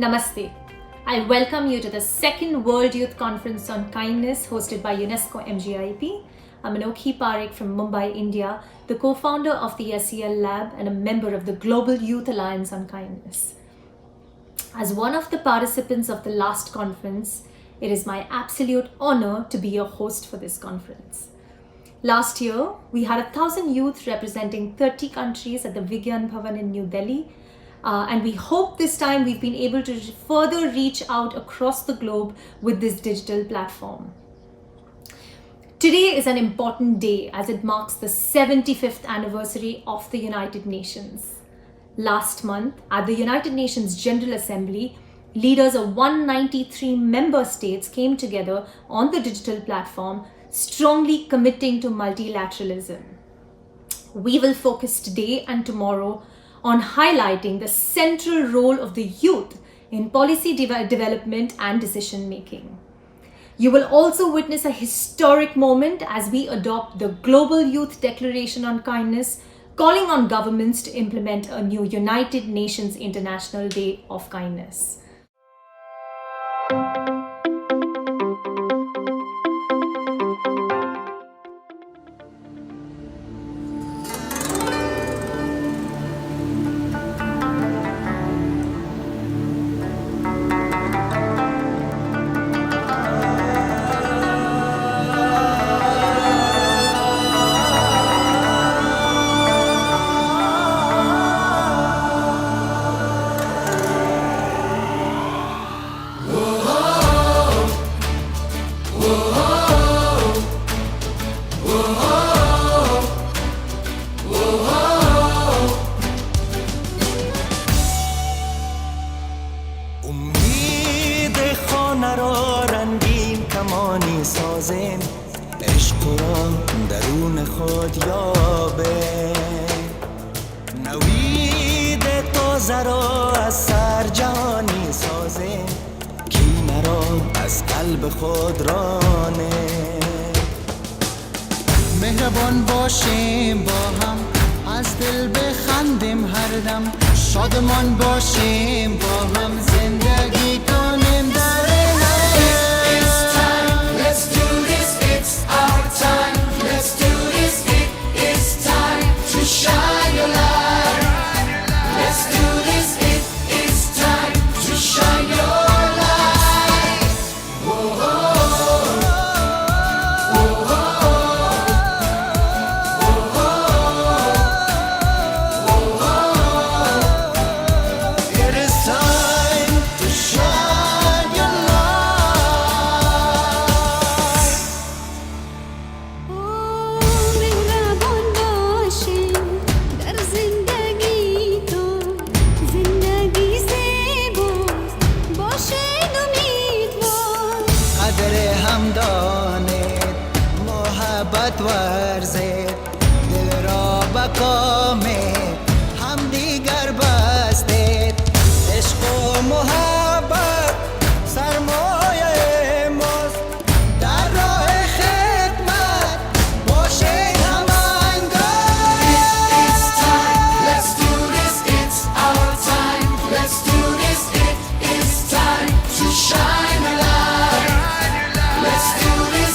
Namaste. I welcome you to the second World Youth Conference on Kindness hosted by UNESCO MGIEP. I'm Anokhi Parekh from Mumbai, India, the co-founder of the SEL Lab and a member of the Global Youth Alliance on Kindness. As one of the participants of the last conference, it is my absolute honor to be your host for this conference. Last year, we had 1,000 youth representing 30 countries at the Vigyan Bhavan in New Delhi. And we hope this time we've been able to further reach out across the globe with this digital platform. Today is an important day as it marks the 75th anniversary of the United Nations. Last month, at the United Nations General Assembly, leaders of 193 member states came together on the digital platform, strongly committing to multilateralism. We will focus today and tomorrow on highlighting the central role of the youth in policy development and decision making. You will also witness a historic moment as we adopt the Global Youth Declaration on Kindness, calling on governments to implement a new United Nations International Day of Kindness. عشق را درون خود یابه نوید تازه را از سر جهانی سازه کینه را از قلب خود رانه مهربان باشیم با هم از دل بخندیم هر دم شادمان باشیم با هم زندگی کنیم در محبت ورزید دل را به کام هم دیگر بستید عشق و محبت سرمایه ماست در راه خدمت باشید همانگاه It's time, let's do this, it's our time Let's do this, it's time to shine a light Let's do this,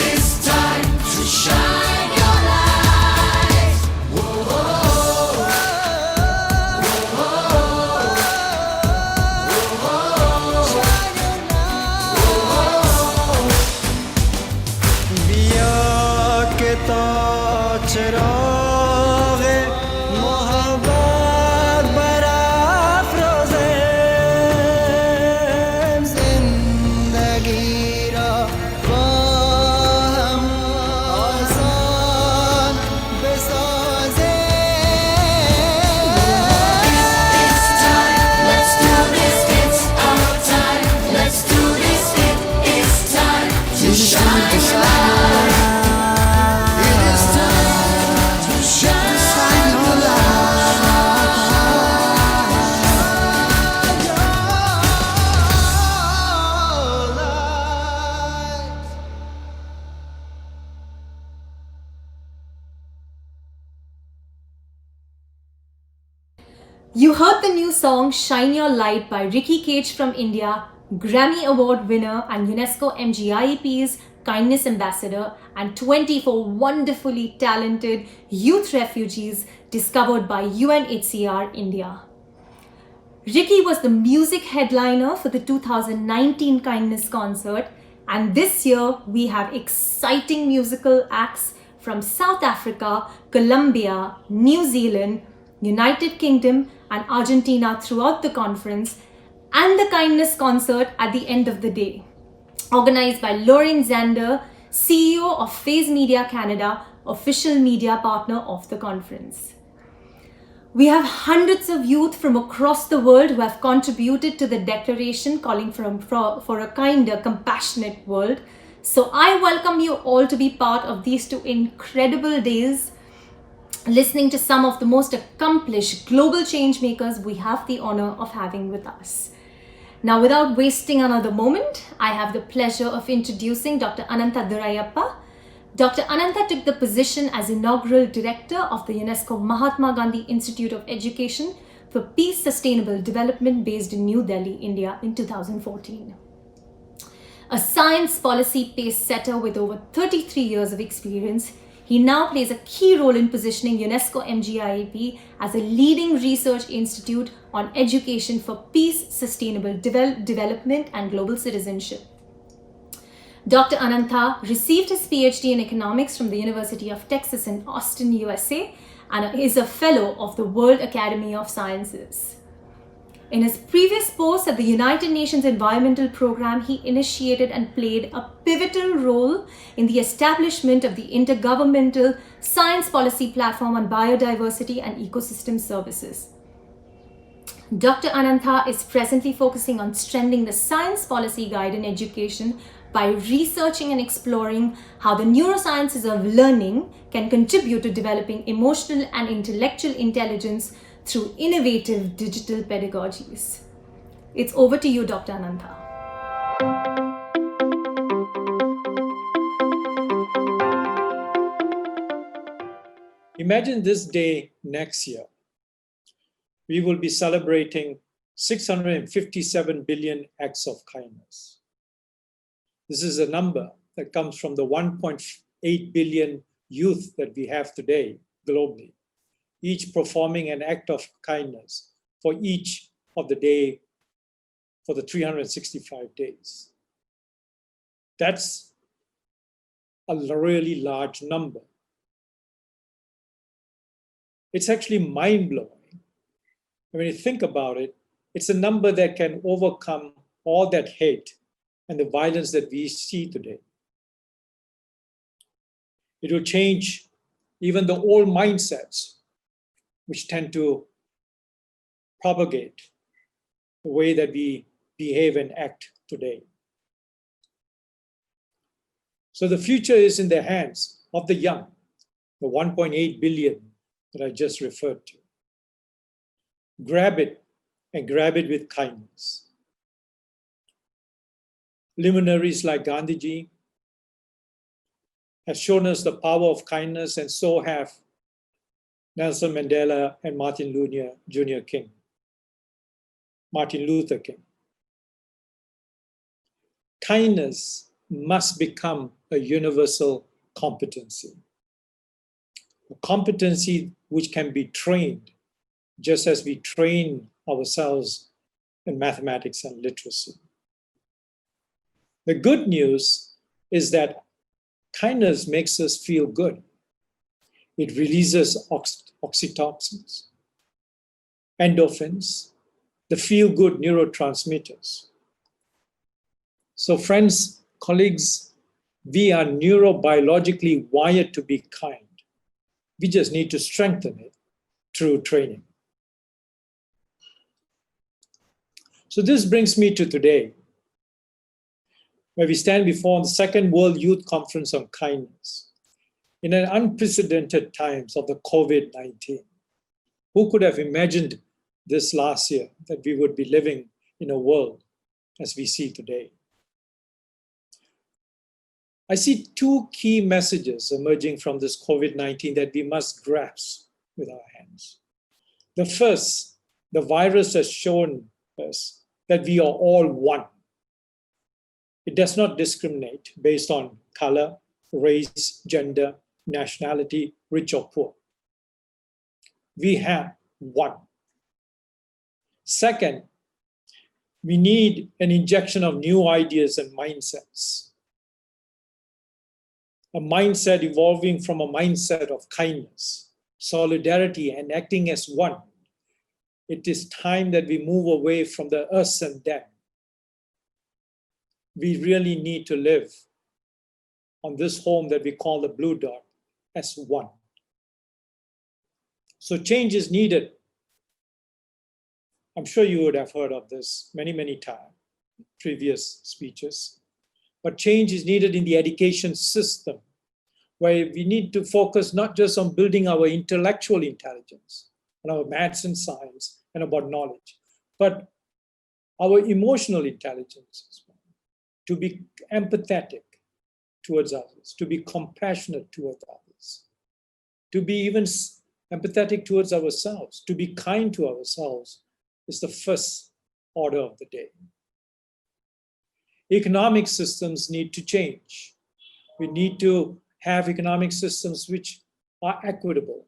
it's time to shine your light. Whoa, whoa, بیا که تا چراغ محبت برافرازیم زندگی را با هم آسان بسازیم It's time, let's do this, it's our time Let's do this, it's time to shine a light It is time You heard the new song Shine Your Light by Ricky Cage from India, Grammy Award winner and UNESCO MGIEP's Kindness Ambassador, and 24 wonderfully talented youth refugees discovered by UNHCR India. Ricky was the music headliner for the 2019 Kindness concert, and this year we have exciting musical acts from South Africa, Colombia, New Zealand, United Kingdom, and Argentina throughout the conference, and the Kindness concert at the end of the day, organized by Lauren Zander, CEO of Phase Media Canada, official media partner of the conference. We have hundreds of youth from across the world who have contributed to the declaration calling for a kinder, compassionate world. So I welcome you all to be part of these two incredible days, listening to some of the most accomplished global change makers we have the honor of having with us. Now, without wasting another moment, I have the pleasure of introducing Dr. Anantha Durayappa. Dr. Anantha took the position as inaugural director of the UNESCO Mahatma Gandhi Institute of Education for Peace Sustainable Development based in New Delhi, India in 2014. A science policy pace setter with over 33 years of experience, he now plays a key role in positioning UNESCO MGIEP as a leading research institute on education for peace, sustainable development, and global citizenship. Dr. Anantha received his PhD in economics from the University of Texas in Austin, USA, and is a fellow of the World Academy of Sciences. In his previous post at the United Nations Environmental Programme, he initiated and played a pivotal role in the establishment of the Intergovernmental Science Policy Platform on Biodiversity and Ecosystem Services. Dr. Anantha is presently focusing on strengthening the science policy guide in education by researching and exploring how the neurosciences of learning can contribute to developing emotional and intellectual intelligence through innovative digital pedagogies. It's over to you, Dr. Anantha. Imagine this day next year. We will be celebrating 657 billion acts of kindness. This is a number that comes from the 1.8 billion youth that we have today globally, each performing an act of kindness for each of the day for the 365 days. That's a really large number. It's actually mind-blowing. When you think about it, it's a number that can overcome all that hate and the violence that we see today. It will change even the old mindsets which tend to propagate the way that we behave and act today. So the future is in the hands of the young, the 1.8 billion that I just referred to. Grab it and grab it with kindness. Luminaries like Gandhiji have shown us the power of kindness, and so have Nelson Mandela and Martin Luther King. Kindness must become a universal competency, a competency which can be trained just as we train ourselves in mathematics and literacy. The good news is that kindness makes us feel good. It releases oxytocins, endorphins, the feel-good neurotransmitters. So friends, colleagues, we are neurobiologically wired to be kind. We just need to strengthen it through training. So this brings me to today, where we stand before the Second World Youth Conference on Kindness. In an unprecedented times of the COVID-19, who could have imagined this last year, that we would be living in a world as we see today? I see two key messages emerging from this COVID-19 that we must grasp with our hands. The first, The virus has shown us that we are all one. It does not discriminate based on color, race, gender, nationality, rich or poor. We have one. Second, we need an injection of new ideas and mindsets. A mindset evolving from a mindset of kindness, solidarity, and acting as one. It is time that we move away from the us and them. We really need to live on this home that we call the blue dot as one. So change is needed. I'm sure you would have heard of this many, many times, previous speeches. But change is needed in the education system, where we need to focus not just on building our intellectual intelligence, and our maths and science, and about knowledge, but our emotional intelligence as well. To be empathetic towards others, to be compassionate towards others, to be even empathetic towards ourselves, to be kind to ourselves is the first order of the day. Economic systems need to change. We need to have economic systems which are equitable,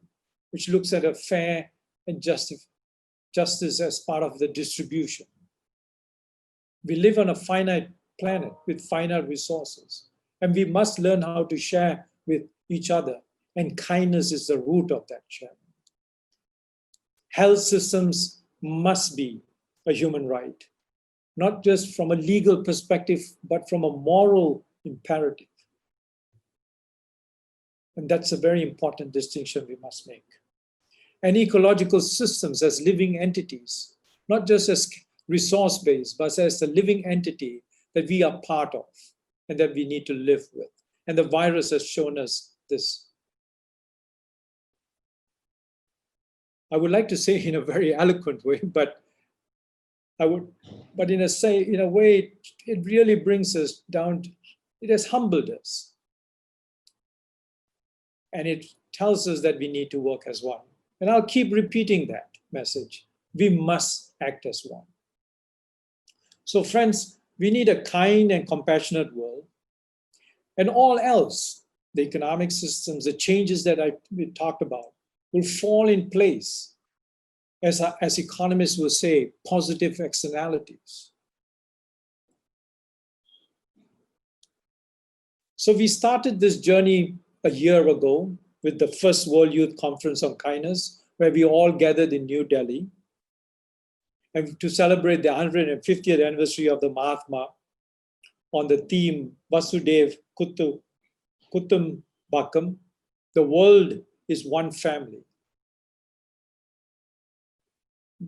which looks at a fair and justice as part of the distribution. We live on a finite planet with finite resources, and we must learn how to share with each other, and kindness is the root of that sharing. Health systems must be a human right, not just from a legal perspective, but from a moral imperative. And that's a very important distinction we must make. And ecological systems as living entities, not just as resource-based, but as a living entity that we are part of and that we need to live with. And the virus has shown us this. I would like to say in a very eloquent way, but in a way, it really brings us down. It has humbled us. And it tells us that we need to work as one. And I'll keep repeating that message. We must act as one. So friends, we need a kind and compassionate world. And all else, the economic systems, the changes that we talked about, will fall in place, as economists will say, positive externalities. So we started this journey a year ago with the first World Youth Conference on Kindness, where we all gathered in New Delhi, and to celebrate the 150th anniversary of the Mahatma on the theme Vasudev Kutumbakam, the world is one family.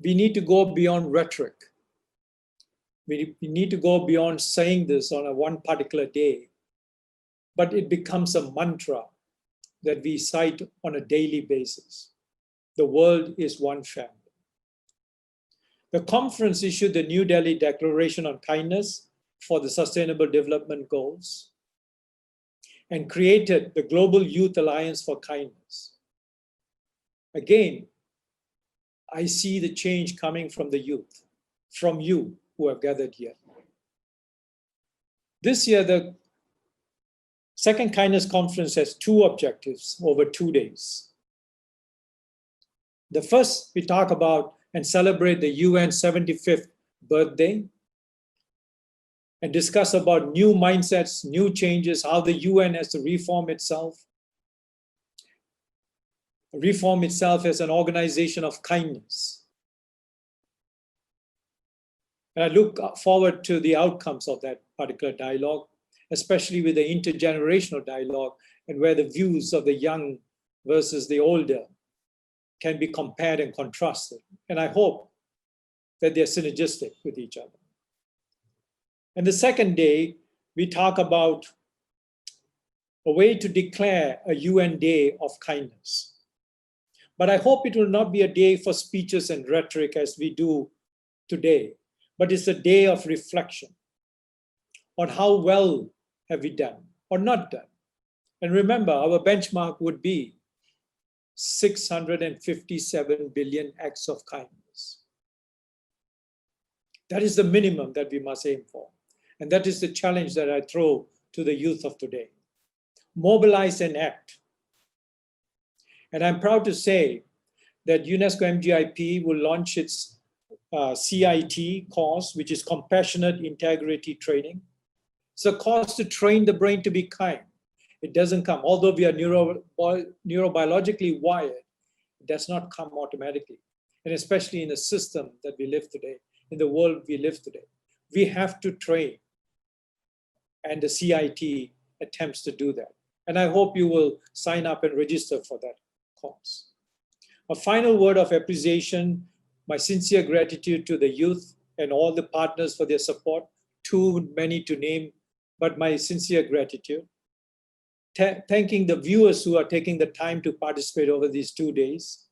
We need to go beyond rhetoric. We need to go beyond saying this on one particular day, but it becomes a mantra that we cite on a daily basis. The world is one family. The conference issued the New Delhi Declaration on Kindness for the Sustainable Development Goals and created the Global Youth Alliance for Kindness. Again, I see the change coming from the youth, from you who have gathered here. This year, the Second Kindness Conference has two objectives over 2 days. The first, we talk about and celebrate the UN 75th birthday and discuss about new mindsets, new changes, how the UN has to reform itself as an organization of kindness. And I look forward to the outcomes of that particular dialogue, especially with the intergenerational dialogue and where the views of the young versus the older can be compared and contrasted. And I hope that they're synergistic with each other. And the second day, we talk about a way to declare a UN Day of Kindness. But I hope it will not be a day for speeches and rhetoric as we do today, but it's a day of reflection on how well have we done or not done. And remember, our benchmark would be 657 billion acts of kindness. That is the minimum that we must aim for. And that is the challenge that I throw to the youth of today. Mobilize and act. And I'm proud to say that UNESCO MGIEP will launch its CIT course, which is Compassionate Integrity Training. It's a course to train the brain to be kind. It doesn't come, although we are neurobiologically wired, it does not come automatically. And especially in the system that we live today, in the world we live today, we have to train. And the CIT attempts to do that. And I hope you will sign up and register for that course. A final word of appreciation, my sincere gratitude to the youth and all the partners for their support. Too many to name, but my sincere gratitude. Thanking the viewers who are taking the time to participate over these 2 days.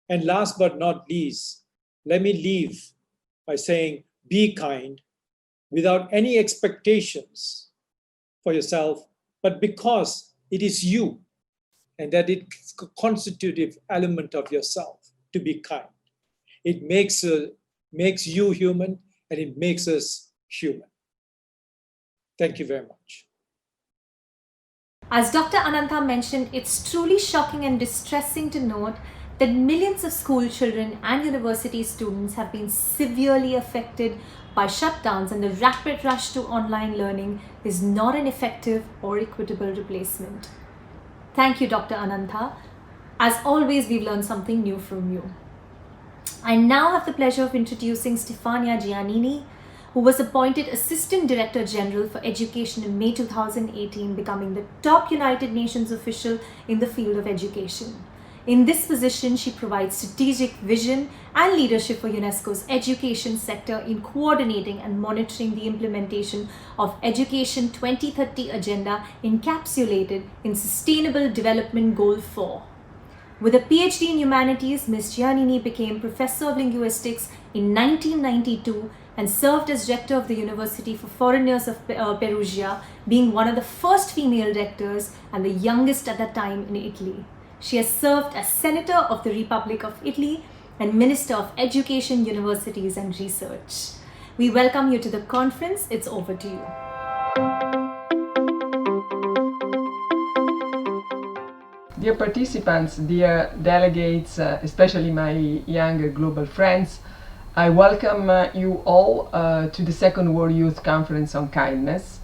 And last but not least, let me leave by saying, be kind without any expectations for yourself, but because it is you and that it's a constitutive element of yourself to be kind. It makes you human and it makes us human. Thank you very much. As Dr. Anantha mentioned, it's truly shocking and distressing to note that millions of school children and university students have been severely affected by shutdowns, and the rapid rush to online learning is not an effective or equitable replacement. Thank you, Dr. Anantha. As always, we've learned something new from you. I now have the pleasure of introducing Stefania Giannini, who was appointed Assistant Director General for Education in May 2018, becoming the top United Nations official in the field of education. In this position, she provides strategic vision and leadership for UNESCO's education sector in coordinating and monitoring the implementation of Education 2030 agenda encapsulated in Sustainable Development Goal 4. With a PhD in humanities, Ms. Giannini became Professor of Linguistics in 1992 and served as rector of the University for Foreigners of Perugia, being one of the first female rectors and the youngest at that time in Italy. She has served as Senator of the Republic of Italy and Minister of Education, Universities and Research. We welcome you to the conference. It's over to you. Dear participants, dear delegates, especially my young global friends, I welcome you all to the Second World Youth Conference on Kindness.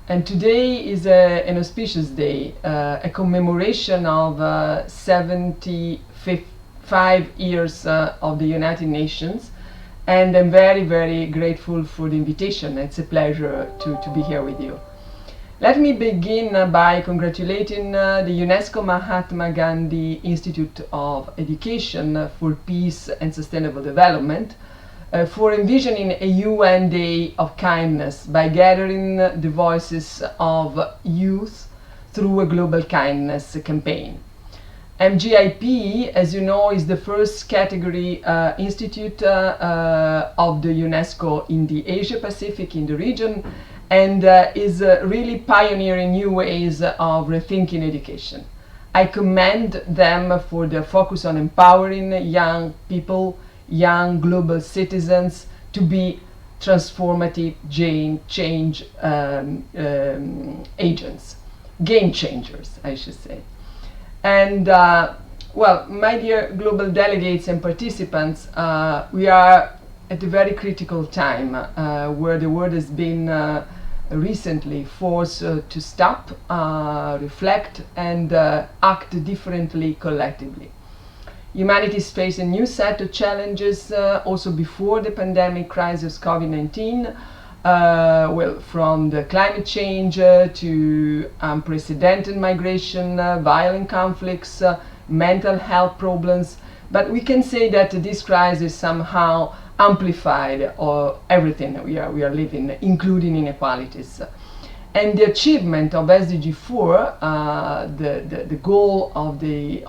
And today is an auspicious day, a commemoration of 75 years of the United Nations. And I'm very, very grateful for the invitation. It's a pleasure to be here with you. Let me begin by congratulating the UNESCO Mahatma Gandhi Institute of Education for Peace and Sustainable Development for envisioning a UN Day of Kindness by gathering the voices of youth through a global kindness campaign. MGIEP, as you know, is the first category institute of the UNESCO in the Asia Pacific, in the region, and is really pioneering new ways of rethinking education. I commend them for their focus on empowering young people, young global citizens to be transformative change agents, game changers, I should say. And well, my dear global delegates and participants, we are at a very critical time where the world has been recently forced to stop, reflect and act differently collectively. Humanity is facing a new set of challenges also before the pandemic crisis COVID-19, well, from the climate change to unprecedented migration, violent conflicts, mental health problems. But we can say that this crisis somehow amplified everything we are living, including inequalities. And the achievement of SDG 4, the goal of the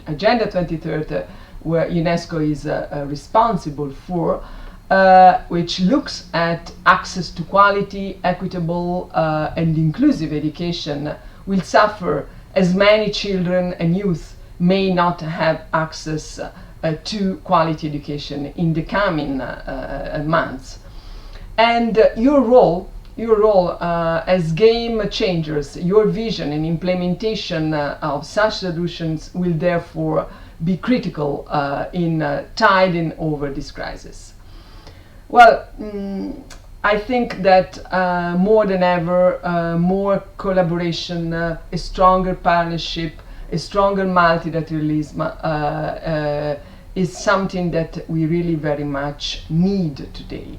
Agenda 2030, where UNESCO is responsible for, which looks at access to quality, equitable and inclusive education, will suffer as many children and youth may not have access to quality education in the coming months. And your role as game changers, your vision and implementation of such solutions will therefore be critical in tiding over this crisis. Well, I think that more than ever, more collaboration, a stronger partnership, a stronger multilateralism is something that we really very much need today.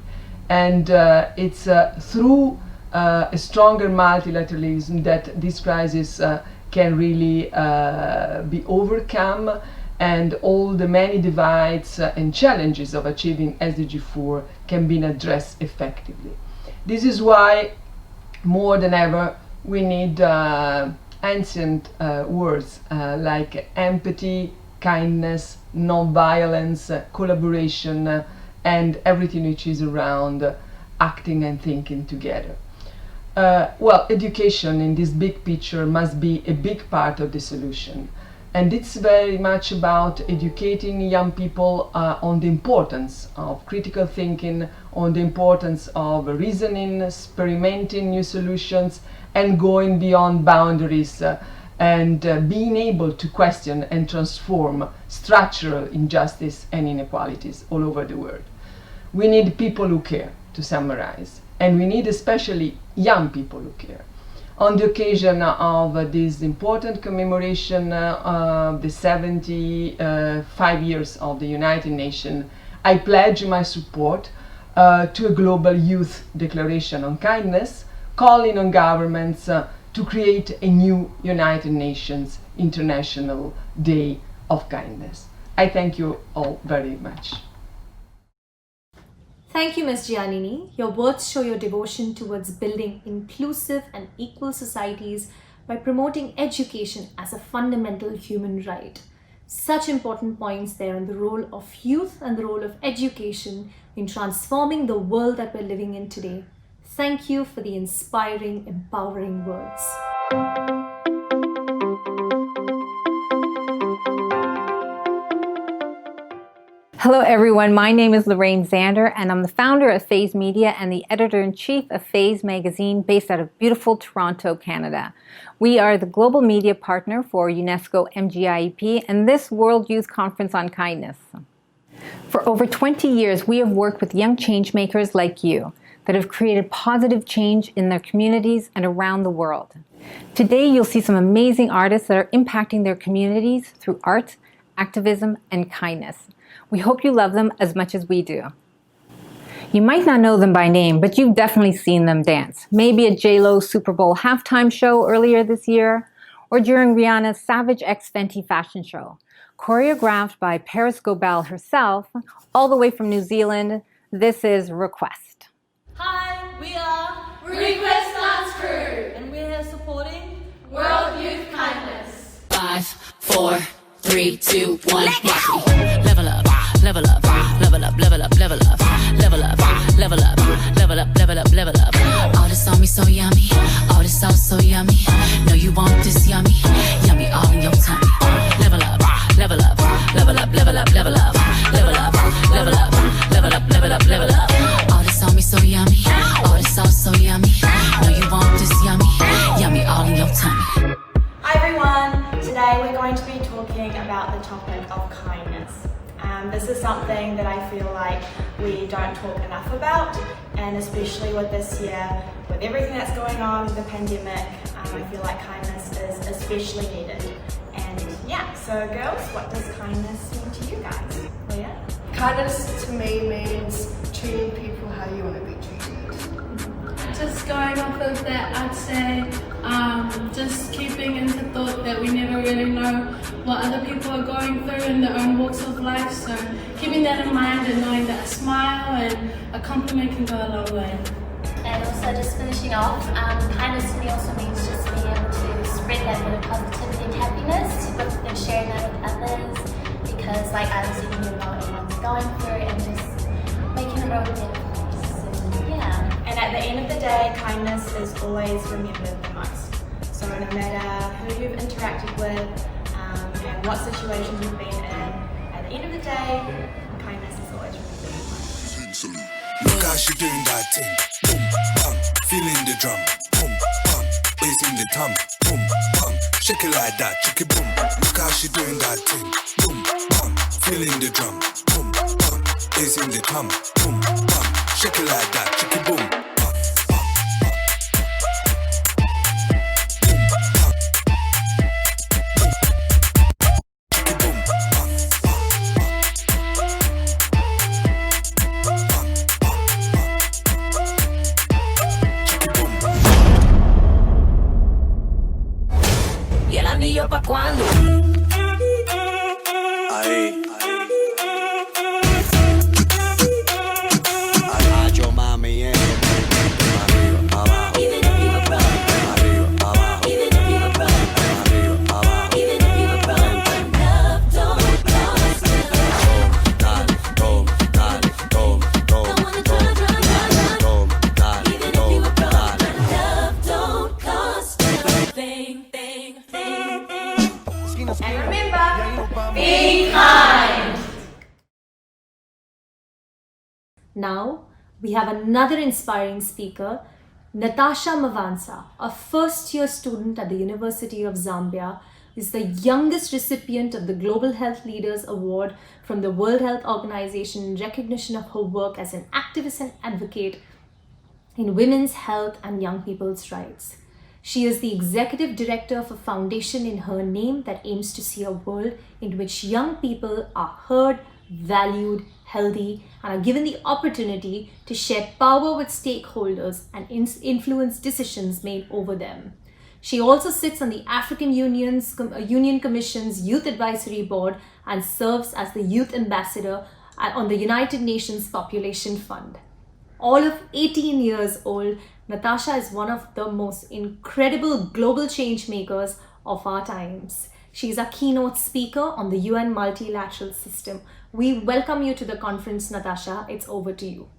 And it's through a stronger multilateralism that this crisis can really be overcome, and all the many divides and challenges of achieving SDG 4 can be addressed effectively. This is why, more than ever, we need ancient words like empathy, kindness, non-violence, collaboration, and everything which is around acting and thinking together. Well, education in this big picture must be a big part of the solution. And it's very much about educating young people on the importance of critical thinking, on the importance of reasoning, experimenting new solutions, and going beyond boundaries, and being able to question and transform structural injustice and inequalities all over the world. We need people who care, to summarize, and we need especially young people who care. On the occasion of this important commemoration of the 75 years of the United Nations, I pledge my support to a global youth declaration on kindness, calling on governments to create a new United Nations International Day of Kindness. I thank you all very much. Thank you, Ms. Giannini. Your words show your devotion towards building inclusive and equal societies by promoting education as a fundamental human right. Such important points there on the role of youth and the role of education in transforming the world that we're living in today. Thank you for the inspiring, empowering words. Hello everyone, my name is Lorraine Zander and I'm the founder of Phase Media and the editor-in-chief of Phase magazine based out of beautiful Toronto, Canada. We are the global media partner for UNESCO MGIEP and this World Youth Conference on Kindness. For over 20 years, we have worked with young change makers like you that have created positive change in their communities and around the world. Today, you'll see some amazing artists that are impacting their communities through art, activism, and kindness. We hope you love them as much as we do. You might not know them by name, but you've definitely seen them dance. Maybe at J.Lo Super Bowl halftime show earlier this year, or during Rihanna's Savage X Fenty fashion show. Choreographed by Paris Gobel herself, all the way from New Zealand, this is Request. Hi, we are Request Dance Crew, and we're here supporting World Youth Kindness. 5, 4, 3, 2, 1, watch me. Level up, level up, level up, level up, level up, level up, level up, level up, level up, level up. All this on me so yummy, all this sauce so yummy. Know you want this yummy, yummy all in your tummy. Level up, level up, level up, level up, level up, level up, level up, level up, level up, level up. All this on me so yummy, all this sauce so yummy. Know you want this yummy, yummy all in your tummy. Hi everyone, today we're going to be talking about the topic of kindness. This is something that I feel like we don't talk enough about, and especially with this year, with everything that's going on with the pandemic, I feel like kindness is especially needed. And yeah, so girls, what does kindness mean to you guys? Leah? Kindness to me means treating people how you want to be treated. Just going off of that, I'd say just keeping into thought that we never really know what other people are going through in their own walks of life, so keeping that in mind and knowing that a smile and a compliment can go a long way. And also just finishing off, kindness to me also means just being able to spread that bit of positivity and happiness and sharing that with others, because like I was saying, you know what everyone's going through, and just making the world a better place. And yeah. And at the end of the day, kindness is always remembered the most. So no matter who you've interacted with and what situations you've been in, at the end of the day, kindness is always remembered the most. Look how she doing that thing. Boom, bam, feeling the drum. Boom, bam, bass in the tongue. Boom, bam, shake it like that, shake it boom. Look how she doing that thing. Boom, bam, feeling the drum. Boom, bam, bass in the tongue. Boom, bam, shake it like that, shake it boom. ¿Y el anillo pa' cuándo? Ahí. Yo mami, arriba, abajo. Even if you were broke, Arriba, abajo. even if you were broke, Arriba, abajo. even if you were broke, love don't cost you. Dale, toma, dale, toma, toma, I wanna try, try, try, try. toma, dale, Even if you were broke, dale. love don't cost you a thing, thing, thing, thing. And remember, be kind. Now, we have another inspiring speaker, Natasha Mavansa, a first-year student at the University of Zambia, is the youngest recipient of the Global Health Leaders Award from the World Health Organization in recognition of her work as an activist and advocate in women's health and young people's rights. She is the executive director of a foundation in her name that aims to see a world in which young people are heard, valued, healthy, and are given the opportunity to share power with stakeholders and influence decisions made over them. She also sits on the African Union Commission's Youth Advisory Board and serves as the Youth Ambassador on the United Nations Population Fund. All of 18 years old, Natasha is one of the most incredible global change makers of our times. She is a keynote speaker on the UN multilateral system. We welcome you to the conference, Natasha. It's over to you.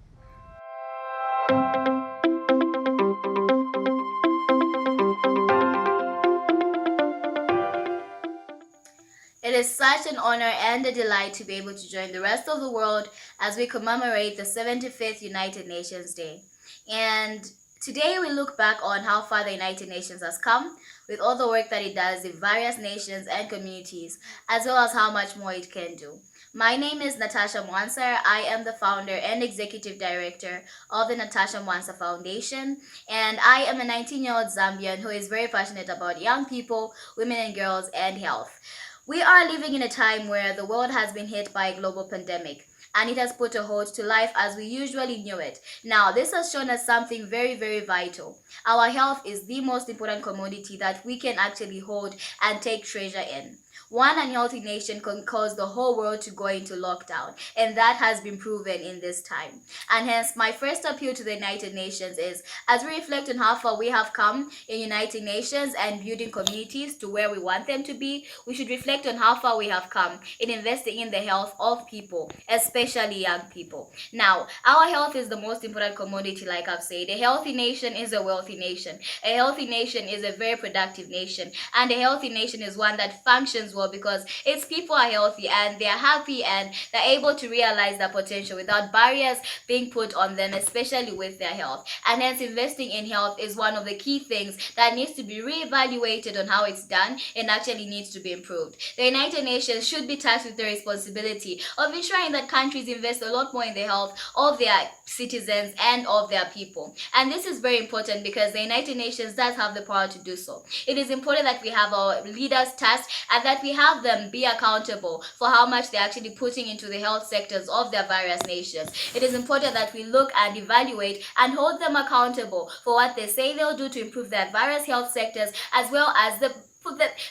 It is such an honor and a delight to be able to join the rest of the world as we commemorate the 75th United Nations Day. And today we look back on how far the United Nations has come with all the work that it does in various nations and communities, as well as how much more it can do. My name is Natasha Mwansa. I am the founder and executive director of the Natasha Mwansa Foundation, and I am a 19-year-old Zambian who is very passionate about young people, women and girls, and health. We are living in a time where the world has been hit by a global pandemic, and it has put a halt to life as we usually knew it. Now, this has shown us something very, very vital. Our health is the most important commodity that we can actually hold and take treasure in. One unhealthy nation can cause the whole world to go into lockdown, and that has been proven in this time. And hence, my first appeal to the United Nations is, as we reflect on how far we have come in United Nations and building communities to where we want them to be, we should reflect on how far we have come in investing in the health of people, especially young people. Now, our health is the most important commodity, like I've said. A healthy nation is a wealthy nation. A healthy nation is a very productive nation. And a healthy nation is one that functions well because its people are healthy and they are happy and they're able to realize their potential without barriers being put on them, especially with their health. And hence, investing in health is one of the key things that needs to be reevaluated on how it's done and actually needs to be improved. The United Nations should be tasked with the responsibility of ensuring that countries invest a lot more in the health of their citizens and of their people. And this is very important because the United Nations does have the power to do so. It is important that we have our leaders tasked and that we have them be accountable for how much they're actually putting into the health sectors of their various nations. It is important that we look and evaluate and hold them accountable for what they say they'll do to improve their various health sectors, as well as the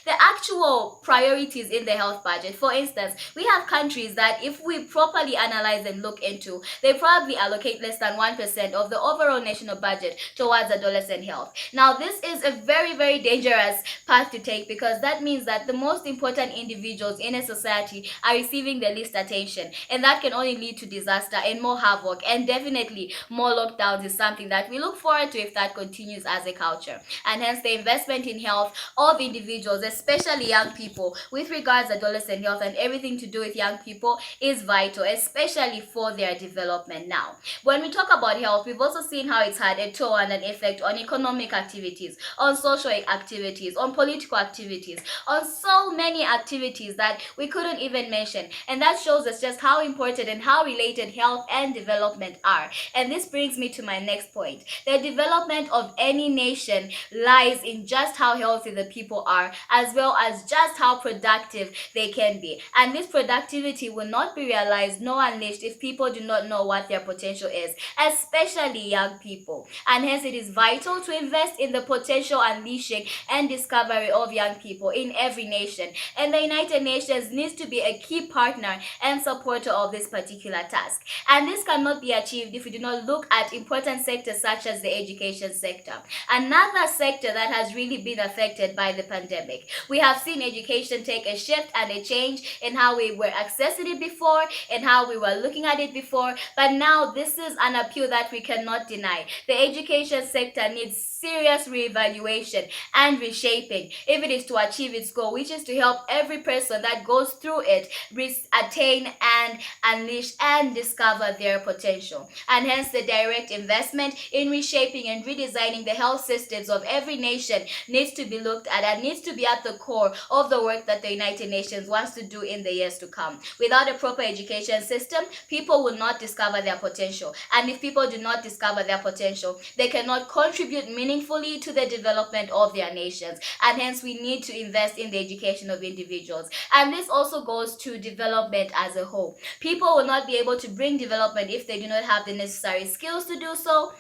actual priorities in the health budget. For instance, we have countries that if we properly analyze and look into, they probably allocate less than 1% of the overall national budget towards adolescent health. Now, this is a very, very dangerous path to take because that means that the most important individuals in a society are receiving the least attention, and that can only lead to disaster and more havoc, and definitely more lockdowns is something that we look forward to if that continues as a culture. And hence, the investment in health of individuals individuals, especially young people, with regards to adolescent health and everything to do with young people is vital, especially for their development. Now, when we talk about health, we've also seen how it's had a toll and an effect on economic activities, on social activities, on political activities, on so many activities that we couldn't even mention. And that shows us just how important and how related health and development are. And this brings me to my next point. The development of any nation lies in just how healthy the people are, as well as just how productive they can be. And this productivity will not be realized nor unleashed if people do not know what their potential is, especially young people. And hence it is vital to invest in the potential unleashing and discovery of young people in every nation. And the United Nations needs to be a key partner and supporter of this particular task. And this cannot be achieved if we do not look at important sectors such as the education sector. Another sector that has really been affected by the pandemic. We have seen education take a shift and a change in how we were accessing it before and how we were looking at it before, but now this is an appeal that we cannot deny. The education sector needs serious reevaluation and reshaping if it is to achieve its goal, which is to help every person that goes through it attain and unleash and discover their potential. And hence the direct investment in reshaping and redesigning the health systems of every nation needs to be looked at and needs to be at the core of the work that the United Nations wants to do in the years to come. Without a proper education system, people will not discover their potential. And if people do not discover their potential, they cannot contribute meaningfully to the development of their nations. And hence we need to invest in the education of individuals. And this also goes to development as a whole. People will not be able to bring development if they do not have the necessary skills to do so,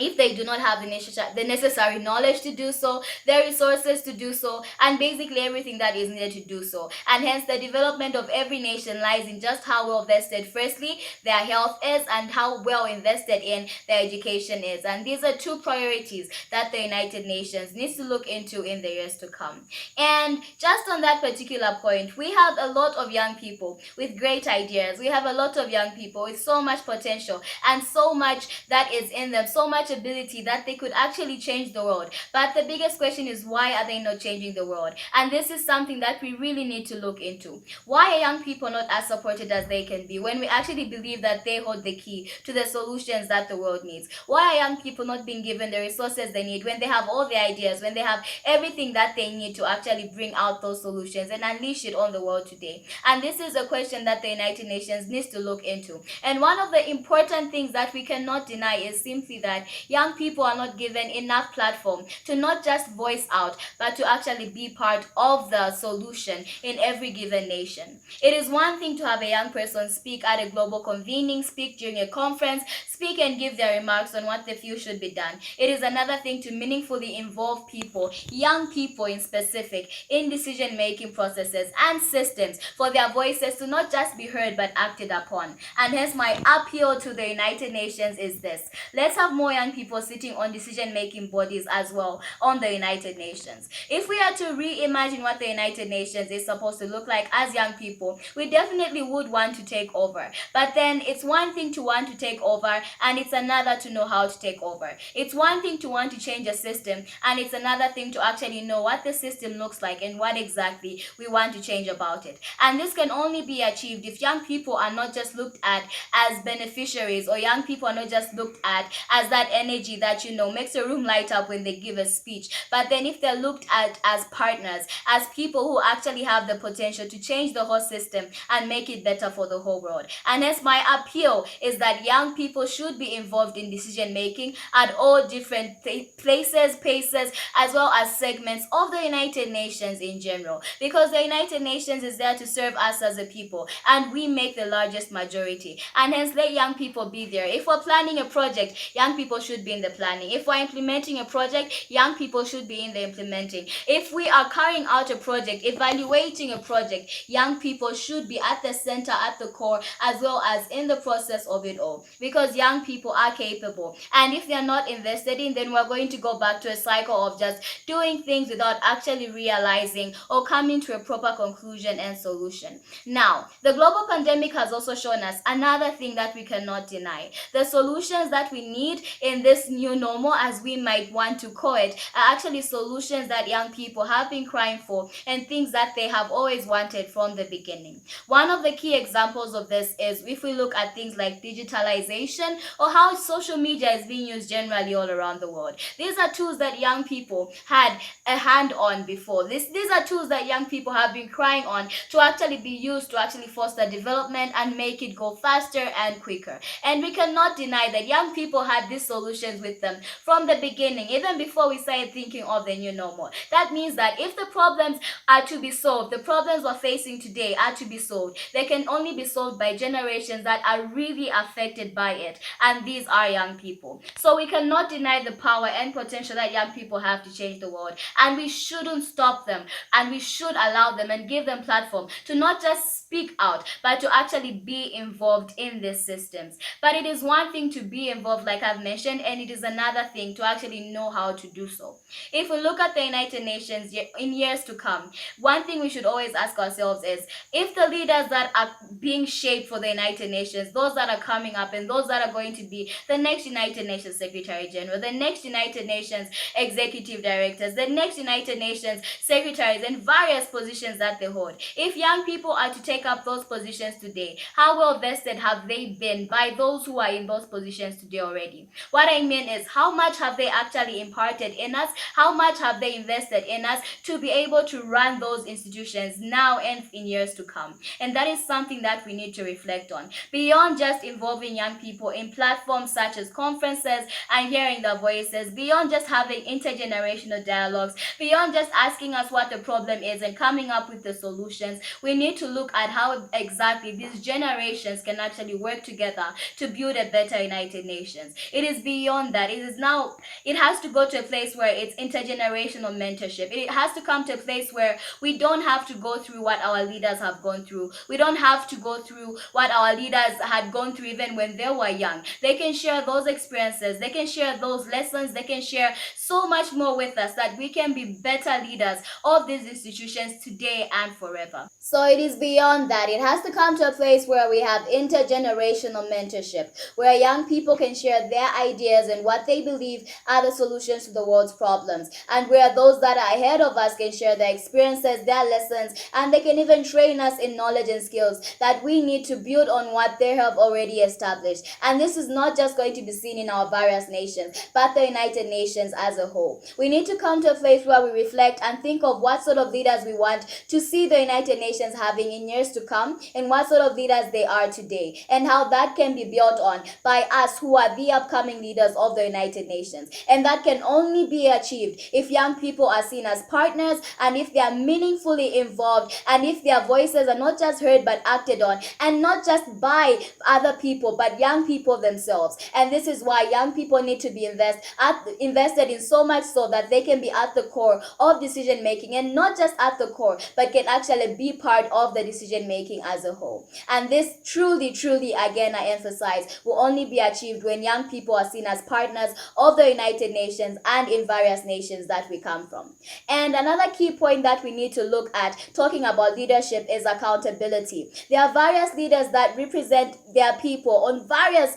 if they do not have the necessary knowledge to do so, the resources to do so, and basically everything that is needed to do so. And hence the development of every nation lies in just how well vested, firstly, their health is and how well invested in their education is. And these are two priorities that the United Nations needs to look into in the years to come. And just on that particular point, we have a lot of young people with great ideas. We have a lot of young people with so much potential and so much that is in them, so much ability that they could actually change the world. But the biggest question is, why are they not changing the world? And this is something that we really need to look into. Why are young people not as supported as they can be when we actually believe that they hold the key to the solutions that the world needs? Why are young people not being given the resources they need when they have all the ideas, when they have everything that they need to actually bring out those solutions and unleash it on the world today? And this is a question that the United Nations needs to look into. And one of the important things that we cannot deny is simply that young people are not given enough platform to not just voice out, but to actually be part of the solution in every given nation. It is one thing to have a young person speak at a global convening, speak during a conference, speak and give their remarks on what they feel should be done. It is another thing to meaningfully involve people, young people in specific, in decision-making processes and systems for their voices to not just be heard but acted upon. And hence my appeal to the United Nations is this: let's have more young people sitting on decision-making bodies as well on the United Nations. If we are to reimagine what the United Nations is supposed to look like as young people, we definitely would want to take over. But then it's one thing to want to take over, and it's another to know how to take over. It's one thing to want to change a system, and it's another thing to actually know what the system looks like and what exactly we want to change about it. And this can only be achieved if young people are not just looked at as beneficiaries, or young people are not just looked at as that energy that, you know, makes a room light up when they give a speech. But then if they're looked at as partners, as people who actually have the potential to change the whole system and make it better for the whole world. And hence my appeal is that young people should be involved in decision making at all different places, paces, as well as segments of the United Nations in general. Because the United Nations is there to serve us as a people, and we make the largest majority. And hence let young people be there. If we're planning a project, young people should be in the planning. If we're implementing a project, young people should be in the implementing. If we are carrying out a project, evaluating a project, young people should be at the center, at the core, as well as in the process of it all. Because young people are capable. And if they're not invested in, then we're going to go back to a cycle of just doing things without actually realizing or coming to a proper conclusion and solution. Now, the global pandemic has also shown us another thing that we cannot deny. The solutions that we need in in this new normal, as we might want to call it, are actually solutions that young people have been crying for and things that they have always wanted from the beginning. One of the key examples of this is if we look at things like digitalization or how social media is being used generally all around the world. These are tools that young people had a hand on before. These are tools that young people have been crying on to actually be used to actually foster development and make it go faster and quicker. And we cannot deny that young people had these solutions with them from the beginning, even before we started thinking of the new normal. That means that if the problems are to be solved, the problems we're facing today are to be solved, they can only be solved by generations that are really affected by it, and these are young people. So we cannot deny the power and potential that young people have to change the world, and we shouldn't stop them, and we should allow them and give them platform to not just speak out, but to actually be involved in these systems. But it is one thing to be involved, like I've mentioned, and it is another thing to actually know how to do so. If we look at the United Nations in years to come, one thing we should always ask ourselves is, if the leaders that are being shaped for the United Nations, those that are coming up and those that are going to be the next United Nations Secretary General, the next United Nations Executive Directors, the next United Nations Secretaries, and various positions that they hold, if young people are to take up those positions today, how well vested have they been by those who are in those positions today already? What I mean is, how much have they actually imparted in us? How much have they invested in us to be able to run those institutions now and in years to come? And that is something that we need to reflect on. Beyond just involving young people in platforms such as conferences and hearing their voices, beyond just having intergenerational dialogues, beyond just asking us what the problem is and coming up with the solutions, we need to look at how exactly these generations can actually work together to build a better United Nations. It is beyond that. It has to go to a place where it's intergenerational mentorship. It has to come to a place where we don't have to go through what our leaders have gone through. We don't have to go through what our leaders had gone through even when they were young. They can share those experiences. They can share those lessons. They can share so much more with us that we can be better leaders of these institutions today and forever. So it is beyond that. It has to come to a place where we have intergenerational mentorship, where young people can share their ideas and what they believe are the solutions to the world's problems, and where those that are ahead of us can share their experiences, their lessons, and they can even train us in knowledge and skills that we need to build on what they have already established. And this is not just going to be seen in our various nations, but the United Nations as a whole. We need to come to a place where we reflect and think of what sort of leaders we want to see the United Nations having in years to come, and what sort of leaders they are today, and how that can be built on by us who are the upcoming leaders of the United Nations. And that can only be achieved if young people are seen as partners, and if they are meaningfully involved, and if their voices are not just heard but acted on, and not just by other people but young people themselves. And this is why young people need to be invested in so much so that they can be at the core of decision making, and not just at the core but can actually be part of the decision making as a whole. And this truly, again, I emphasize, will only be achieved when young people are seen as partners of the United Nations and in various nations that we come from. And another key point that we need to look at talking about leadership is accountability. There are various leaders that represent their people on various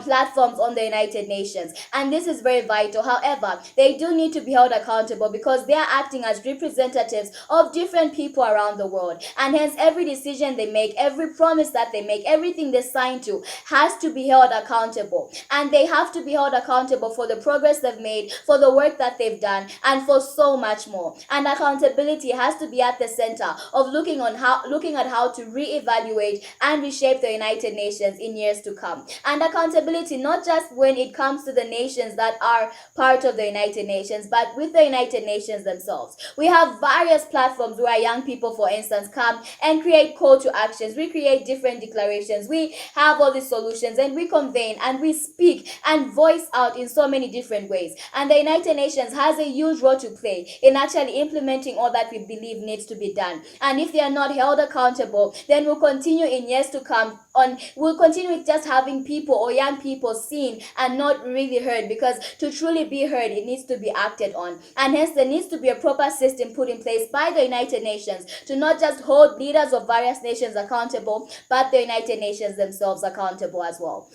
platforms on the United Nations, and this is very vital. However, they do need to be held accountable because they are acting as representatives of different people around the world, and hence every decision they make, every promise that they make, everything they sign to has to be held accountable. And they have to be held accountable for the progress they've made, for the work that they've done, and for so much more. And accountability has to be at the center of looking at how to reevaluate and reshape the United Nations in years to come. And accountability not just when it comes to the nations that are part of the United Nations, but with the United Nations themselves. We have various platforms where young people, for instance, come and create call to actions. We create different declarations. We have all these solutions, and we convene and we speak and voice out in so many different ways. And the United Nations has a huge role to play in actually implementing all that we believe needs to be done. And if they are not held accountable, then we'll continue in years to come we'll continue with just having people or young people seen and not really heard, because to truly be heard, it needs to be acted on. And hence there needs to be a proper system put in place by the United Nations to not just hold leaders of various nations accountable, but the United Nations themselves accountable as well.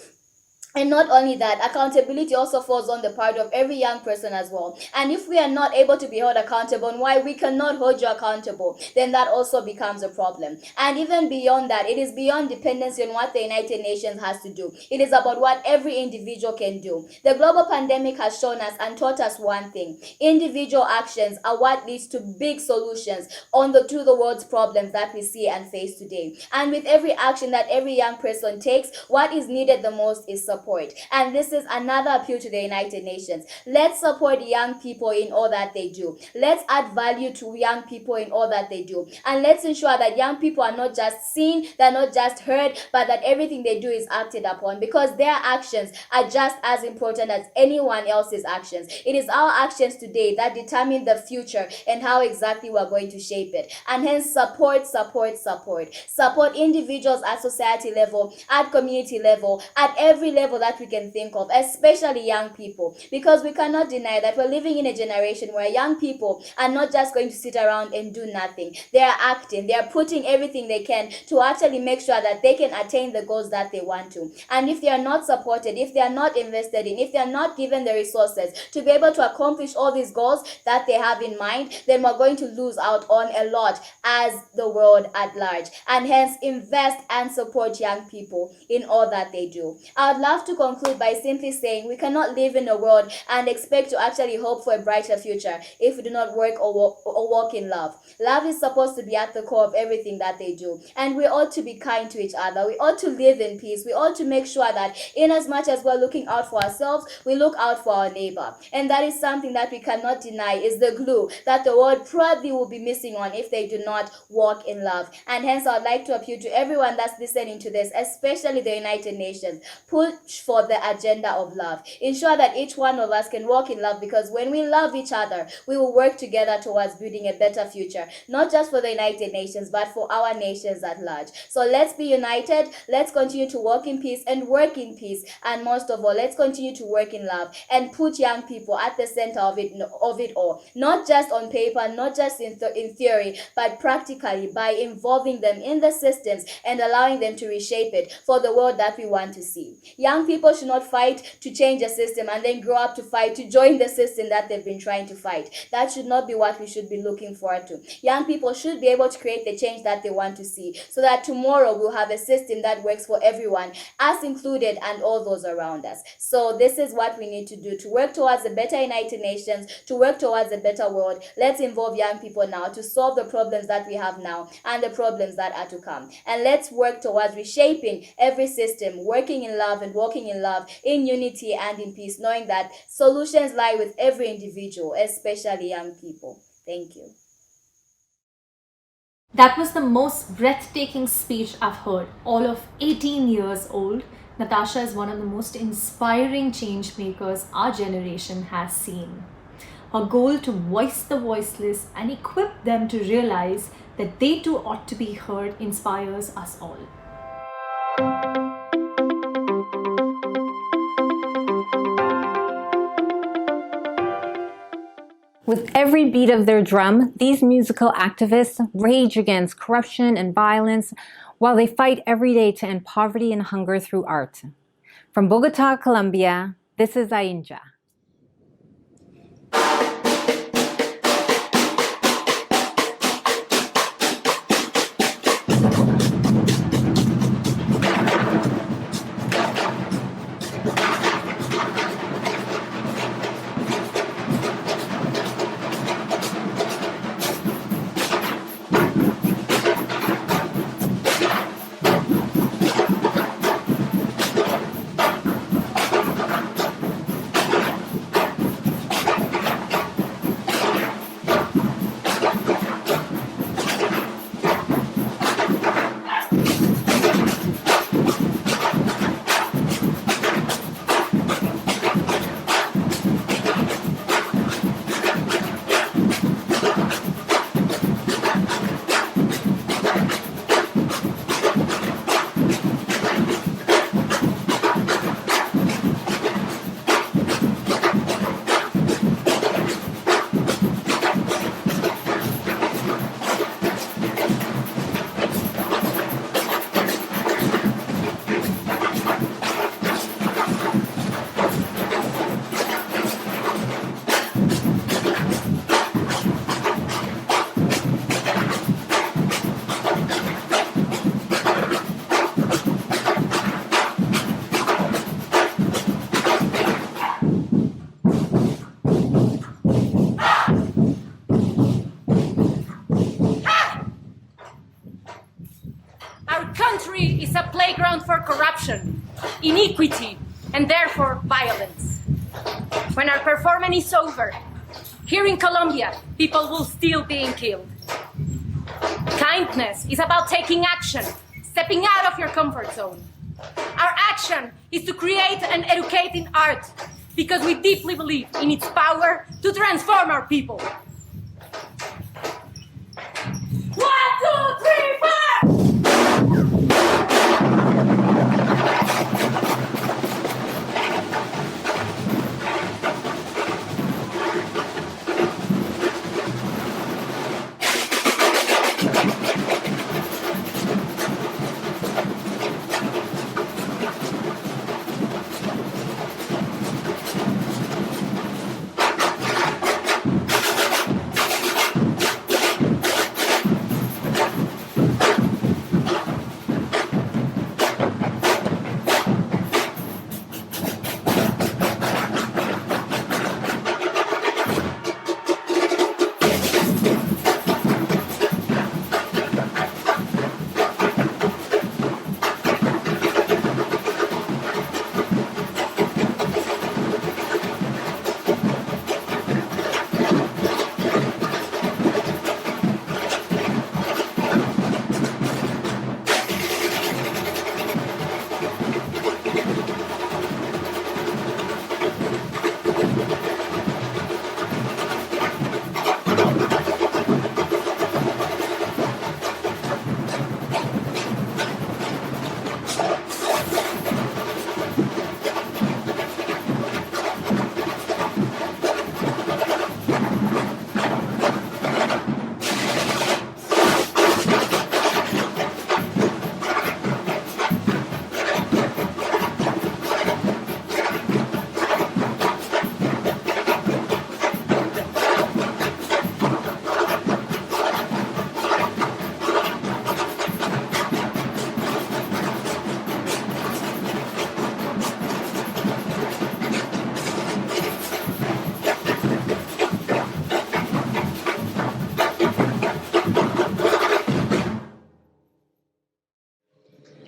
And not only that, accountability also falls on the part of every young person as well. And if we are not able to be held accountable and why we cannot hold you accountable, then that also becomes a problem. And even beyond that, it is beyond dependency on what the United Nations has to do. It is about what every individual can do. The global pandemic has shown us and taught us one thing. Individual actions are what leads to big solutions to the world's problems that we see and face today. And with every action that every young person takes, what is needed the most is support. And this is another appeal to the United Nations. Let's support young people in all that they do. Let's add value to young people in all that they do. And let's ensure that young people are not just seen, they're not just heard, but that everything they do is acted upon, because their actions are just as important as anyone else's actions. It is our actions today that determine the future and how exactly we're going to shape it. And hence support. Support individuals at society level, at community level, at every level that we can think of, especially young people, because we cannot deny that we're living in a generation where young people are not just going to sit around and do nothing. They are acting, they are putting everything they can to actually make sure that they can attain the goals that they want to. And if they are not supported, if they are not invested in, if they are not given the resources to be able to accomplish all these goals that they have in mind, then we're going to lose out on a lot as the world at large. And hence invest and support young people in all that they do. I would love to conclude by simply saying we cannot live in a world and expect to actually hope for a brighter future if we do not work or walk in love. Love is supposed to be at the core of everything that they do. And we ought to be kind to each other. We ought to live in peace. We ought to make sure that in as much as we're looking out for ourselves, we look out for our neighbor. And that is something that we cannot deny is the glue that the world probably will be missing on if they do not walk in love. And hence I would like to appeal to everyone that's listening to this, especially the United Nations. Push for the agenda of love. Ensure that each one of us can walk in love, because when we love each other, we will work together towards building a better future, not just for the United Nations, but for our nations at large. So let's be united. Let's continue to walk in peace and work in peace. And most of all, let's continue to work in love and put young people at the center of it all. Not just on paper, not just in theory, but practically by involving them in the systems and allowing them to reshape it for the world that we want to see. Young people should not fight to change a system and then grow up to fight to join the system that they've been trying to fight. That should not be what we should be looking forward to. Young people should be able to create the change that they want to see, so that tomorrow we'll have a system that works for everyone, us included, and all those around us. So this is what we need to do to work towards a better United Nations, to work towards a better world. Let's involve young people now to solve the problems that we have now and the problems that are to come. And let's work towards reshaping every system, working in love and walking in love, in unity and in peace, knowing that solutions lie with every individual, especially young people. Thank you. That was the most breathtaking speech I've heard, all of 18 years old. Natasha is one of the most inspiring change makers our generation has seen. Her goal to voice the voiceless and equip them to realize that they too ought to be heard inspires us all. With every beat of their drum, these musical activists rage against corruption and violence while they fight every day to end poverty and hunger through art. From Bogota, Colombia, this is Ainja. Our country is a playground for corruption, iniquity, and therefore violence. When our performance is over, here in Colombia, people will still be killed. Kindness is about taking action, stepping out of your comfort zone. Our action is to create and educate in art because we deeply believe in its power to transform our people. 1, 2, 3, 4!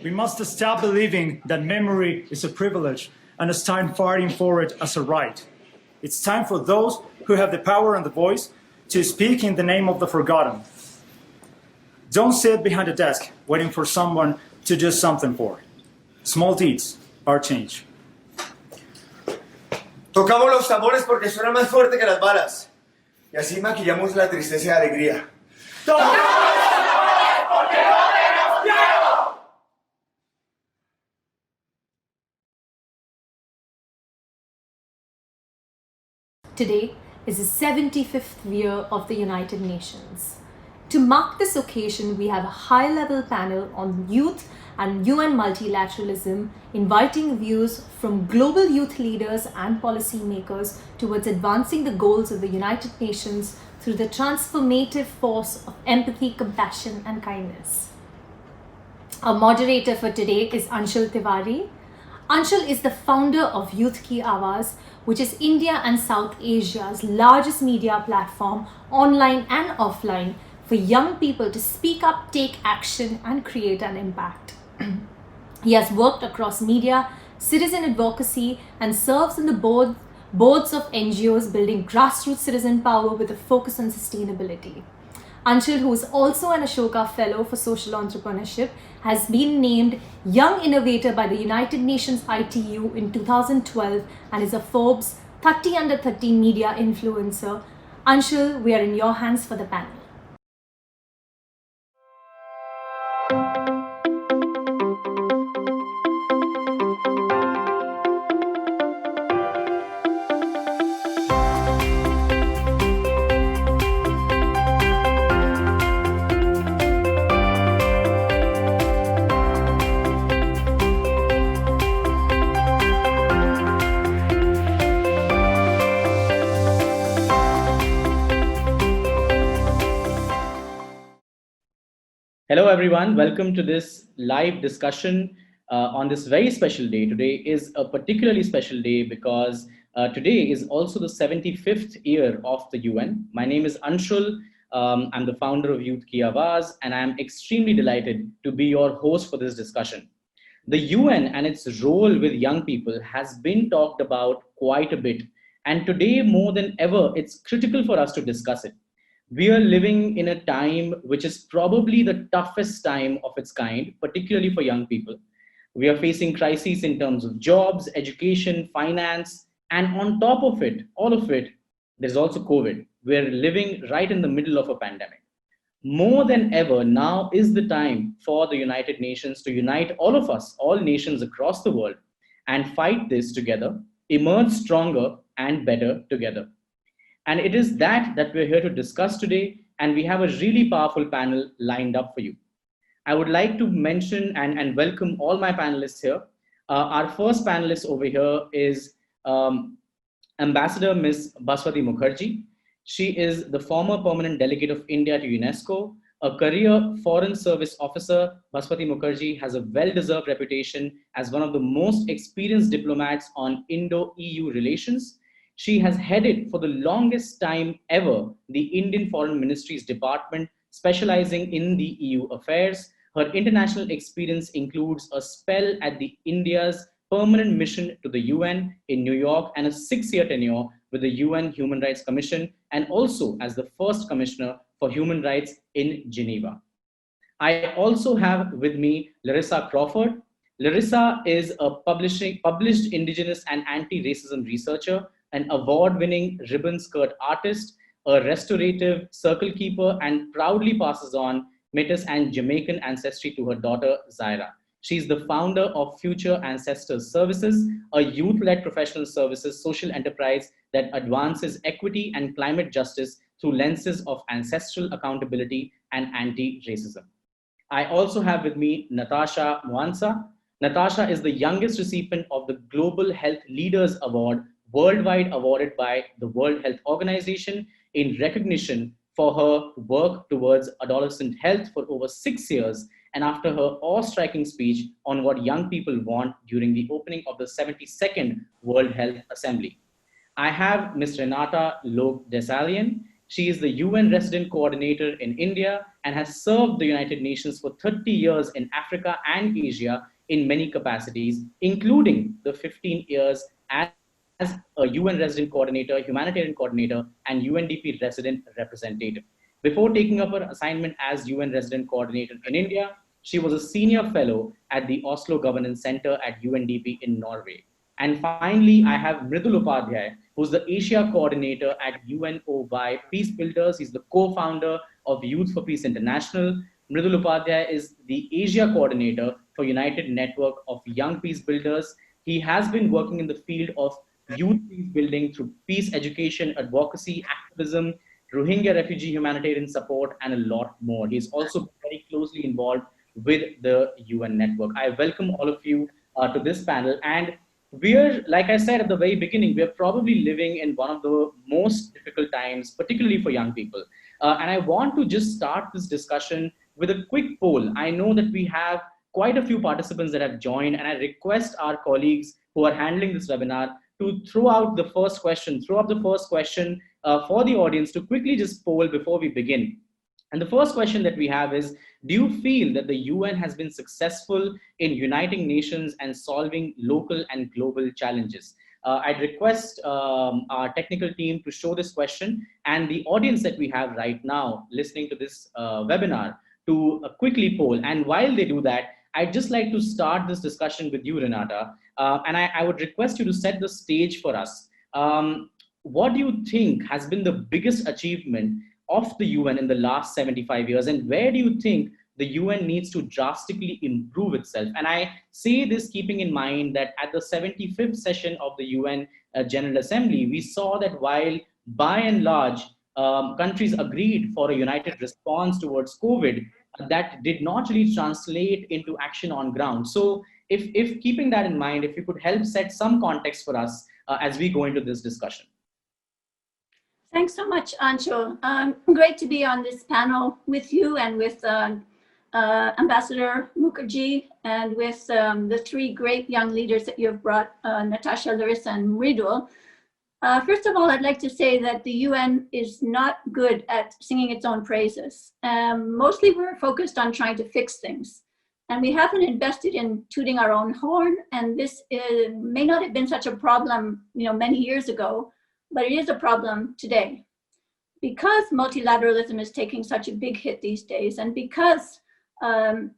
We must stop believing that memory is a privilege and start fighting for it as a right. It's time for those who have the power and the voice to speak in the name of the forgotten. Don't sit behind a desk waiting for someone to do something for. Small deeds are change. Tocamos los tambores porque suenan más fuerte que las balas. Y así maquillamos la tristeza y alegría. Today is the 75th year of the United Nations. To mark this occasion, we have a high-level panel on youth and UN multilateralism, inviting views from global youth leaders and policymakers towards advancing the goals of the United Nations through the transformative force of empathy, compassion, and kindness. Our moderator for today is Anshul Tiwari. Anshul is the founder of Youth Ki Awaaz, which is India and South Asia's largest media platform, online and offline, for young people to speak up, take action, and create an impact. He has worked across media, citizen advocacy, and serves on the boards of NGOs building grassroots citizen power with a focus on sustainability. Anshul, who is also an Ashoka Fellow for Social Entrepreneurship, has been named Young Innovator by the United Nations ITU in 2012 and is a Forbes 30 Under 30 media influencer. Anshul, we are in your hands for the panel. Hello everyone, welcome to this live discussion on this very special day. Today is a particularly special day because today is also the 75th year of the UN. My name is Anshul. I'm the founder of Youth Ki Awaaz, and I'm extremely delighted to be your host for this discussion. The UN and its role with young people has been talked about quite a bit, and today more than ever, it's critical for us to discuss it. We are living in a time which is probably the toughest time of its kind, particularly for young people. We are facing crises in terms of jobs, education, finance, and on top of it, all of it, there's also COVID. We're living right in the middle of a pandemic. More than ever, now is the time for the United Nations to unite all of us, all nations across the world, and fight this together, emerge stronger and better together. And it is that we're here to discuss today, and we have a really powerful panel lined up for you. I would like to mention and welcome all my panelists here. Our first panelist over here is Ambassador Ms. Baswati Mukherjee. She is the former permanent delegate of India to UNESCO, a career foreign service officer. Baswati Mukherjee has a well-deserved reputation as one of the most experienced diplomats on Indo-EU relations. She has headed for the longest time ever the Indian Foreign Ministry's department specializing in the EU affairs. Her international experience includes a spell at the India's permanent mission to the UN in New York and a 6-year tenure with the UN Human Rights Commission, and also as the first commissioner for human rights in Geneva. I also have with me Larissa Crawford. Larissa is a published indigenous and anti-racism researcher, an award-winning ribbon skirt artist, a restorative circle keeper, and proudly passes on Métis and Jamaican ancestry to her daughter, Zaira. She's the founder of Future Ancestors Services, a youth-led professional services social enterprise that advances equity and climate justice through lenses of ancestral accountability and anti-racism. I also have with me Natasha Mwansa. Natasha is the youngest recipient of the Global Health Leaders Award, worldwide awarded by the World Health Organization in recognition for her work towards adolescent health for over 6 years, and after her awe-striking speech on what young people want during the opening of the 72nd World Health Assembly. I have Ms. Renata Lok-Desalian. She is the UN Resident Coordinator in India and has served the United Nations for 30 years in Africa and Asia in many capacities, including the 15 years as a UN Resident Coordinator, Humanitarian Coordinator, and UNDP Resident Representative. Before taking up her assignment as UN Resident Coordinator in India, she was a senior fellow at the Oslo Governance Center at UNDP in Norway. And finally, I have Mridul Upadhyay, who's the Asia Coordinator at UNOY Peace Builders. He's the co-founder of Youth for Peace International. Mridul Upadhyay is the Asia Coordinator for United Network of Young Peace Builders. He has been working in the field of youth peace building through peace education, advocacy, activism, Rohingya refugee humanitarian support, and a lot more. He's also very closely involved with the UN network. I welcome all of you to this panel. And we're, like I said at the very beginning, we're probably living in one of the most difficult times, particularly for young people. And I want to just start this discussion with a quick poll. I know that we have quite a few participants that have joined, and I request our colleagues who are handling this webinar to throw up the first question for the audience to quickly just poll before we begin. And the first question that we have is, do you feel that the UN has been successful in uniting nations and solving local and global challenges? I'd request our technical team to show this question, and the audience that we have right now listening to this webinar to quickly poll. And while they do that, I'd just like to start this discussion with you, Renata, and I would request you to set the stage for us. What do you think has been the biggest achievement of the UN in the last 75 years, and where do you think the UN needs to drastically improve itself? And I say this keeping in mind that at the 75th session of the UN General Assembly, we saw that while by and large countries agreed for a united response towards COVID, that did not really translate into action on ground. So if keeping that in mind, if you could help set some context for us as we go into this discussion. Thanks so much, Anshul. Great to be on this panel with you and with Ambassador Mukherjee and with the three great young leaders that you have brought, Natasha, Larissa, and Mridul. First of all, I'd like to say that the UN is not good at singing its own praises. Mostly we're focused on trying to fix things. And we haven't invested in tooting our own horn. And this may not have been such a problem, many years ago, but it is a problem today. Because multilateralism is taking such a big hit these days, and because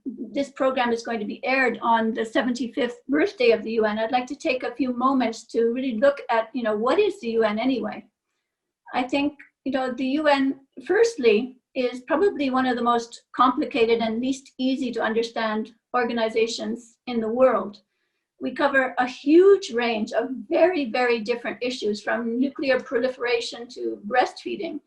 this program is going to be aired on the 75th birthday of the UN, I'd like to take a few moments to really look at, what is the UN anyway? I think, the UN, firstly, is probably one of the most complicated and least easy to understand organizations in the world. We cover a huge range of very, very different issues, from nuclear proliferation to breastfeeding.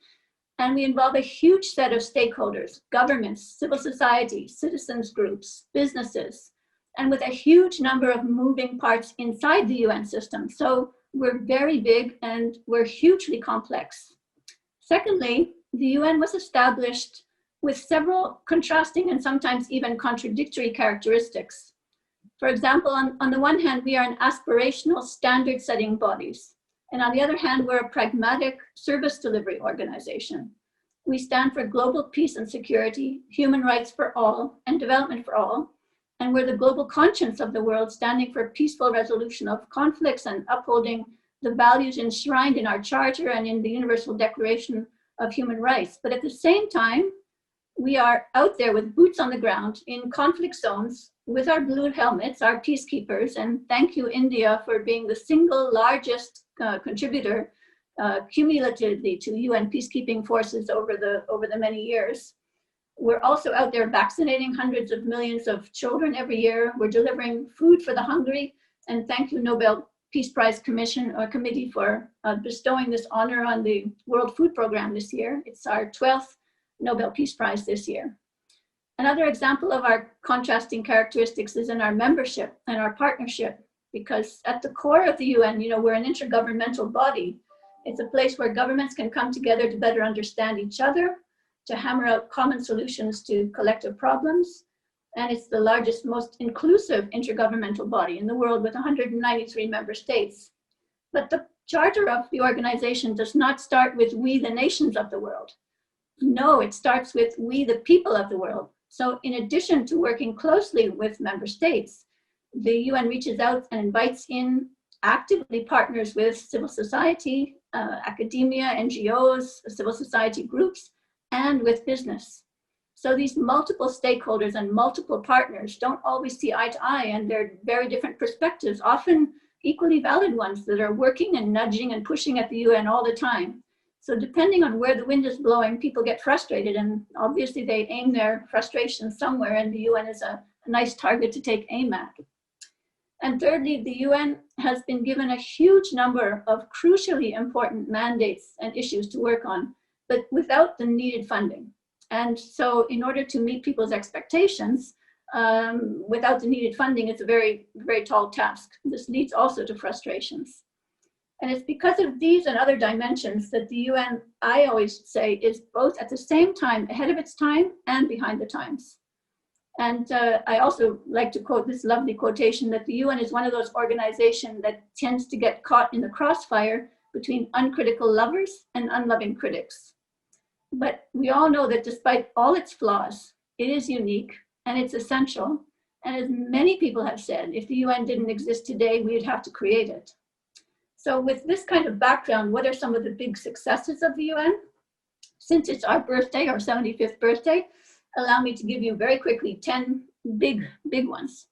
And we involve a huge set of stakeholders, governments, civil society, citizens groups, businesses, and with a huge number of moving parts inside the UN system. So we're very big and we're hugely complex. Secondly, the UN was established with several contrasting and sometimes even contradictory characteristics. For example, on the one hand, we are an aspirational standard-setting bodies. And on the other hand, we're a pragmatic service delivery organization. We stand for global peace and security, human rights for all, and development for all. And we're the global conscience of the world, standing for peaceful resolution of conflicts and upholding the values enshrined in our charter and in the Universal Declaration of Human Rights. But at the same time, we are out there with boots on the ground in conflict zones with our blue helmets, our peacekeepers, and thank you, India, for being the single largest contributor cumulatively to UN peacekeeping forces over the many years. We're also out there vaccinating hundreds of millions of children every year. We're delivering food for the hungry, and thank you, Nobel Peace Prize Committee for bestowing this honor on the World Food Program this year. It's our 12th Nobel Peace Prize this year. Another example of our contrasting characteristics is in our membership and our partnership, because at the core of the UN, we're an intergovernmental body. It's a place where governments can come together to better understand each other, to hammer out common solutions to collective problems. And it's the largest, most inclusive intergovernmental body in the world with 193 member states. But the charter of the organization does not start with we, the nations of the world. No, it starts with we, the people of the world. So in addition to working closely with member states, the UN reaches out and invites in actively partners with civil society, academia, NGOs, civil society groups, and with business. So these multiple stakeholders and multiple partners don't always see eye to eye, and they're very different perspectives, often equally valid ones that are working and nudging and pushing at the UN all the time. So depending on where the wind is blowing, people get frustrated, and obviously they aim their frustration somewhere, and the UN is a nice target to take aim at. And thirdly, the UN has been given a huge number of crucially important mandates and issues to work on, but without the needed funding. And so in order to meet people's expectations, without the needed funding, it's a very, very tall task. This leads also to frustrations. And it's because of these and other dimensions that the UN, I always say, is both at the same time ahead of its time and behind the times. And I also like to quote this lovely quotation that the UN is one of those organizations that tends to get caught in the crossfire between uncritical lovers and unloving critics. But we all know that despite all its flaws, it is unique and it's essential. And as many people have said, if the UN didn't exist today, we'd have to create it. So with this kind of background, what are some of the big successes of the UN? Since it's our birthday, our 75th birthday, allow me to give you very quickly 10 big ones.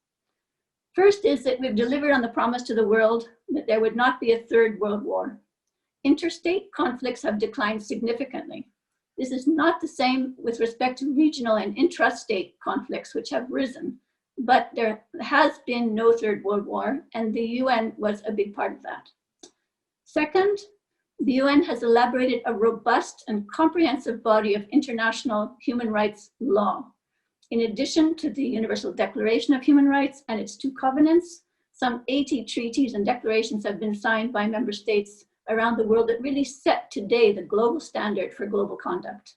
First is that we've delivered on the promise to the world that there would not be a third world war. Interstate conflicts have declined significantly. This is not the same with respect to regional and intrastate conflicts, which have risen, but there has been no third world war, and the UN was a big part of that. Second, the UN has elaborated a robust and comprehensive body of international human rights law. In addition to the Universal Declaration of Human Rights and its 2 covenants, some 80 treaties and declarations have been signed by member states around the world that really set today the global standard for global conduct.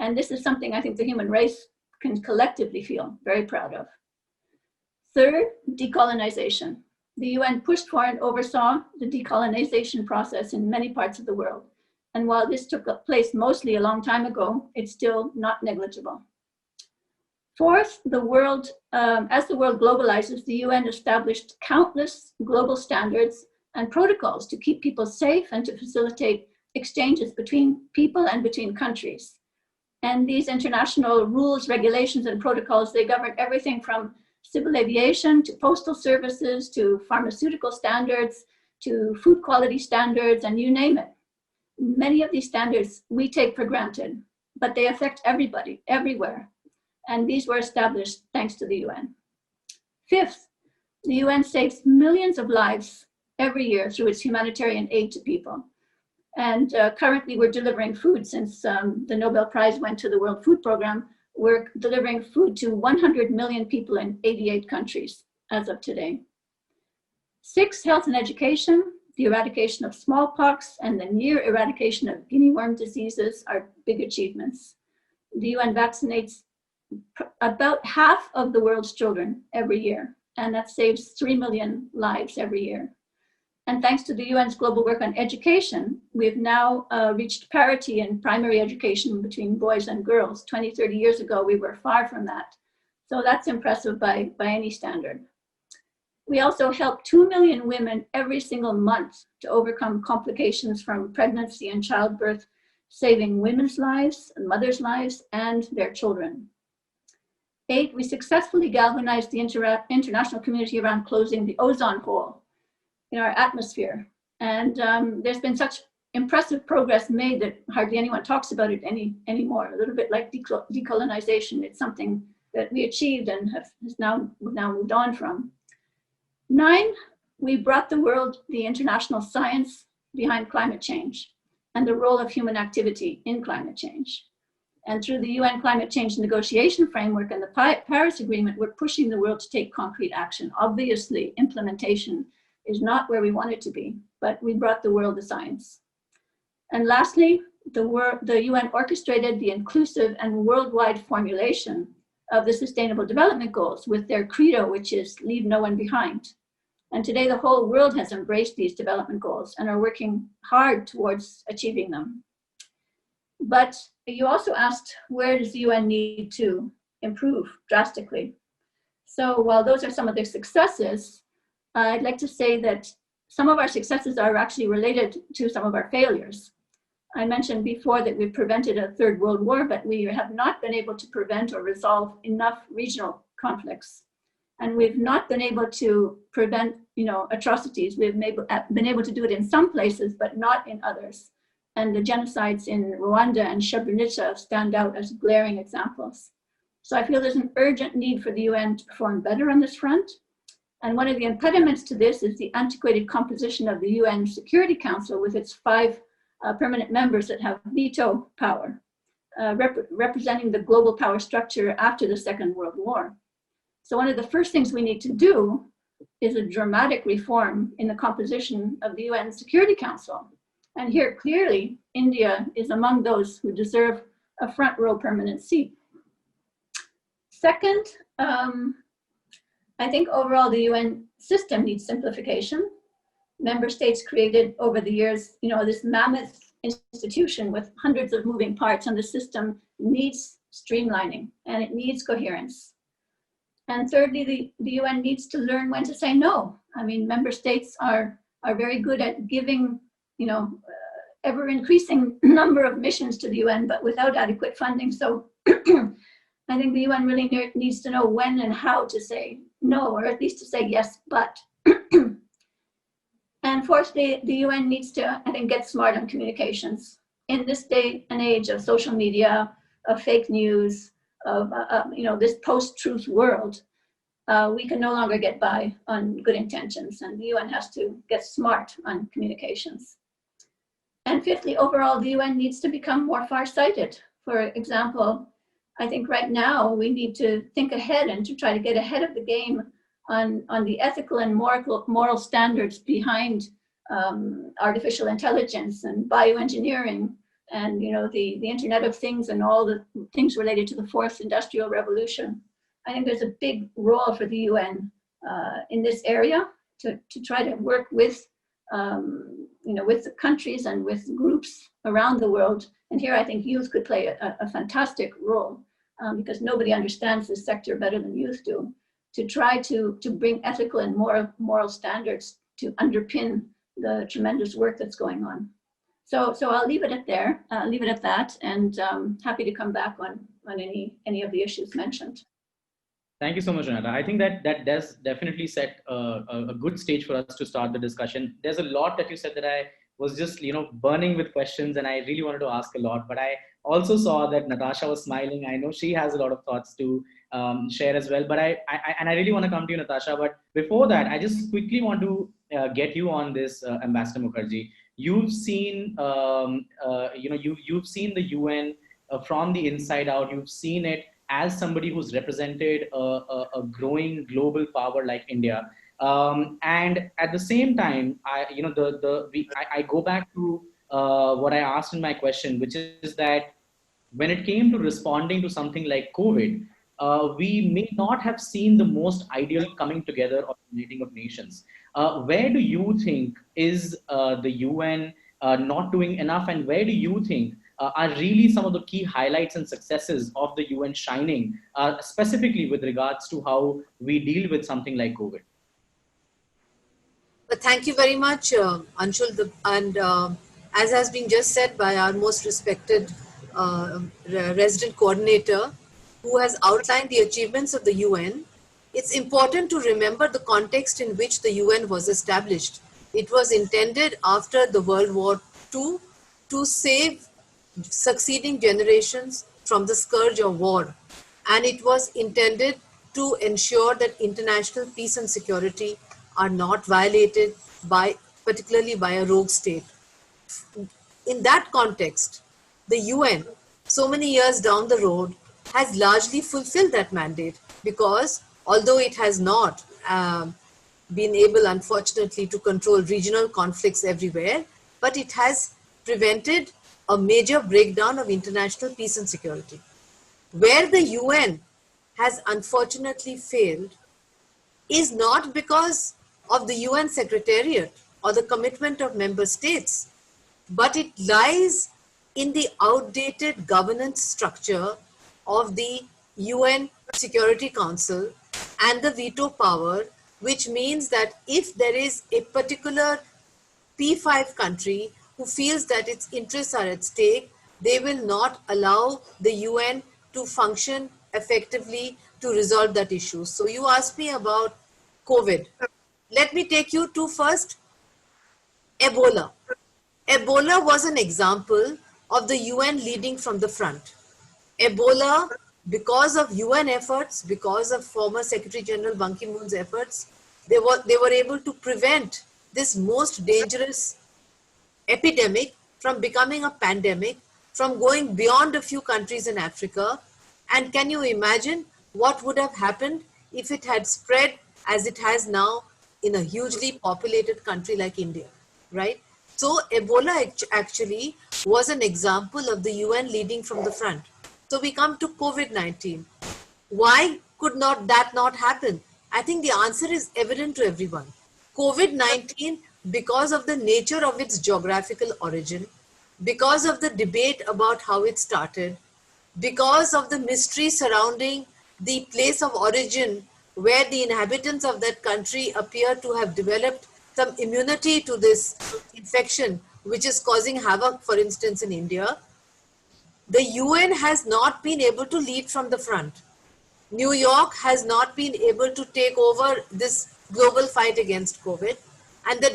And this is something I think the human race can collectively feel very proud of. Third, decolonization. the UN pushed for and oversaw the decolonization process in many parts of the world. And while this took place mostly a long time ago, it's still not negligible. Fourth, as the world globalizes, the UN established countless global standards and protocols to keep people safe and to facilitate exchanges between people and between countries. And these international rules, regulations, and protocols, they govern everything from civil aviation to postal services to pharmaceutical standards to food quality standards, and you name it. Many of these standards we take for granted, but they affect everybody, everywhere. And these were established thanks to the UN. Fifth, the UN saves millions of lives every year through its humanitarian aid to people. And currently we're delivering food since the Nobel Prize went to the World Food Programme. We're delivering food to 100 million people in 88 countries as of today. Sixth, health and education, the eradication of smallpox and the near eradication of guinea worm diseases are big achievements. The UN vaccinates about half of the world's children every year, and that saves 3 million lives every year. And thanks to the UN's global work on education, we've now reached parity in primary education between boys and girls. 20, 30 years ago, we were far from that. So that's impressive by any standard. We also help 2 million women every single month to overcome complications from pregnancy and childbirth, saving women's lives, and mothers' lives, and their children. 8, we successfully galvanized the international community around closing the ozone hole in our atmosphere. And there's been such impressive progress made that hardly anyone talks about it anymore. A little bit like decolonization. It's something that we achieved and we've now moved on from. 9, we brought the world the international science behind climate change and the role of human activity in climate change. And through the UN Climate Change Negotiation Framework and the Paris Agreement, we're pushing the world to take concrete action. Obviously, implementation is not where we want it to be, but we brought the world the science. And lastly, the UN orchestrated the inclusive and worldwide formulation of the Sustainable Development Goals with their credo, which is leave no one behind. And today the whole world has embraced these development goals and are working hard towards achieving them. But you also asked, where does the UN need to improve drastically? So while those are some of their successes, I'd like to say that some of our successes are actually related to some of our failures. I mentioned before that we've prevented a third world war, but we have not been able to prevent or resolve enough regional conflicts. And we've not been able to prevent, atrocities. We've been able to do it in some places, but not in others. And the genocides in Rwanda and Srebrenica stand out as glaring examples. So I feel there's an urgent need for the UN to perform better on this front. And one of the impediments to this is the antiquated composition of the UN Security Council with its 5 permanent members that have veto power, representing the global power structure after the Second World War. So one of the first things we need to do is a dramatic reform in the composition of the UN Security Council. And here, clearly, India is among those who deserve a front row permanent seat. Second, I think overall the UN system needs simplification. Member states created over the years, this mammoth institution with hundreds of moving parts, and the system needs streamlining and it needs coherence. And thirdly, the UN needs to learn when to say no. I mean, member states are very good at giving, ever increasing number of missions to the UN, but without adequate funding. So I think the UN really needs to know when and how to say no, or at least to say yes, but. And fourthly, the UN needs to, I think, get smart on communications. In this day and age of social media, of fake news, of this post-truth world, we can no longer get by on good intentions, and the UN has to get smart on communications. And fifthly, overall, the UN needs to become more far-sighted. For example, I think right now we need to think ahead and to try to get ahead of the game on the ethical and moral standards behind artificial intelligence and bioengineering and the Internet of Things and all the things related to the fourth industrial revolution. I think there's a big role for the UN in this area, to try to work with, with the countries and with groups around the world. And here I think youth could play a fantastic role, because nobody understands this sector better than youth do, to try to bring ethical and moral standards to underpin the tremendous work that's going on. So I'll leave it at there, leave it at that, and happy to come back on any of the issues mentioned. Thank you so much, Renata. I think that does definitely set a good stage for us to start the discussion. There's a lot that you said that I was just, burning with questions, and I really wanted to ask a lot, but I also saw that Natasha was smiling. I know she has a lot of thoughts to share as well, but I really want to come to you, Natasha. But before that, I just quickly want to get you on this, Ambassador Mukherjee. You've seen, you've seen the UN from the inside out. You've seen it as somebody who's represented a growing global power like India. And at the same time, I go back to what I asked in my question, which is that when it came to responding to something like COVID, we may not have seen the most ideal coming together of the meeting of nations. Where do you think is the UN not doing enough, and where do you think are really some of the key highlights and successes of the UN shining, specifically with regards to how we deal with something like COVID? But thank you very much, Anshul. As has been just said by our most respected resident coordinator, who has outlined the achievements of the UN, it's important to remember the context in which the UN was established. It was intended after the World War II to save succeeding generations from the scourge of war. And it was intended to ensure that international peace and security are not violated particularly by a rogue state. In that context, the UN, so many years down the road, has largely fulfilled that mandate, because although it has not been able, unfortunately, to control regional conflicts everywhere, but it has prevented a major breakdown of international peace and security. Where the UN has unfortunately failed is not because of the UN Secretariat or the commitment of member states, but it lies in the outdated governance structure of the UN Security Council and the veto power, which means that if there is a particular P5 country who feels that its interests are at stake, they will not allow the UN to function effectively to resolve that issue. So you asked me about COVID. Let me take you to first Ebola. Ebola was an example of the UN leading from the front. Ebola, because of UN efforts, because of former Secretary General Ban Ki-moon's efforts, they were able to prevent this most dangerous epidemic from becoming a pandemic, from going beyond a few countries in Africa. And can you imagine what would have happened if it had spread as it has now in a hugely populated country like India, right? So Ebola actually was an example of the UN leading from the front. So we come to COVID-19. Why could that not happen? I think the answer is evident to everyone. COVID-19, because of the nature of its geographical origin, because of the debate about how it started, because of the mystery surrounding the place of origin where the inhabitants of that country appear to have developed some immunity to this infection, which is causing havoc, for instance, in India, the UN has not been able to lead from the front. New York has not been able to take over this global fight against COVID. And the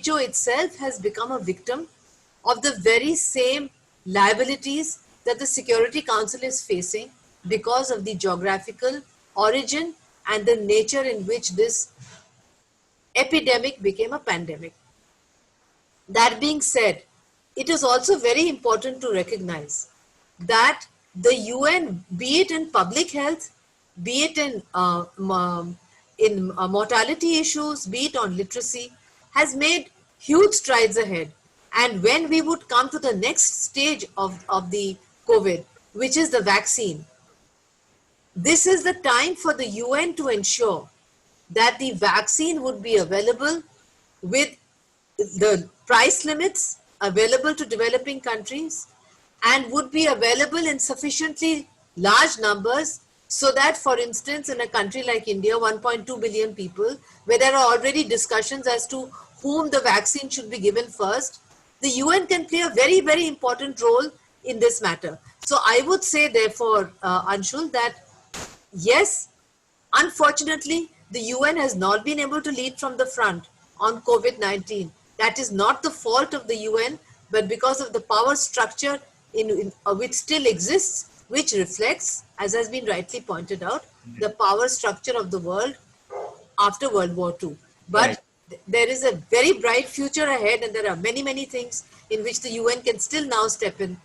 WHO itself has become a victim of the very same liabilities that the Security Council is facing because of the geographical origin and the nature in which this epidemic became a pandemic. That being said, it is also very important to recognize that the UN, be it in public health, be it in mortality issues, be it on literacy, has made huge strides ahead. And when we would come to the next stage of the COVID, which is the vaccine, this is the time for the UN to ensure that the vaccine would be available with the price limits available to developing countries and would be available in sufficiently large numbers so that, for instance, in a country like India, 1.2 billion people, where there are already discussions as to whom the vaccine should be given first, the UN can play a very, very important role in this matter. So I would say, therefore, Anshul, that yes, unfortunately, the UN has not been able to lead from the front on COVID-19. That is not the fault of the UN, but because of the power structure which still exists, which reflects, as has been rightly pointed out, the power structure of the world after World War II. But there is a very bright future ahead, and there are many, many things in which the UN can still now step in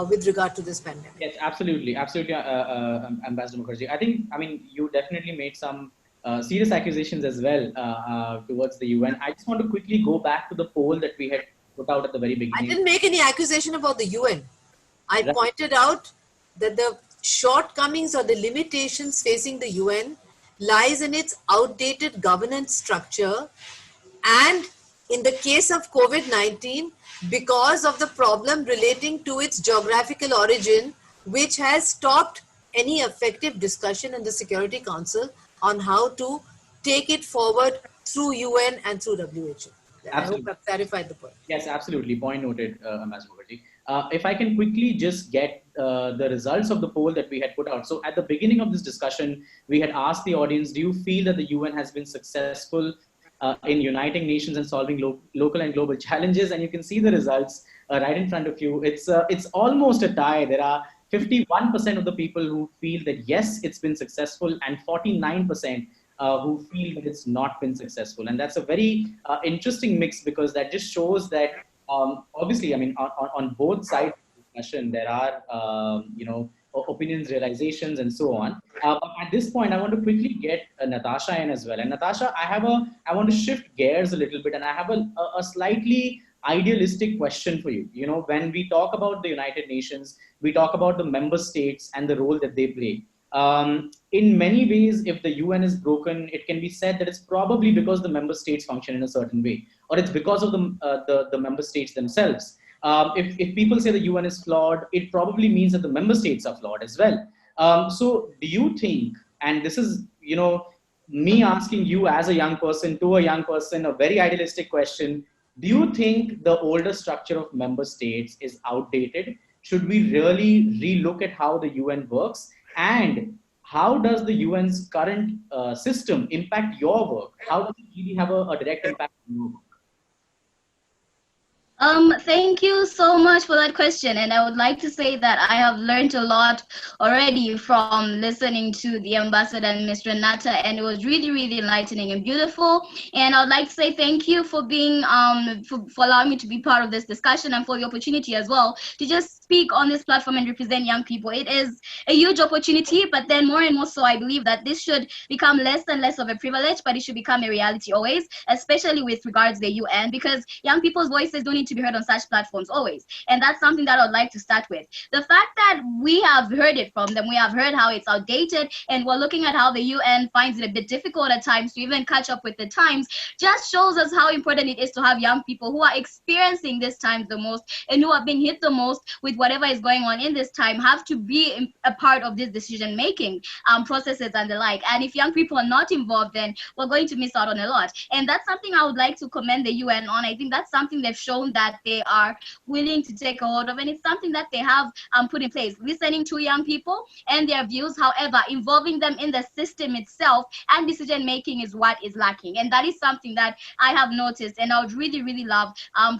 with regard to this pandemic. Yes, absolutely, absolutely, Ambassador Mukherjee. I mean, you definitely made some serious accusations as well towards the UN. I just want to quickly go back to the poll that we had put out at the very beginning. I didn't make any accusation about the UN. I pointed out that the shortcomings or the limitations facing the UN lies in its outdated governance structure, and in the case of COVID-19, because of the problem relating to its geographical origin, which has stopped any effective discussion in the Security Council on how to take it forward through UN and through WHO. I hope I've clarified the point. Yes, absolutely. Point noted, Ambassador Mukherjee. If I can quickly just get the results of the poll that we had put out. So at the beginning of this discussion, we had asked the audience, do you feel that the UN has been successful in uniting nations and solving local and global challenges? And you can see the results right in front of you. It's almost a tie. There are 51% of the people who feel that yes, it's been successful, and 49% who feel that it's not been successful. And that's a very interesting mix, because that just shows that obviously, I mean, on both sides of the discussion, there are, opinions, realizations, and so on. But at this point, I want to quickly get Natasha in as well. And Natasha, I want to shift gears a little bit, and I have a slightly idealistic question for you. You know, when we talk about the United Nations, we talk about the member states and the role that they play. In many ways, if the UN is broken, it can be said that it's probably because the member states function in a certain way, or it's because of the member states themselves. If people say the UN is flawed, it probably means that the member states are flawed as well. So do you think, and this is, me asking you as a young person to a young person, a very idealistic question, do you think the older structure of member states is outdated? Should we really relook at how the UN works? And how does the UN's current system impact your work? How does it really have a direct impact on your work? Thank you so much for that question, and I would like to say that I have learned a lot already from listening to the ambassador and Ms. Renata, and it was really, really enlightening and beautiful. And I would like to say thank you for being for allowing me to be part of this discussion, and for the opportunity as well to just speak on this platform and represent young people. It is a huge opportunity, but then more and more so, I believe that this should become less and less of a privilege, but it should become a reality always, especially with regards to the UN, because young people's voices don't need to be heard on such platforms always. And that's something that I'd like to start with. The fact that we have heard it from them, we have heard how it's outdated, and we're looking at how the UN finds it a bit difficult at times to even catch up with the times, just shows us how important it is to have young people who are experiencing this time the most and who have been hit the most with whatever is going on in this time, have to be a part of this decision-making processes and the like. And if young people are not involved, then we're going to miss out on a lot. And that's something I would like to commend the UN on. I think that's something they've shown that they are willing to take a hold of, and it's something that they have put in place, listening to young people and their views. However, involving them in the system itself and decision making is what is lacking, and that is something that I have noticed, and I would really, really love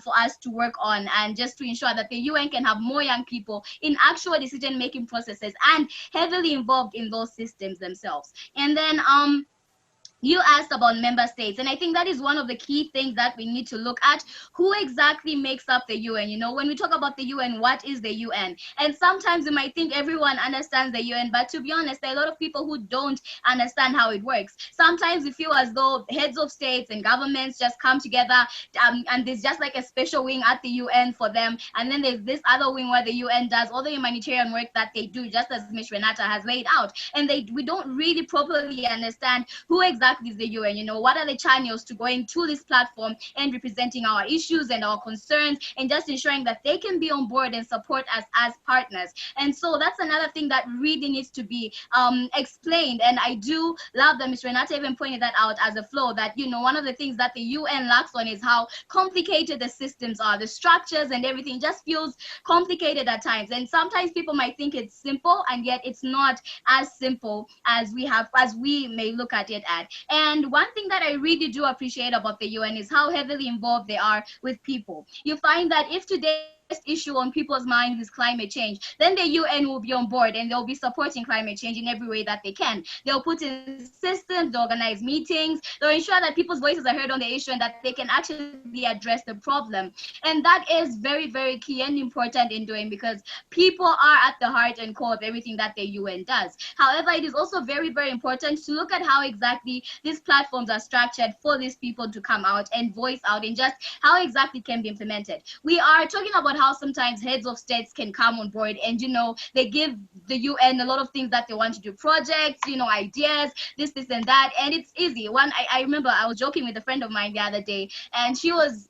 for us to work on, and just to ensure that the UN can have more young people in actual decision making processes and heavily involved in those systems themselves. And then you asked about member states, and I think that is one of the key things that we need to look at. Who exactly makes up the UN? You know, when we talk about the UN, what is the UN? And sometimes you might think everyone understands the UN, but to be honest, there are a lot of people who don't understand how it works. Sometimes we feel as though heads of states and governments just come together and there's just like a special wing at the UN for them, and then there's this other wing where the UN does all the humanitarian work that they do, just as Ms. Renata has laid out. And we don't really properly understand who exactly exactly is the UN? You know, what are the channels to going to this platform and representing our issues and our concerns, and just ensuring that they can be on board and support us as partners. And so that's another thing that really needs to be explained. And I do love that Ms. Renata even pointed that out as a flaw, that, you know, one of the things that the UN lacks on is how complicated the systems are. The structures and everything just feels complicated at times. And sometimes people might think it's simple, and yet it's not as simple as we may look at it at. And one thing that I really do appreciate about the UN is how heavily involved they are with people. You find that if today's issue on people's minds is climate change, then the UN will be on board and they'll be supporting climate change in every way that they can. They'll put in systems, they'll organize meetings, they'll ensure that people's voices are heard on the issue and that they can actually address the problem. And that is very, very key and important in doing, because people are at the heart and core of everything that the UN does. However, it is also very, very important to look at how exactly these platforms are structured for these people to come out and voice out, and just how exactly can be implemented. We are talking about how sometimes heads of states can come on board and, you know, they give the UN a lot of things that they want to do, projects, you know, ideas, this and that, and it's easy. I remember I was joking with a friend of mine the other day, and she was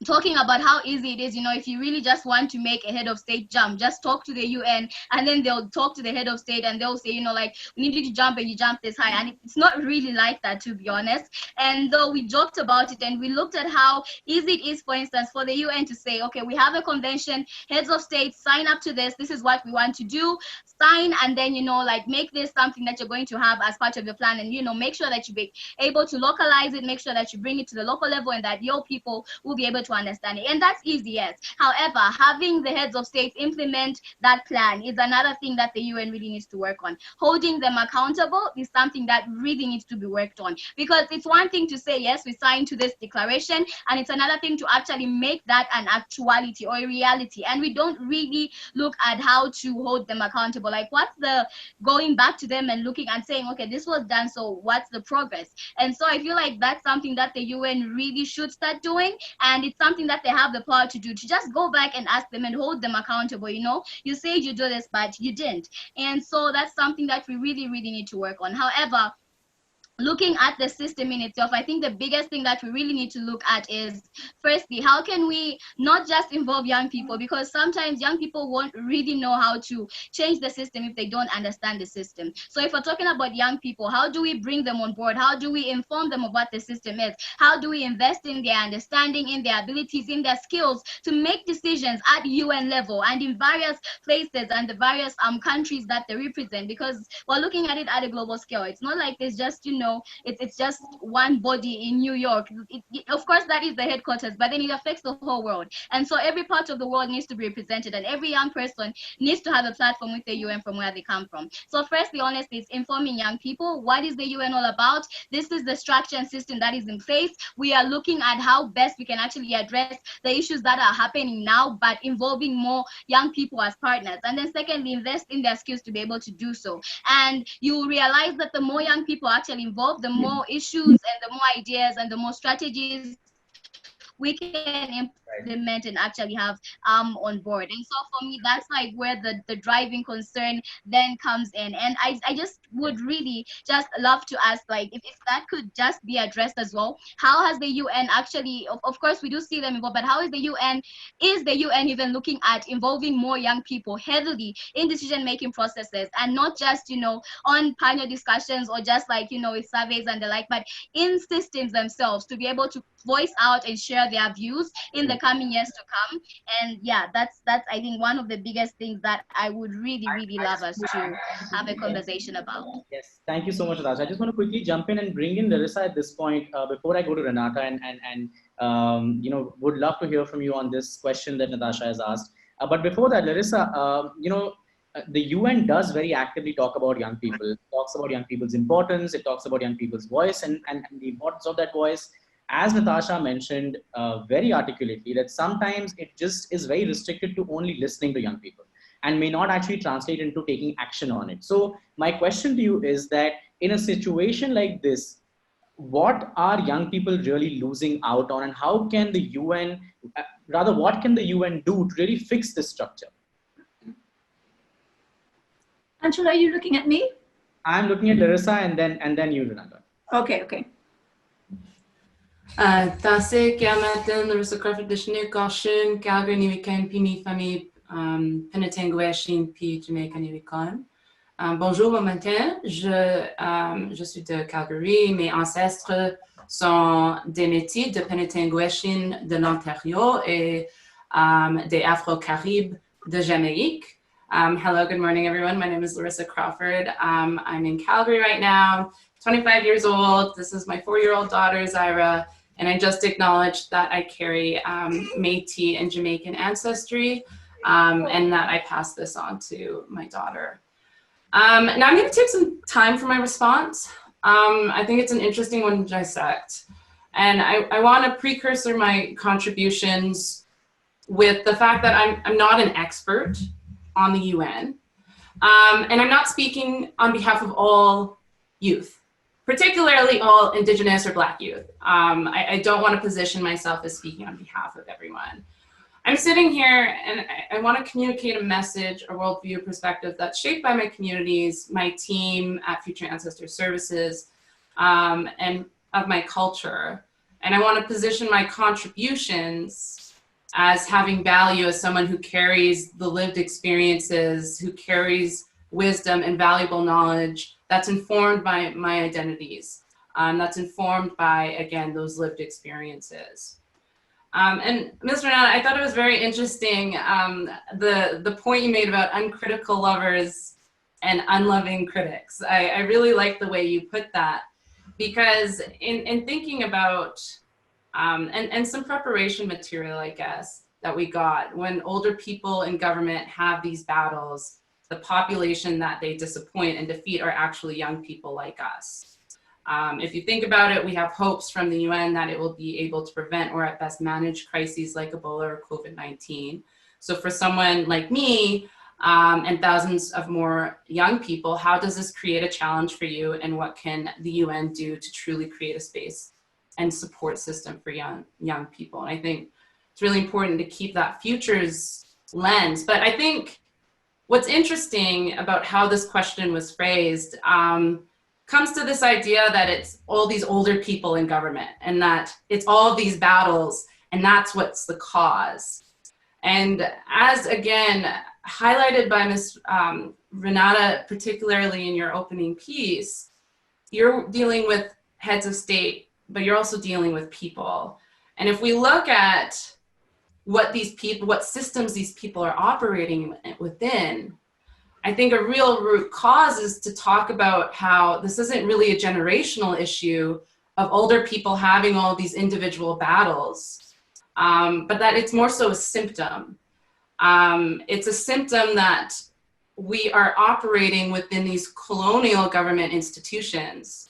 talking about how easy it is, you know, if you really just want to make a head of state jump, just talk to the UN, and then they'll talk to the head of state and they'll say, you know, like, we need you to jump, and you jump this high. And it's not really like that, to be honest. And though we joked about it and we looked at how easy it is, for instance, for the UN to say, okay, we have a convention, heads of states sign up to this is what we want to do, sign, and then, you know, like, make this something that you're going to have as part of your plan, and, you know, make sure that you be able to localize it, make sure that you bring it to the local level, and that your people will be able to understand it. And that's easy, yes. However, having the heads of states implement that plan is another thing that the UN really needs to work on. Holding them accountable is something that really needs to be worked on, because it's one thing to say, yes, we signed to this declaration, and it's another thing to actually make that an actuality or a reality. And we don't really look at how to hold them accountable. Like, what's the going back to them and looking and saying, okay, this was done, so what's the progress? And so I feel like that's something that the UN really should start doing, and it's something that they have the power to do, to just go back and ask them and hold them accountable. You know, you said you do this, but you didn't. And so that's something that we really, really need to work on. However, looking at the system in itself, I think the biggest thing that we really need to look at is, firstly, how can we not just involve young people, because sometimes young people won't really know how to change the system if they don't understand the system. So if we're talking about young people, how do we bring them on board? How do we inform them of what the system is? How do we invest in their understanding, in their abilities, in their skills to make decisions at UN level and in various places and the various countries that they represent? Because we're looking at it at a global scale. It's not like there's just, you know, it's just one body in New York. Of course, that is the headquarters, but then it affects the whole world. And so every part of the world needs to be represented, and every young person needs to have a platform with the UN from where they come from. So firstly, honestly, it's informing young people. What is the UN all about? This is the structure and system that is in place. We are looking at how best we can actually address the issues that are happening now, but involving more young people as partners. And then secondly, invest in their skills to be able to do so. And you will realize that the more young people actually involved, the more issues and the more ideas and the more strategies we can implement and actually have on board. And so for me, that's like where the driving concern then comes in. And I just would really just love to ask, like, if that could just be addressed as well. How has the UN actually, of course we do see them involved, but how is the UN even looking at involving more young people heavily in decision-making processes, and not just, you know, on panel discussions or just like, you know, with surveys and the like, but in systems themselves, to be able to voice out and share their views in the coming years to come. And yeah, that's I think one of the biggest things that I would really, really love us to have a conversation about. Yes, thank you so much, Natasha. I just want to quickly jump in and bring in Larissa at this point before I go to Renata, and you know, would love to hear from you on this question that Natasha has asked. But before that, Larissa, you know, the UN does very actively talk about young people. It talks about young people's importance. It talks about young people's voice and the importance of that voice. As Natasha mentioned very articulately, that sometimes it just is very restricted to only listening to young people and may not actually translate into taking action on it. So my question to you is that in a situation like this, what are young people really losing out on, and how can the UN, what can the UN do to really fix this structure? Angela, are you looking at me? I'm looking at Larissa and then you, Renata. Okay. Tase Kiamatin, Larissa Crawford, Dishnu Goshin, Calgary, Niwikan, Pini Fami, Penetangueshin, Pi, Jamaica, Niwikan. Bonjour, bon matin. Je suis de Calgary. Mes ancêtres sont des Métis de Penetangueshin de l'Ontario et des Afro-Caribes de Jamaïque. Hello, good morning, everyone. My name is Larissa Crawford. I'm in Calgary right now, 25 years old. This is my 4-year-old daughter, Zaira, and I just acknowledged that I carry Métis and Jamaican ancestry, and that I pass this on to my daughter. Now I'm going to take some time for my response. I think it's an interesting one to dissect. And I want to precursor my contributions with the fact that I'm not an expert on the UN. And I'm not speaking on behalf of all youth, particularly all Indigenous or Black youth. I don't want to position myself as speaking on behalf of everyone. I'm sitting here and I want to communicate a message, a worldview perspective that's shaped by my communities, my team at Future Ancestor Services, and of my culture. And I want to position my contributions as having value as someone who carries the lived experiences, who carries wisdom and valuable knowledge that's informed by my identities, that's informed by, again, those lived experiences. And Ms. Renata, I thought it was very interesting, the point you made about uncritical lovers and unloving critics. I really like the way you put that, because in thinking about, and some preparation material, I guess, that we got, when older people in government have these battles, the population that they disappoint and defeat are actually young people like us. If you think about it, we have hopes from the UN that it will be able to prevent or at best manage crises like Ebola or COVID-19. So for someone like me and thousands of more young people, how does this create a challenge for you, and what can the UN do to truly create a space and support system for young people? And I think it's really important to keep that futures lens. But I think what's interesting about how this question was phrased comes to this idea that it's all these older people in government and that it's all these battles and that's what's the cause. And as, again, highlighted by Ms. Renata, particularly in your opening piece, you're dealing with heads of state, but you're also dealing with people. And if we look at what these people, what systems these people are operating within, I think a real root cause is to talk about how this isn't really a generational issue of older people having all these individual battles, but that it's more so a symptom. It's a symptom that we are operating within these colonial government institutions,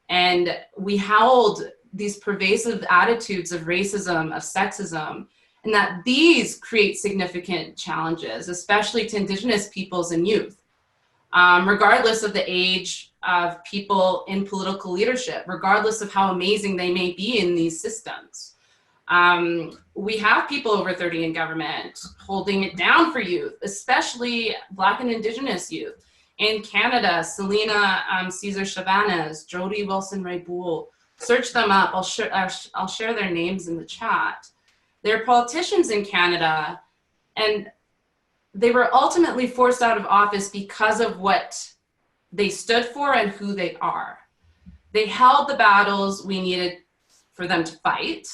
and we hold these pervasive attitudes of racism, of sexism, and that these create significant challenges, especially to Indigenous peoples and youth, regardless of the age of people in political leadership, regardless of how amazing they may be in these systems. We have people over 30 in government holding it down for youth, especially Black and Indigenous youth. In Canada, Selena Caesar Chavanez, Jody Wilson-Raybould, search them up. I'll share their names in the chat. They're politicians in Canada, and they were ultimately forced out of office because of what they stood for and who they are. They held the battles we needed for them to fight,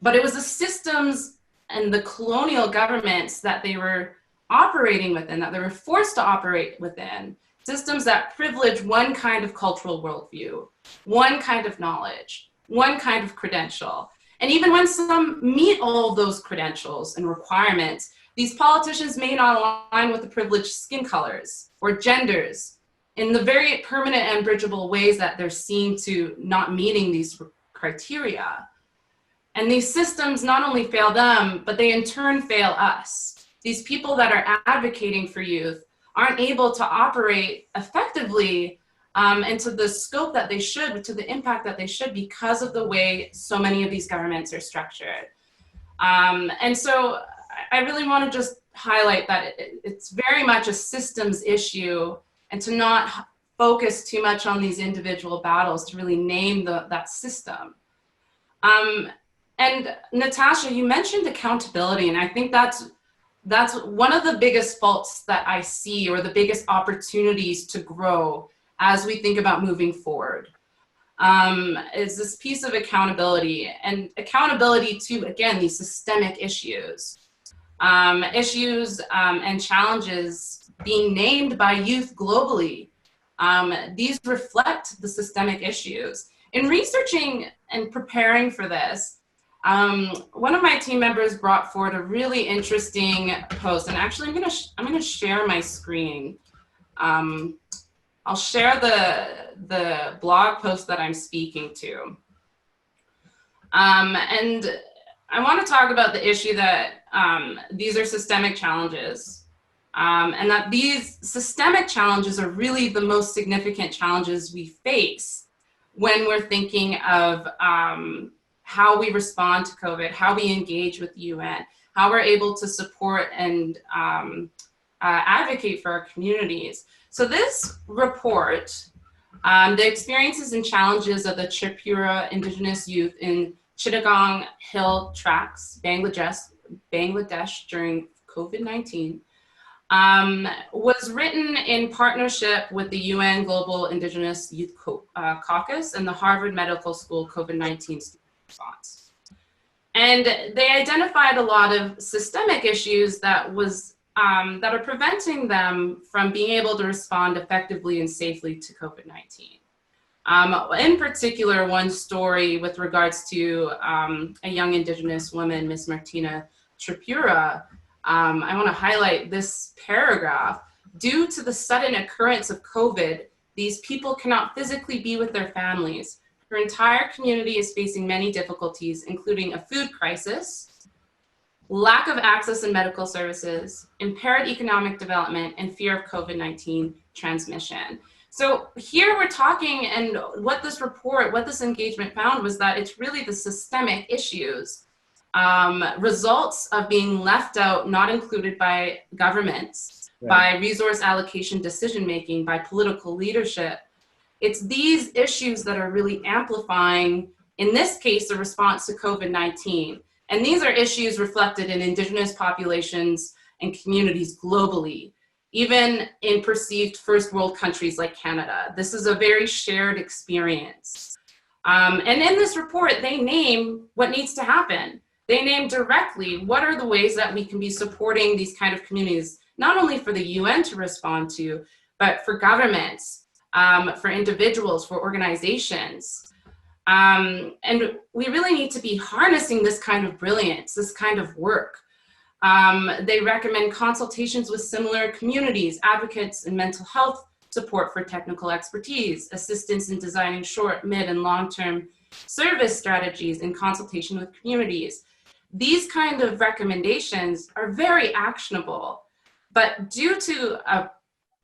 but it was the systems and the colonial governments that they were operating within, that they were forced to operate within, systems that privilege one kind of cultural worldview, one kind of knowledge, one kind of credential. And even when some meet all of those credentials and requirements, these politicians may not align with the privileged skin colors or genders in the very permanent and bridgeable ways that they're seen to not meeting these criteria. And these systems not only fail them, but they in turn fail us. These people that are advocating for youth aren't able to operate effectively and to the scope that they should, to the impact that they should, because of the way so many of these governments are structured. And so I really want to just highlight that it's very much a systems issue, and to not focus too much on these individual battles to really name that system. And Natasha, you mentioned accountability, and I think that's one of the biggest faults that I see, or the biggest opportunities to grow as we think about moving forward, is this piece of accountability, and accountability to, again, these systemic issues. And challenges being named by youth globally. These reflect the systemic issues. In researching and preparing for this, one of my team members brought forward a really interesting post, and actually I'm gonna share my screen. I'll share the blog post that I'm speaking to. And I want to talk about the issue that these are systemic challenges, and that these systemic challenges are really the most significant challenges we face when we're thinking of how we respond to COVID, how we engage with the UN, how we're able to support and advocate for our communities. So this report, the experiences and challenges of the Tripura indigenous youth in Chittagong Hill Tracts, Bangladesh during COVID-19, was written in partnership with the UN Global Indigenous Youth Caucus and the Harvard Medical School COVID-19 response. And they identified a lot of systemic issues that are preventing them from being able to respond effectively and safely to COVID-19. In particular, one story with regards to a young indigenous woman, Miss Martina Tripura. I want to highlight this paragraph. Due to the sudden occurrence of COVID, these people cannot physically be with their families. Her entire community is facing many difficulties, including a food crisis, lack of access in medical services, impaired economic development, and fear of COVID-19 transmission. So here we're talking, and what this report, what this engagement found was that it's really the systemic issues, results of being left out, not included by governments, by resource allocation decision-making, by political leadership. It's these issues that are really amplifying, in this case, the response to COVID-19. And these are issues reflected in indigenous populations and communities globally, even in perceived first world countries like Canada. This is a very shared experience. And in this report, they name what needs to happen. They name directly what are the ways that we can be supporting these kind of communities, not only for the UN to respond to, but for governments, for individuals, for organizations. And we really need to be harnessing this kind of brilliance, this kind of work. They recommend consultations with similar communities, advocates in mental health support for technical expertise, assistance in designing short, mid, and long-term service strategies in consultation with communities. These kind of recommendations are very actionable, but due to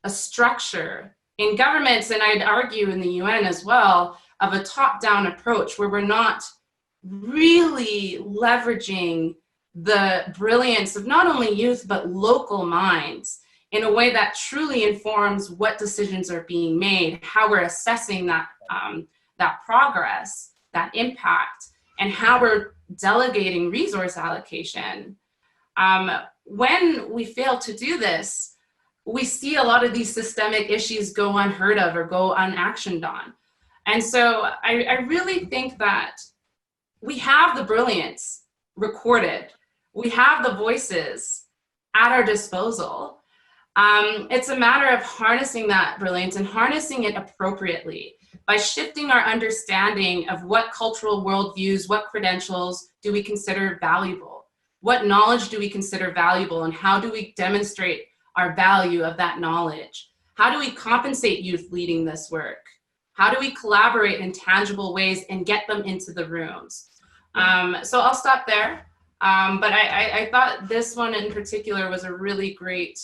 a structure in governments, and I'd argue in the UN as well, of a top-down approach where we're not really leveraging the brilliance of not only youth, but local minds in a way that truly informs what decisions are being made, how we're assessing that, that progress, that impact, and how we're delegating resource allocation. When we fail to do this, we see a lot of these systemic issues go unheard of or go unactioned on. And so I really think that we have the brilliance recorded. We have the voices at our disposal. It's a matter of harnessing that brilliance and harnessing it appropriately by shifting our understanding of what cultural worldviews, what credentials do we consider valuable? What knowledge do we consider valuable, and how do we demonstrate our value of that knowledge? How do we compensate youth leading this work? How do we collaborate in tangible ways and get them into the rooms? So I'll stop there. But I thought this one in particular was a really great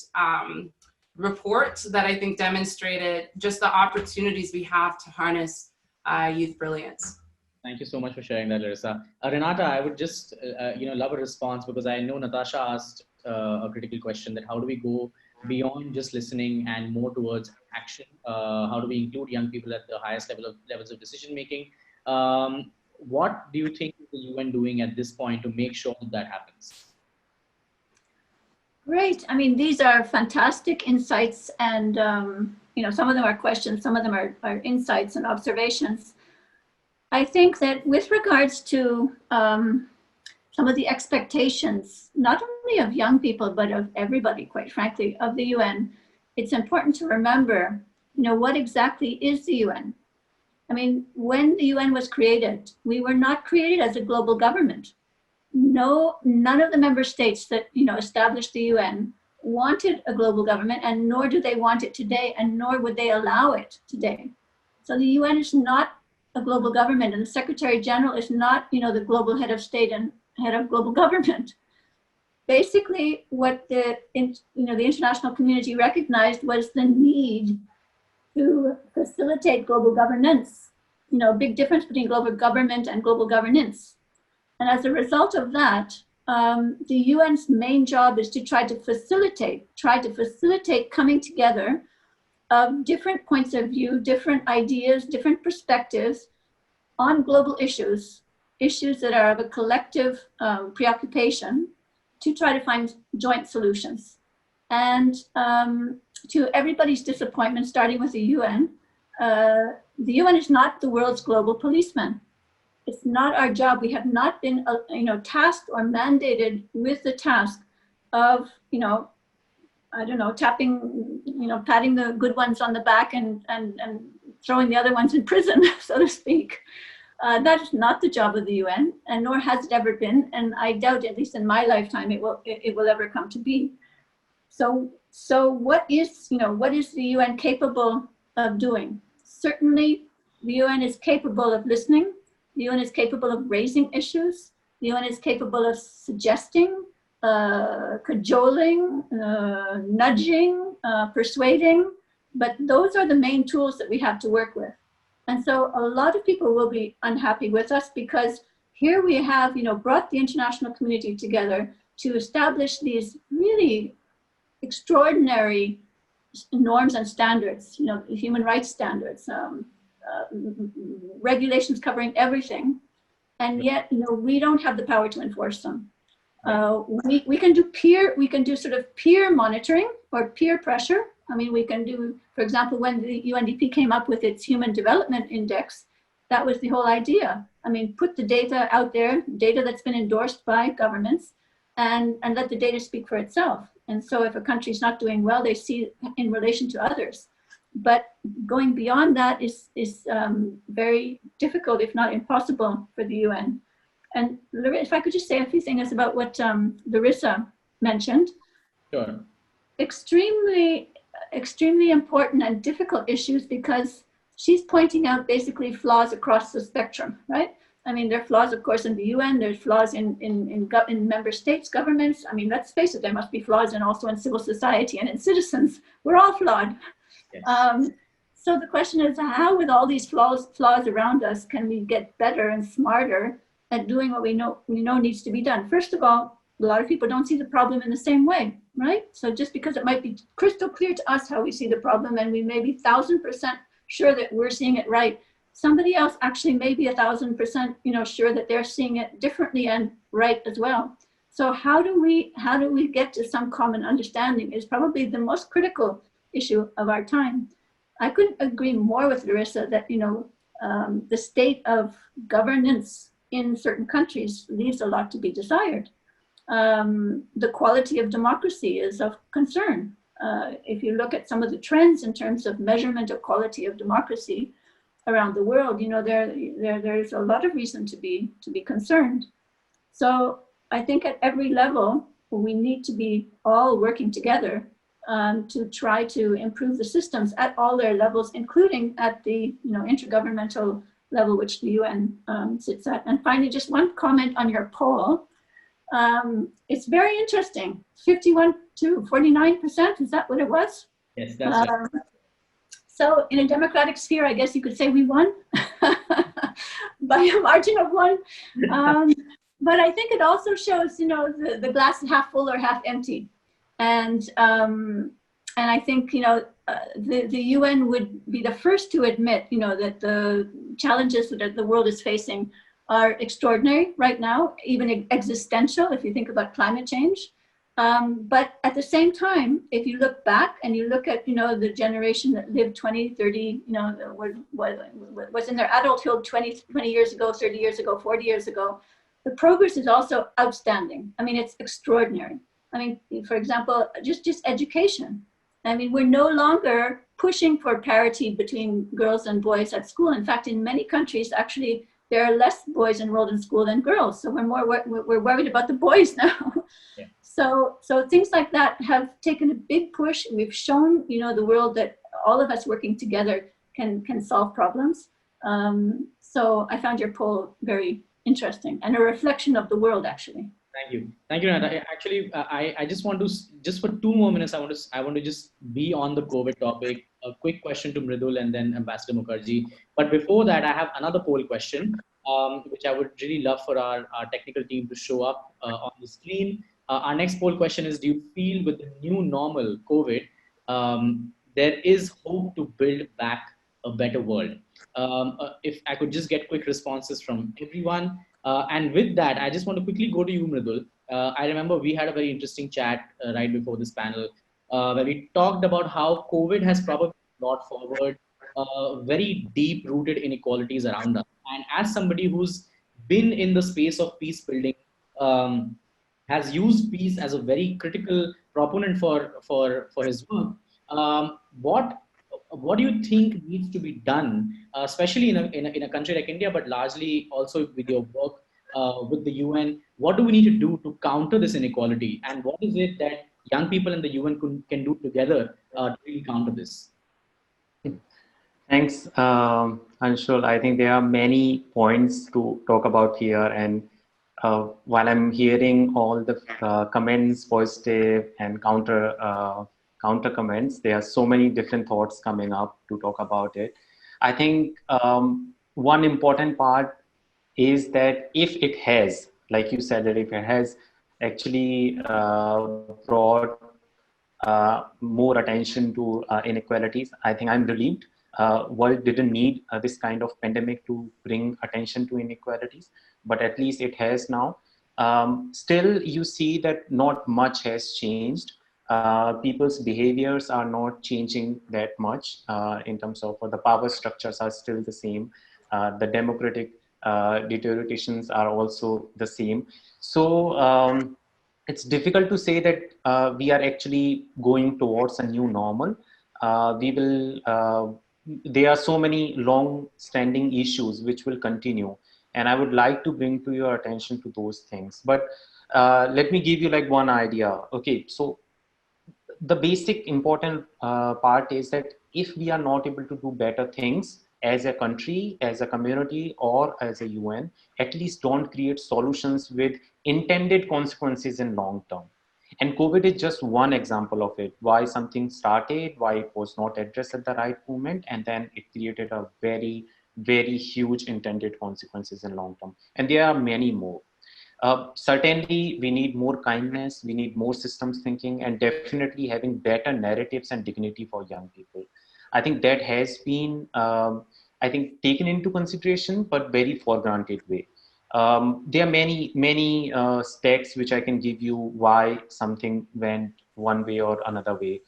report that I think demonstrated just the opportunities we have to harness youth brilliance. Thank you so much for sharing that, Larissa. Renata, I would just love a response, because I know Natasha asked a critical question that how do we go beyond just listening and more towards action? How do we include young people at the highest levels of decision making? What do you think is the UN doing at this point to make sure that that happens? Great. I mean, these are fantastic insights, and some of them are questions, some of them are insights and observations. I think that with regards to some of the expectations, not only of young people, but of everybody, quite frankly, of the UN, it's important to remember, what exactly is the UN? I mean, when the UN was created, we were not created as a global government. None of the member states that established the UN wanted a global government, and nor do they want it today, and nor would they allow it today. So the UN is not a global government, and the Secretary General is not, the global head of state and head of global government. Basically, what the international community recognized was the need to facilitate global governance. Big difference between global government and global governance. And as a result of that, the UN's main job is to try to facilitate coming together of different points of view, different ideas, different perspectives on global issues that are of a collective preoccupation, to try to find joint solutions. And to everybody's disappointment, starting with the UN is not the world's global policeman. It's not our job. We have not been, tasked or mandated with the task of, patting the good ones on the back and throwing the other ones in prison, so to speak. That is not the job of the UN, and nor has it ever been. And I doubt, at least in my lifetime, it will ever come to be. So what is the UN capable of doing? Certainly, the UN is capable of listening. The UN is capable of raising issues. The UN is capable of suggesting, cajoling, nudging, persuading, but those are the main tools that we have to work with. And so a lot of people will be unhappy with us, because here we have, brought the international community together to establish these really extraordinary norms and standards, human rights standards, regulations covering everything, and yet we don't have the power to enforce them. We can do sort of peer monitoring or peer pressure. I mean, we can do, for example, when the UNDP came up with its Human Development Index, that was the whole idea. I mean, put the data out there, data that's been endorsed by governments, and let the data speak for itself. And so if a country is not doing well, they see it in relation to others. But going beyond that is very difficult, if not impossible, for the UN. And if I could just say a few things about what Larissa mentioned. Sure. Extremely important and difficult issues, because she's pointing out basically flaws across the spectrum, right? I mean, there are flaws, of course, in the UN. There's flaws in member states, governments. I mean, let's face it, there must be flaws also in civil society and in citizens. We're all flawed. Yes. So the question is, how, with all these flaws around us, can we get better and smarter at doing what we know needs to be done? First of all, a lot of people don't see the problem in the same way, right? So just because it might be crystal clear to us how we see the problem, and we may be 1,000% sure that we're seeing it right, somebody else actually may be 1,000% sure that they're seeing it differently and right as well. So how do we get to some common understanding is probably the most critical issue of our time. I couldn't agree more with Larissa that the state of governance in certain countries leaves a lot to be desired. The quality of democracy is of concern. If you look at some of the trends in terms of measurement of quality of democracy around the world, there's a lot of reason to be concerned. So I think at every level, we need to be all working together to try to improve the systems at all their levels, including at the intergovernmental level, which the UN sits at. And finally, just one comment on your poll. It's very interesting. 51 to 49%, is that what it was? Yes, that's right. So in a democratic sphere, I guess you could say we won by a margin of one. But I think it also shows, the glass half full or half empty. And And I think, the UN would be the first to admit, that the challenges that the world is facing are extraordinary right now, even existential, if you think about climate change. But at the same time, if you look back and you look at, the generation that lived 20, 30, was in their adulthood 20 years ago, 30 years ago, 40 years ago, the progress is also outstanding. I mean, it's extraordinary. I mean, for example, just education. I mean, we're no longer pushing for parity between girls and boys at school. In fact, in many countries, actually, there are less boys enrolled in school than girls. So we're worried about the boys now. Yeah. So things like that have taken a big push. We've shown, the world that all of us working together can solve problems. So I found your poll very interesting and a reflection of the world, actually. Thank you, Nata. Actually, I just want to, just for 2 more minutes, I want to just be on the COVID topic. A quick question to Mridul and then Ambassador Mukherjee. But before that, I have another poll question, which I would really love for our technical team to show up on the screen. Our next poll question is: do you feel with the new normal COVID, there is hope to build back a better world? If I could just get quick responses from everyone. And with that, I just want to quickly go to you, Mridul. I remember we had a very interesting chat right before this panel where we talked about how COVID has probably brought forward very deep-rooted inequalities around us. And as somebody who's been in the space of peace building, has used peace as a very critical proponent for his work, what do you think needs to be done, especially in a country like India, but largely also with your work with the UN? What do we need to do to counter this inequality? And what is it that young people in the UN can do together to really counter this? Thanks, Anshul. I think there are many points to talk about here. And while I'm hearing all the comments, positive and counter comments, there are so many different thoughts coming up to talk about it. I think one important part is that if it has, like you said, that if it has actually brought more attention to inequalities, I think I'm relieved. World didn't need this kind of pandemic to bring attention to inequalities, but at least it has now. Still, you see that not much has changed. People's behaviors are not changing that much in terms of the power structures are still the same. The democratic deteriorations are also the same. So it's difficult to say that we are actually going towards a new normal. There are so many long-standing issues which will continue. And I would like to bring to your attention to those things. But let me give you like one idea. Okay, so the basic important part is that if we are not able to do better things as a country, as a community, or as a UN, at least don't create solutions with intended consequences in long term. And COVID is just one example of it, why something started, why it was not addressed at the right moment, and then it created a very, very huge intended consequences in long term. And there are many more. Certainly, we need more kindness, we need more systems thinking, and definitely having better narratives and dignity for young people. I think that has been, taken into consideration, but very for granted way. There are many specs which I can give you why something went one way or another way.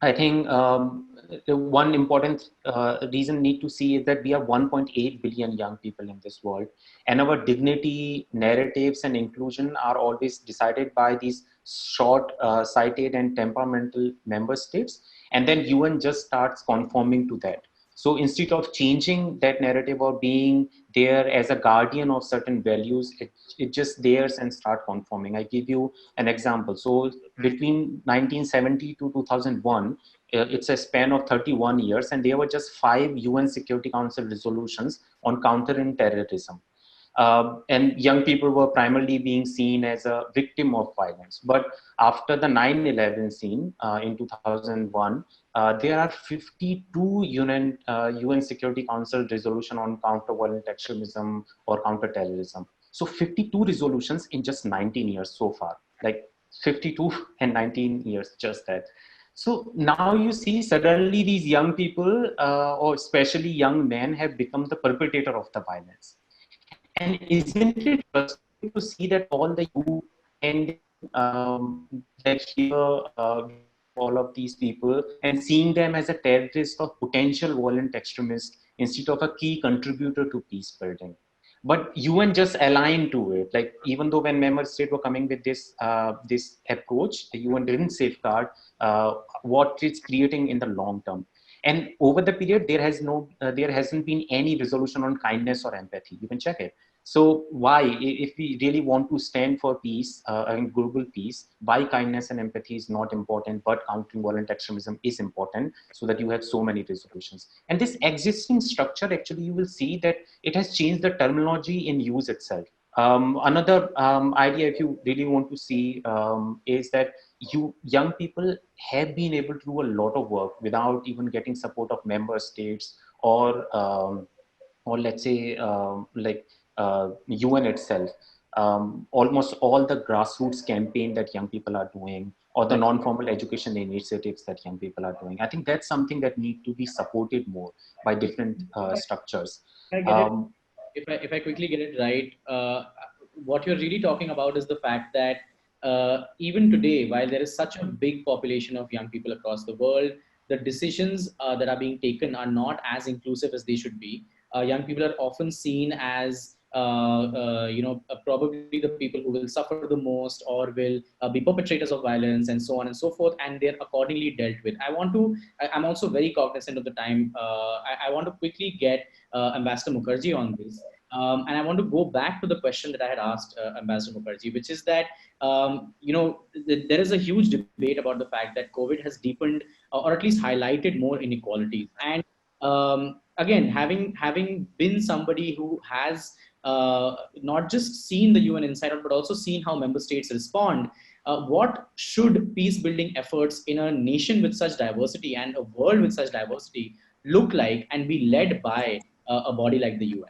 I think the one important reason need to see is that we are 1.8 billion young people in this world, and our dignity, narratives, and inclusion are always decided by these short-sighted and temperamental member states, and then UN just starts conforming to that. So instead of changing that narrative or being there as a guardian of certain values, it just dares and start conforming. I give you an example. So between 1970 to 2001, it's a span of 31 years, and there were just 5 UN Security Council resolutions on countering terrorism. And young people were primarily being seen as a victim of violence. But after the 9/11 scene in 2001, there are 52 UN Security Council resolution on counter-violent extremism or counter-terrorism. So 52 resolutions in just 19 years so far. Like 52 and 19 years, just that. So now you see suddenly these young people, or especially young men, have become the perpetrator of the violence. And isn't it frustrating to see that all the youth and that here all of these people and seeing them as a terrorist or potential violent extremist instead of a key contributor to peace building? But UN just aligned to it. Like, even though when member states were coming with this this approach, the UN didn't safeguard what it's creating in the long term. And over the period, there hasn't been any resolution on kindness or empathy. You can check it. So why, if we really want to stand for peace and global peace, why kindness and empathy is not important, but countering violent extremism is important, so that you have so many resolutions. And this existing structure, actually, you will see that it has changed the terminology in use itself. Another idea, if you really want to see, is that young people have been able to do a lot of work without even getting support of member states or let's say UN itself. Almost all the grassroots campaign that young people are doing, or the non-formal education initiatives that young people are doing, I think that's something that need to be supported more by different structures. If I quickly get it right, what you're really talking about is the fact that even today, while there is such a big population of young people across the world, the decisions that are being taken are not as inclusive as they should be. Young people are often seen as probably the people who will suffer the most, or will be perpetrators of violence, and so on and so forth, and they're accordingly dealt with. I'm also very cognizant of the time. I want to quickly get Ambassador Mukherjee on this. And I want to go back to the question that I had asked Ambassador Mukherjee, which is that, there is a huge debate about the fact that COVID has deepened or at least highlighted more inequalities. And again, having been somebody who has not just seen the UN inside out, but also seen how member states respond, what should peace building efforts in a nation with such diversity and a world with such diversity look like and be led by a body like the UN?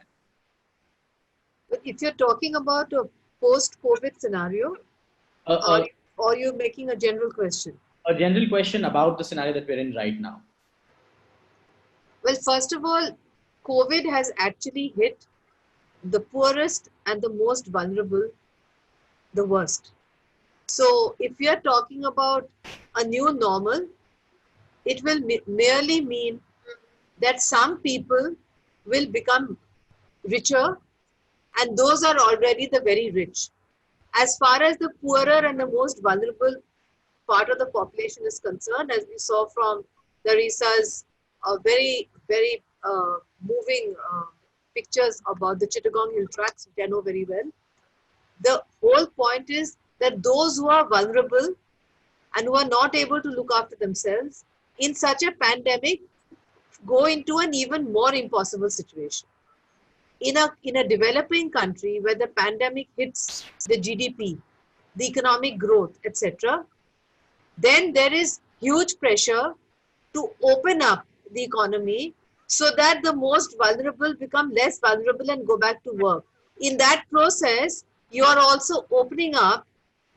But if you're talking about a post-COVID scenario, or you're making a general question? A general question about the scenario that we're in right now. Well, first of all, COVID has actually hit the poorest and the most vulnerable the worst. So if we are talking about a new normal, it will merely mean that some people will become richer, and those are already the very rich. As far as the poorer and the most vulnerable part of the population is concerned, as we saw from Larissa's very, very moving pictures about the Chittagong Hill tracks, which I know very well, the whole point is that those who are vulnerable and who are not able to look after themselves in such a pandemic go into an even more impossible situation. In a developing country where the pandemic hits the GDP, the economic growth, etc., then there is huge pressure to open up the economy so that the most vulnerable become less vulnerable and go back to work. In that process, you are also opening up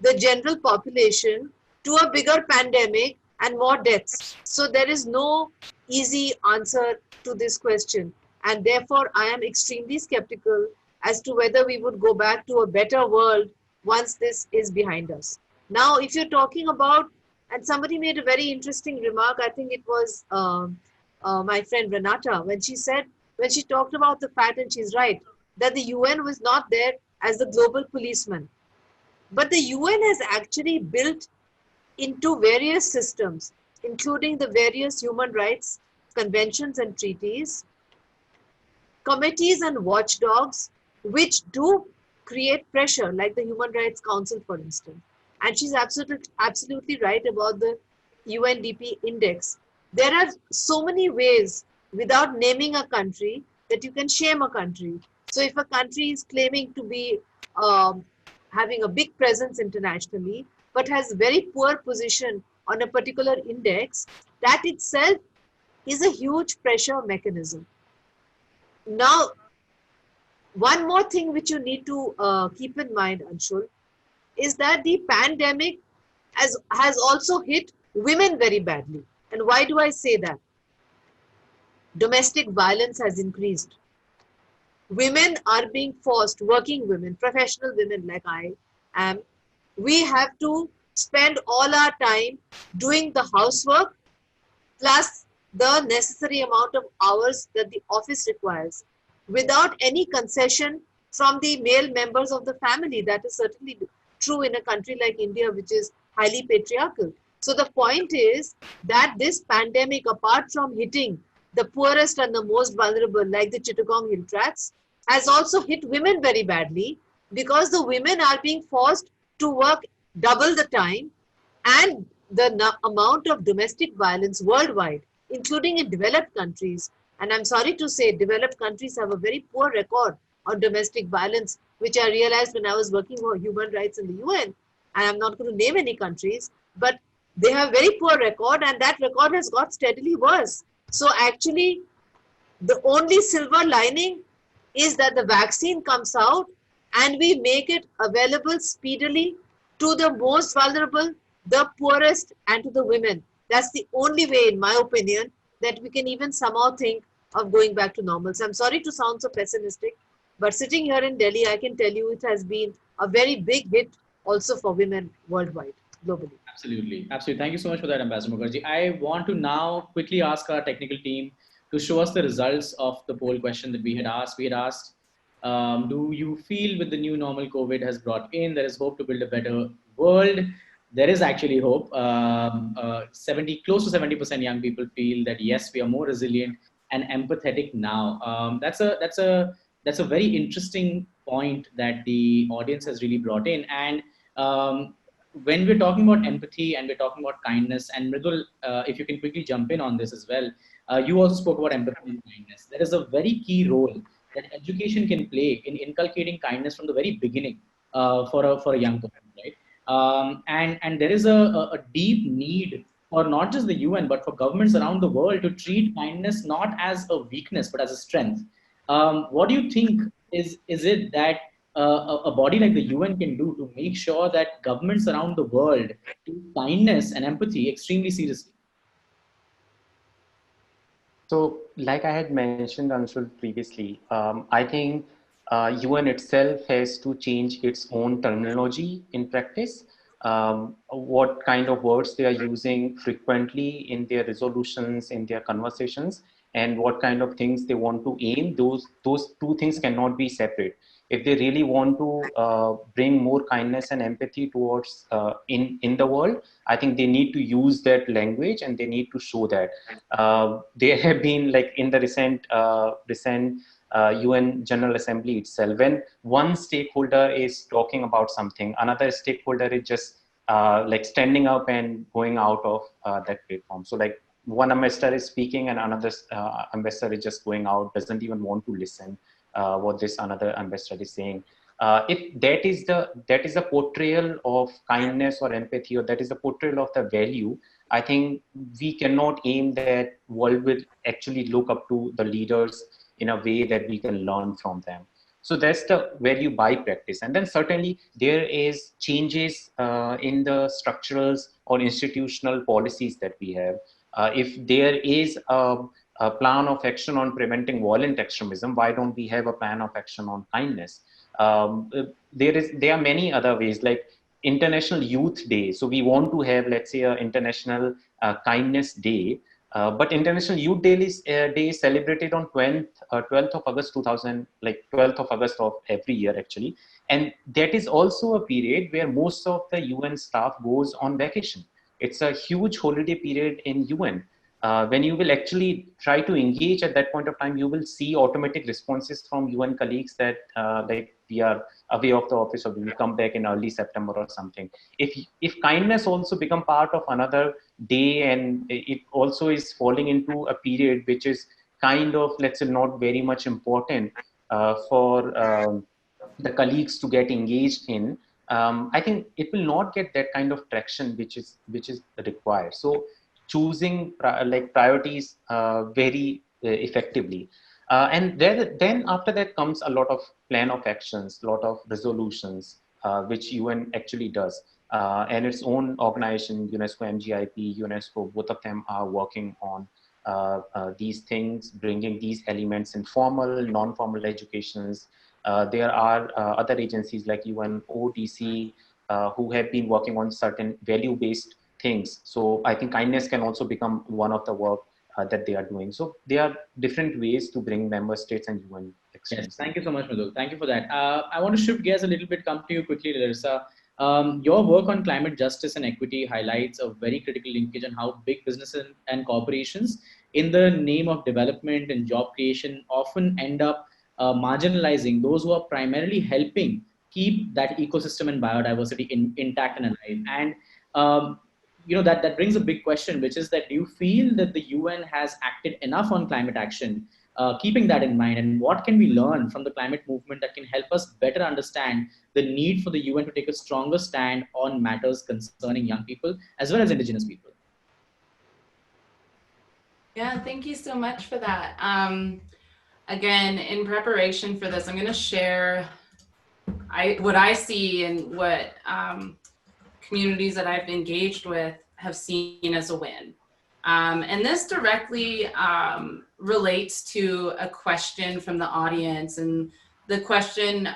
the general population to a bigger pandemic and more deaths. So there is no easy answer to this question. And therefore, I am extremely skeptical as to whether we would go back to a better world once this is behind us. Now, if you're talking about, and somebody made a very interesting remark, I think it was my friend Renata, when she talked about the fact, and she's right, that the UN was not there as the global policeman. But the UN has actually built into various systems, including the various human rights conventions and treaties, committees and watchdogs, which do create pressure, like the Human Rights Council, for instance. And she's absolutely right about the UNDP index. There are so many ways, without naming a country, that you can shame a country. So if a country is claiming to be having a big presence internationally, but has very poor position on a particular index, that itself is a huge pressure mechanism. Now, one more thing which you need to keep in mind, Anshul, is that the pandemic has also hit women very badly. And why do I say that? Domestic violence has increased. Women are being forced, working women, professional women like I am, we have to spend all our time doing the housework plus the necessary amount of hours that the office requires without any concession from the male members of the family. That is certainly true in a country like India, which is highly patriarchal. So the point is that this pandemic, apart from hitting the poorest and the most vulnerable, like the Chittagong Hill Tracts, has also hit women very badly because the women are being forced to work double the time, and the amount of domestic violence worldwide, including in developed countries. And I'm sorry to say, developed countries have a very poor record on domestic violence, which I realized when I was working for human rights in the UN. And I'm not going to name any countries, but they have a very poor record, and that record has got steadily worse. So actually, the only silver lining is that the vaccine comes out and we make it available speedily to the most vulnerable, the poorest, and to the women. That's the only way, in my opinion, that we can even somehow think of going back to normal. So I'm sorry to sound so pessimistic, but sitting here in Delhi, I can tell you it has been a very big hit also for women worldwide, globally. Absolutely. Absolutely. Thank you so much for that, Ambassador Mukherjee. I want to now quickly ask our technical team to show us the results of the poll question that we had asked. We had asked, do you feel with the new normal COVID has brought in, there is hope to build a better world? There is actually hope. 70, close to 70% young people feel that yes, we are more resilient and empathetic now. That's a very interesting point that the audience has really brought in. And when we're talking about empathy and we're talking about kindness, and Mridul, if you can quickly jump in on this as well, you also spoke about empathy and kindness. There is a very key role that education can play in inculcating kindness from the very beginning for a young person, right? And there is a deep need for not just the UN, but for governments around the world to treat kindness not as a weakness, but as a strength. What do you think is it that a body like the UN can do to make sure that governments around the world take kindness and empathy extremely seriously? So, like I had mentioned, Anshul, previously, I think UN itself has to change its own terminology in practice. What kind of words they are using frequently in their resolutions, in their conversations, and what kind of things they want to aim. Those two things cannot be separate. If they really want to bring more kindness and empathy towards in the world, I think they need to use that language and they need to show that. There have been, like in the recent UN General Assembly itself, when one stakeholder is talking about something, another stakeholder is just like standing up and going out of that platform. So like one ambassador is speaking and another ambassador is just going out, doesn't even want to listen what this another ambassador is saying. If that is the portrayal of kindness or empathy, or that is the portrayal of the value, I think we cannot aim that world will actually look up to the leaders in a way that we can learn from them. So that's the value by practice. And then certainly there is changes in the structurals or institutional policies that we have. If there is a plan of action on preventing violent extremism, why don't we have a plan of action on kindness? There are many other ways, like International Youth Day. So we want to have, let's say, an International Kindness Day. But International Youth Day is celebrated on 12th of August 2000, like 12th of August of every year actually. And that is also a period where most of the UN staff goes on vacation. It's a huge holiday period in UN. When you will actually try to engage at that point of time, you will see automatic responses from UN colleagues that like we are away of the office or we will come back in early September or something. If kindness also become part of another day and it also is falling into a period which is kind of, let's say, not very much important for the colleagues to get engaged in, I think it will not get that kind of traction which is required. So choosing like priorities very effectively. And then after that comes a lot of plan of actions, a lot of resolutions, which UN actually does. and its own organization, UNESCO MGIEP, UNESCO, both of them are working on these things, bringing these elements in formal, non-formal educations. There are other agencies like UNODC who have been working on certain value-based things. So I think kindness can also become one of the work that they are doing. So there are different ways to bring member states and UN exchange. Yes, thank you so much, Madhu. Thank you for that. I want to shift gears a little bit, come to you quickly, Larissa. Your work on climate justice and equity highlights a very critical linkage on how big businesses and corporations, in the name of development and job creation, often end up marginalizing those who are primarily helping keep that ecosystem and biodiversity intact and alive. And that brings a big question, which is that do you feel that the UN has acted enough on climate action, keeping that in mind, and what can we learn from the climate movement that can help us better understand the need for the UN to take a stronger stand on matters concerning young people as well as indigenous people? Yeah, thank you so much for that. Again, in preparation for this, I'm going to share what I see and what communities that I've engaged with have seen as a win. And this directly relates to a question from the audience. And the question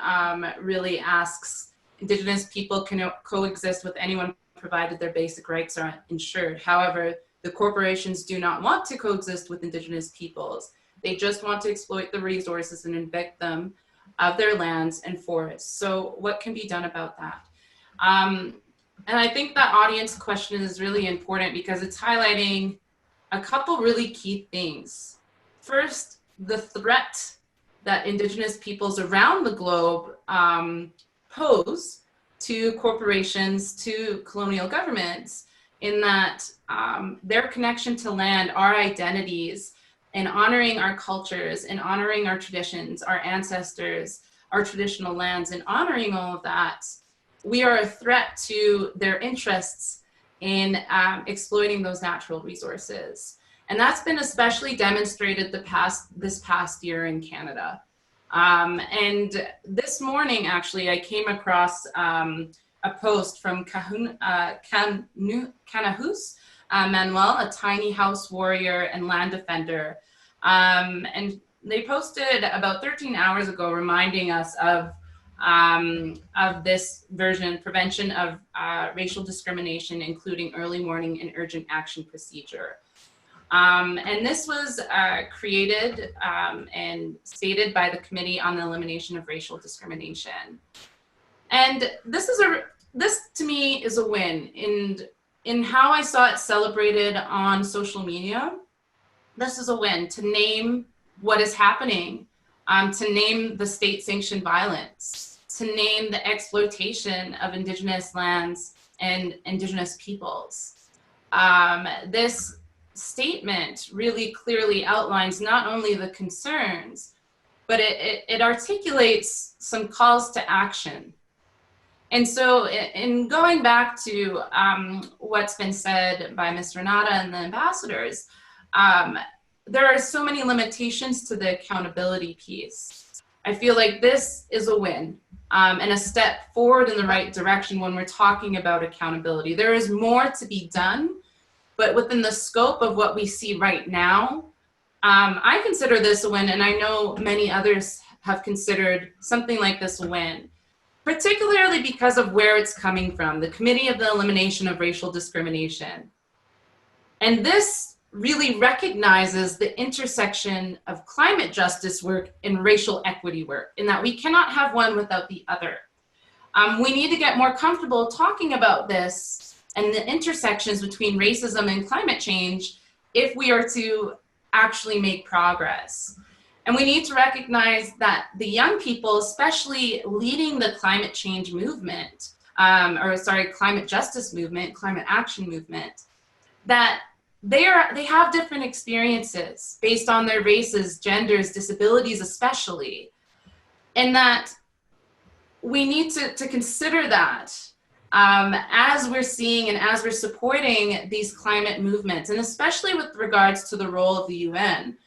really asks, Indigenous people can coexist with anyone provided their basic rights are ensured. However, the corporations do not want to coexist with Indigenous peoples. They just want to exploit the resources and evict them of their lands and forests. So what can be done about that? And I think that audience question is really important because it's highlighting a couple really key things. First, the threat that Indigenous peoples around the globe pose to corporations, to colonial governments, in that their connection to land, our identities, and honoring our cultures and honoring our traditions, our ancestors, our traditional lands, and honoring all of that, we are a threat to their interests in exploiting those natural resources. And that's been especially demonstrated this past year in Canada. And this morning, actually, I came across a post from Kanahus Manuel, a tiny house warrior and land defender. And they posted about 13 hours ago reminding us of this version, prevention of racial discrimination, including early warning and urgent action procedure. And this was created and stated by the Committee on the Elimination of Racial Discrimination. And this to me is a win. In how I saw it celebrated on social media, this is a win to name what is happening, to name the state-sanctioned violence, to name the exploitation of Indigenous lands and Indigenous peoples. This statement really clearly outlines not only the concerns, but it articulates some calls to action. And so in going back to what's been said by Ms. Renata and the ambassadors, there are so many limitations to the accountability piece. I feel like this is a win and a step forward in the right direction when we're talking about accountability. There is more to be done, but within the scope of what we see right now, I consider this a win, and I know many others have considered something like this a win, particularly because of where it's coming from, the Committee of the Elimination of Racial Discrimination. And this really recognizes the intersection of climate justice work and racial equity work, in that we cannot have one without the other. We need to get more comfortable talking about this and the intersections between racism and climate change if we are to actually make progress. And we need to recognize that the young people, especially leading the climate change movement, climate justice movement, climate action movement, that they have different experiences based on their races, genders, disabilities especially, and that we need to consider that as we're seeing and as we're supporting these climate movements, and especially with regards to the role of the UN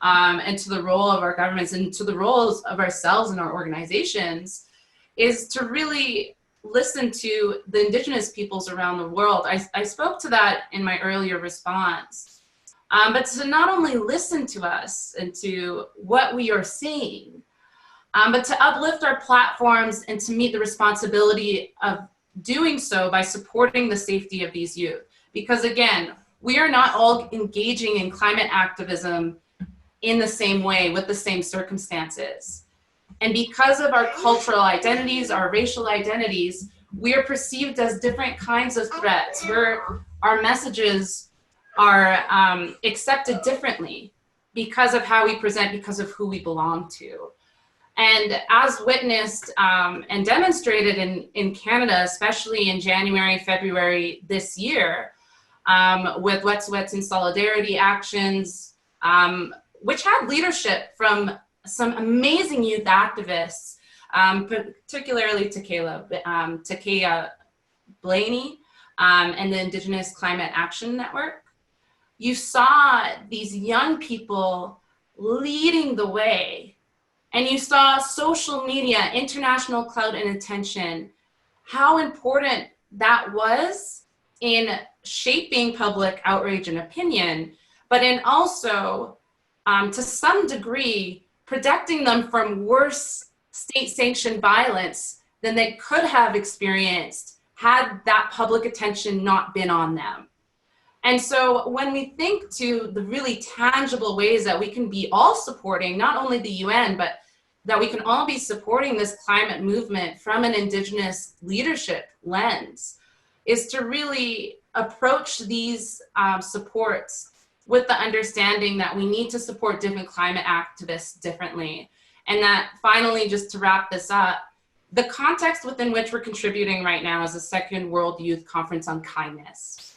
and to the role of our governments and to the roles of ourselves and our organizations, is to really listen to the indigenous peoples around the world. I spoke to that in my earlier response. But to not only listen to us and to what we are seeing, but to uplift our platforms and to meet the responsibility of doing so by supporting the safety of these youth. Because again, we are not all engaging in climate activism in the same way with the same circumstances. And because of our cultural identities, our racial identities, we are perceived as different kinds of threats, where our messages are accepted differently because of how we present, because of who we belong to. And as witnessed and demonstrated in Canada, especially in January, February this year, with Let's Wets in Solidarity actions, which had leadership from some amazing youth activists, particularly Takea Blaney and the Indigenous Climate Action Network. You saw these young people leading the way, and you saw social media, international clout and attention, how important that was in shaping public outrage and opinion, but in also, to some degree, protecting them from worse state-sanctioned violence than they could have experienced had that public attention not been on them. And so when we think to the really tangible ways that we can be all supporting, not only the UN, but that we can all be supporting this climate movement from an Indigenous leadership lens, is to really approach these supports with the understanding that we need to support different climate activists differently. And that finally, just to wrap this up, the context within which we're contributing right now is the Second World Youth Conference on Kindness.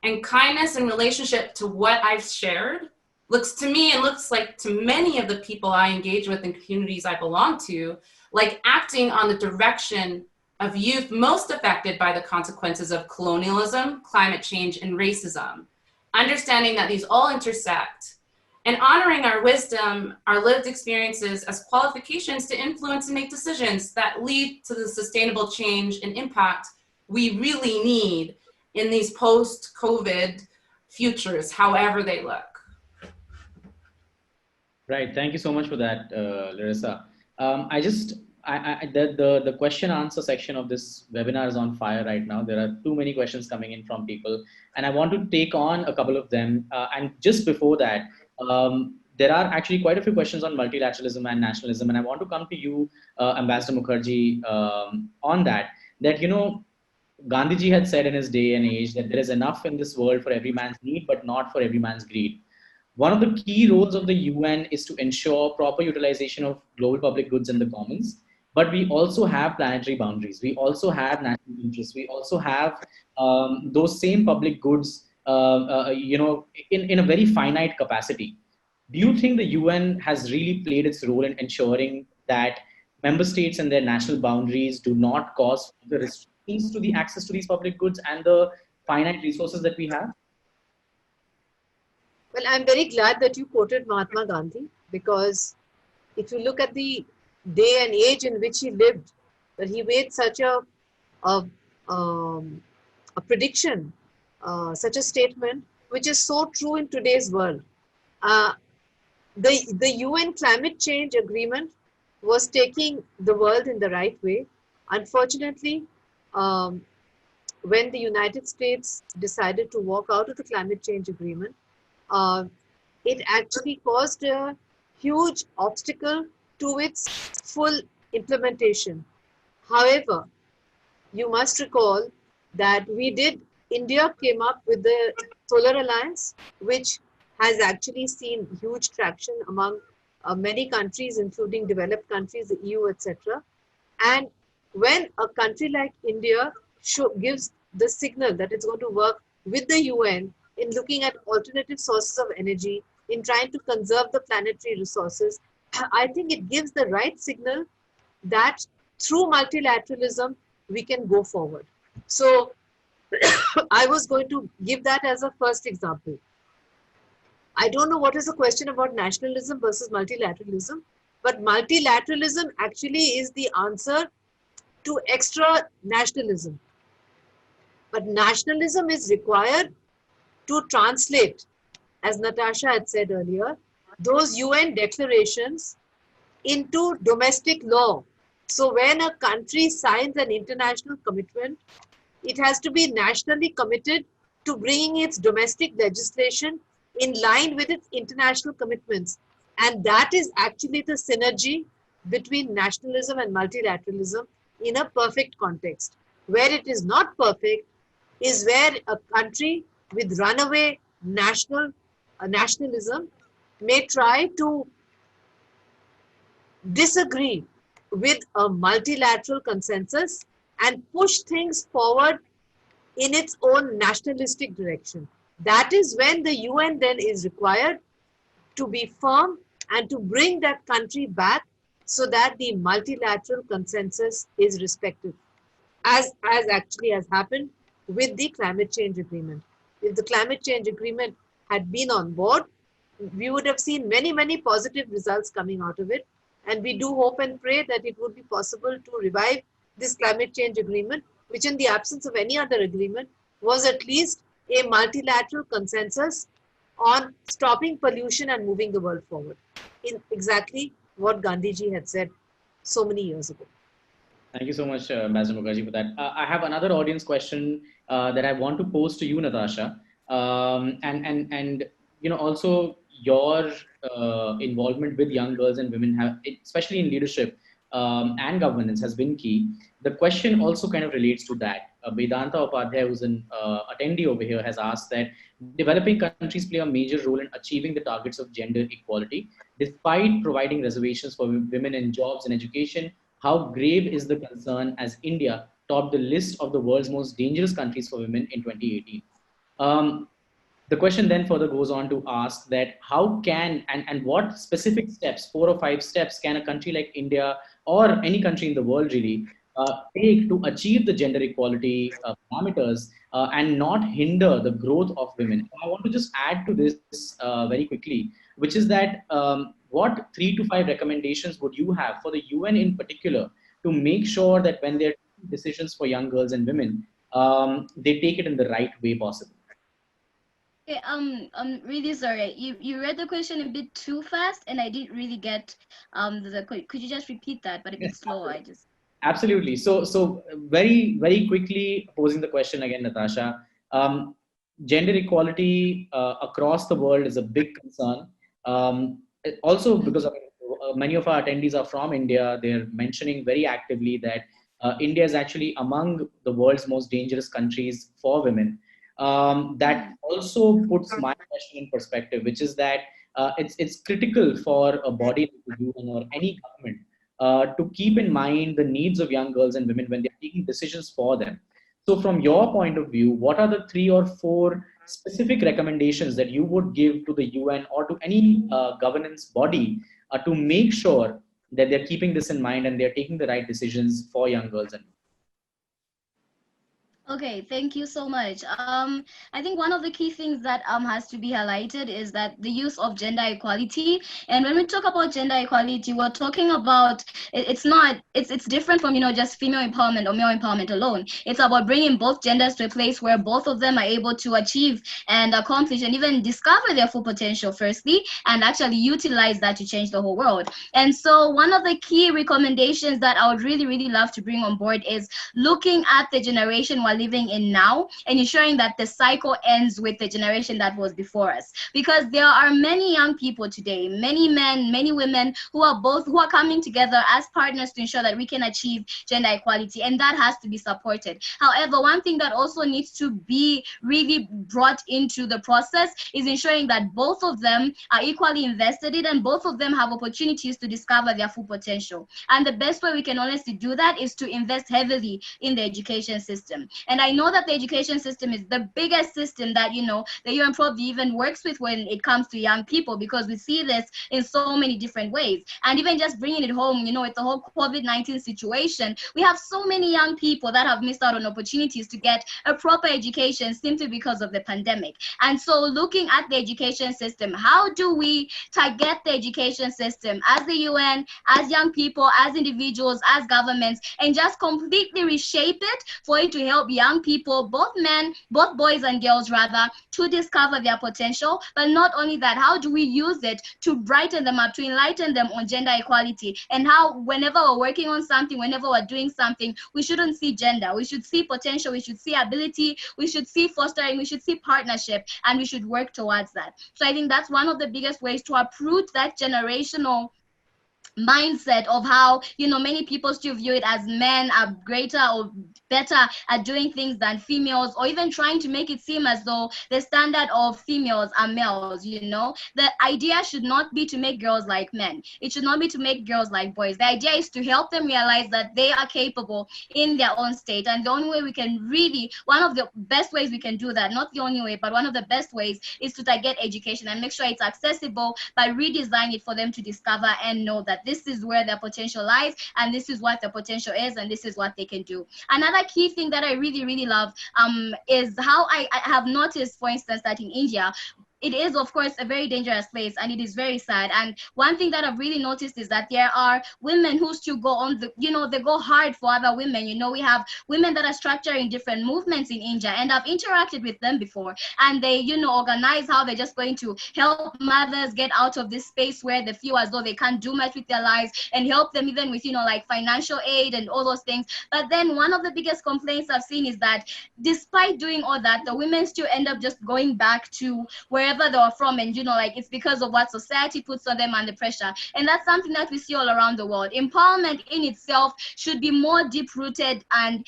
And kindness in relationship to what I've shared looks to me, and looks like to many of the people I engage with in communities I belong to, like acting on the direction of youth most affected by the consequences of colonialism, climate change, and racism. Understanding that these all intersect, and honoring our wisdom, our lived experiences as qualifications to influence and make decisions that lead to the sustainable change and impact we really need in these post-COVID futures, however they look. Right. Thank you so much for that, Larissa. The question answer section of this webinar is on fire right now. There are too many questions coming in from people, and I want to take on a couple of them. And just before that, there are actually quite a few questions on multilateralism and nationalism. And I want to come to you, Ambassador Mukherjee, on that, you know, Gandhiji had said in his day and age that there is enough in this world for every man's need, but not for every man's greed. One of the key roles of the UN is to ensure proper utilization of global public goods in the commons, but we also have planetary boundaries. We also have national interests. We also have those same public goods, you know, in a very finite capacity. Do you think the UN has really played its role in ensuring that member states and their national boundaries do not cause the restrictions to the access to these public goods and the finite resources that we have? Well, I'm very glad that you quoted Mahatma Gandhi, because if you look at the day and age in which he lived, that he made such a prediction, such a statement, which is so true in today's world. The UN climate change agreement was taking the world in the right way. Unfortunately, when the United States decided to walk out of the climate change agreement, it actually caused a huge obstacle to its full implementation. However, you must recall that India came up with the Solar Alliance, which has actually seen huge traction among many countries, including developed countries, the EU, etc. And when a country like India gives the signal that it's going to work with the UN in looking at alternative sources of energy, in trying to conserve the planetary resources, I think it gives the right signal that through multilateralism, we can go forward. So I was going to give that as a first example. I don't know what is the question about nationalism versus multilateralism, but multilateralism actually is the answer to extra nationalism. But nationalism is required to translate, as Natasha had said earlier, those UN declarations into domestic law. So when a country signs an international commitment, it has to be nationally committed to bringing its domestic legislation in line with its international commitments. And that is actually the synergy between nationalism and multilateralism in a perfect context. Where it is not perfect is where a country with runaway nationalism may try to disagree with a multilateral consensus and push things forward in its own nationalistic direction. That is when the UN then is required to be firm and to bring that country back so that the multilateral consensus is respected, as actually has happened with the climate change agreement. If the climate change agreement had been on board, we would have seen many, many positive results coming out of it. And we do hope and pray that it would be possible to revive this climate change agreement, which in the absence of any other agreement was at least a multilateral consensus on stopping pollution and moving the world forward, in exactly what Gandhiji had said so many years ago. Thank you so much, Ambassador Mukherjee, for that. I have another audience question that I want to pose to you, Natasha, and also your involvement with young girls and women, especially in leadership and governance, has been key. The question also kind of relates to that. Vedanta Upadhyay, who's an attendee over here, has asked that developing countries play a major role in achieving the targets of gender equality, despite providing reservations for women in jobs and education. How grave is the concern as India topped the list of the world's most dangerous countries for women in 2018? The question then further goes on to ask that how can and what specific steps, 4 or 5 steps, can a country like India or any country in the world really take to achieve the gender equality parameters and not hinder the growth of women? I want to just add to this very quickly, which is that what 3 to 5 recommendations would you have for the UN in particular to make sure that when they're taking decisions for young girls and women, they take it in the right way possible? Okay, I'm really sorry. You read the question a bit too fast, and I didn't really get could you just repeat that, but a bit slower? Absolutely. So very, very quickly posing the question again, Natasha. Gender equality across the world is a big concern. Also, because many of our attendees are from India, they're mentioning very actively that India is actually among the world's most dangerous countries for women. That also puts my question in perspective, which is that it's critical for a body like the UN or any government to keep in mind the needs of young girls and women when they're taking decisions for them. So from your point of view, what are the 3 or 4 specific recommendations that you would give to the UN or to any governance body to make sure that they're keeping this in mind and they're taking the right decisions for young girls and women? Okay, thank you so much. I think one of the key things that has to be highlighted is that the use of gender equality. And when we talk about gender equality, we're talking about it's different from just female empowerment or male empowerment alone. It's about bringing both genders to a place where both of them are able to achieve and accomplish and even discover their full potential firstly, and actually utilize that to change the whole world. And so one of the key recommendations that I would really, really love to bring on board is looking at the generation we're living in now and ensuring that the cycle ends with the generation that was before us, because there are many young people today, many men, many women who are coming together as partners to ensure that we can achieve gender equality, and that has to be supported. However, one thing that also needs to be really brought into the process is ensuring that both of them are equally invested in and both of them have opportunities to discover their full potential. And the best way we can honestly do that is to invest heavily in the education system. And I know that the education system is the biggest system that, you know, the UN probably even works with when it comes to young people, because we see this in so many different ways. And even just bringing it home, you know, with the whole COVID-19 situation, we have so many young people that have missed out on opportunities to get a proper education simply because of the pandemic. And so looking at the education system, how do we target the education system as the UN, as young people, as individuals, as governments, and just completely reshape it for it to help young people, both men, both boys and girls rather, to discover their potential. But not only that, how do we use it to brighten them up, to enlighten them on gender equality, and how whenever we're working on something, whenever we're doing something, we shouldn't see gender, we should see potential, we should see ability, we should see fostering, we should see partnership, and we should work towards that. So I think that's one of the biggest ways to uproot that generational mindset of how, you know, many people still view it as men are greater or better at doing things than females, or even trying to make it seem as though the standard of females are males. You know, the idea should not be to make girls like men, it should not be to make girls like boys. The idea is to help them realize that they are capable in their own state, and the only way we can really, one of the best ways we can do that, not the only way, but one of the best ways, is to get education and make sure it's accessible by redesigning it for them to discover and know that this is where their potential lies, and this is what their potential is, and this is what they can do. Another key thing that I really love is how I have noticed, for instance, that in India, it is, of course, a very dangerous place, and it is very sad. And one thing that I've really noticed is that there are women who still go on the, you know, they go hard for other women. You know, we have women that are structuring different movements in India, and I've interacted with them before, and they, you know, organize how they're just going to help mothers get out of this space where they feel as though they can't do much with their lives, and help them even with, you know, like financial aid and all those things. But then one of the biggest complaints I've seen is that despite doing all that, the women still end up just going back to wherever they are from, and, you know, like, it's because of what society puts on them and the pressure. And that's something that we see all around the world. Empowerment in itself should be more deep rooted, and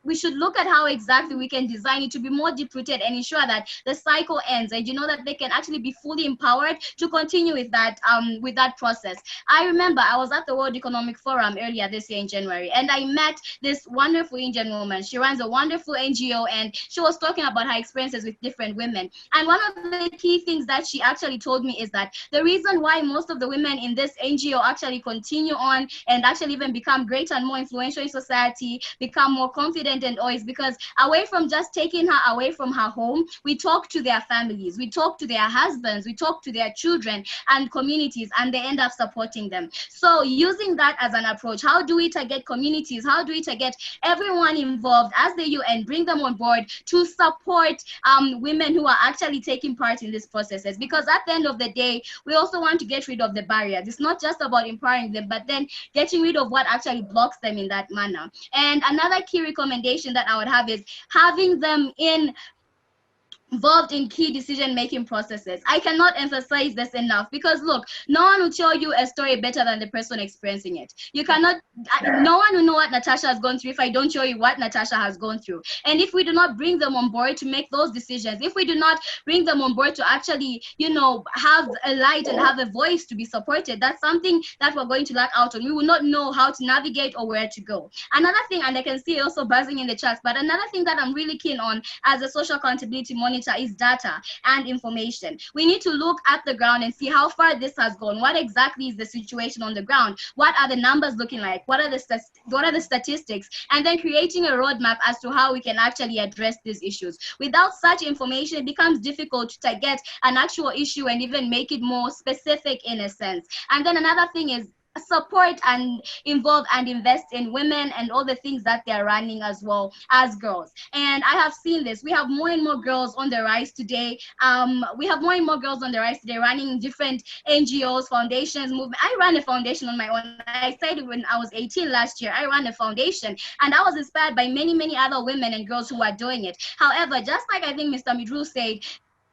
we should look at how exactly we can design it to be more deep rooted and ensure that the cycle ends, and, you know, that they can actually be fully empowered to continue with that process. I remember I was at the World Economic Forum earlier this year in January, and I met this wonderful Indian woman. She runs a wonderful NGO, and she was talking about her experiences with different women. And one of the key things that she actually told me is that the reason why most of the women in this NGO actually continue on and actually even become greater and more influential in society, become more confident and all, is because away from just taking her away from her home, we talk to their families, we talk to their husbands, we talk to their children and communities, and they end up supporting them. So using that as an approach, how do we target communities, how do we target everyone involved as the UN, bring them on board to support women who are actually taking part in these processes? Because at the end of the day, we also want to get rid of the barriers. It's not just about empowering them, but then getting rid of what actually blocks them in that manner. And another key recommendation that I would have is having them involved in key decision-making processes. I cannot emphasize this enough, because look, no one will tell you a story better than the person experiencing it. You cannot, no one will know what Natasha has gone through if I don't tell you what Natasha has gone through. And if we do not bring them on board to make those decisions, if we do not bring them on board to actually, you know, have a light and have a voice to be supported, that's something that we're going to lack out on. We will not know how to navigate or where to go. Another thing, and I can see also buzzing in the chat, but another thing that I'm really keen on as a social accountability monitor is data and information. We need to look at the ground and see how far this has gone. What exactly is the situation on the ground? What are the numbers looking like? What are the statistics? And then creating a roadmap as to how we can actually address these issues. Without such information, it becomes difficult to get an actual issue and even make it more specific in a sense. And then another thing is support and involve and invest in women and all the things that they're running as well as girls. And I have seen this. We have more and more girls on the rise today. Running different NGOs, foundations, movement. I ran a foundation on my own. I started when I was 18 last year. I ran a foundation, and I was inspired by many other women and girls who are doing it. However, just like I think Mr. Midru said,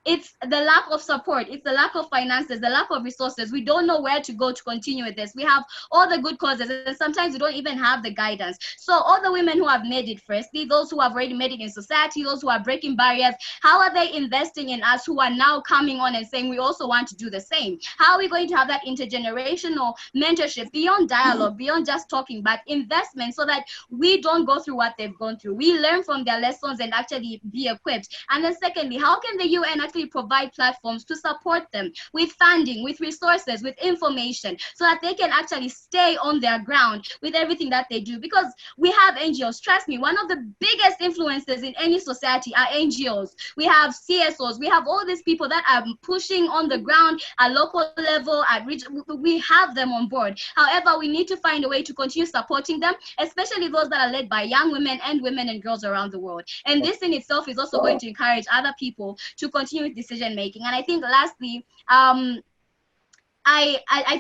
it's the lack of support, it's the lack of finances, the lack of resources. We don't know where to go to continue with this. We have all the good causes, and sometimes we don't even have the guidance. So all the women who have made it, firstly, those who have already made it in society, those who are breaking barriers, how are they investing in us who are now coming on and saying we also want to do the same? How are we going to have that intergenerational mentorship beyond dialogue, beyond just talking, but investment, so that we don't go through what they've gone through? We learn from their lessons and actually be equipped. And then secondly, how can the UN actually provide platforms to support them with funding, with resources, with information, so that they can actually stay on their ground with everything that they do? Because we have NGOs. Trust me, one of the biggest influences in any society are NGOs. We have CSOs. We have all these people that are pushing on the ground at local level, at region. We have them on board. However, we need to find a way to continue supporting them, especially those that are led by young women and girls around the world. And this in itself is also going to encourage other people to continue with decision making. And I think lastly, I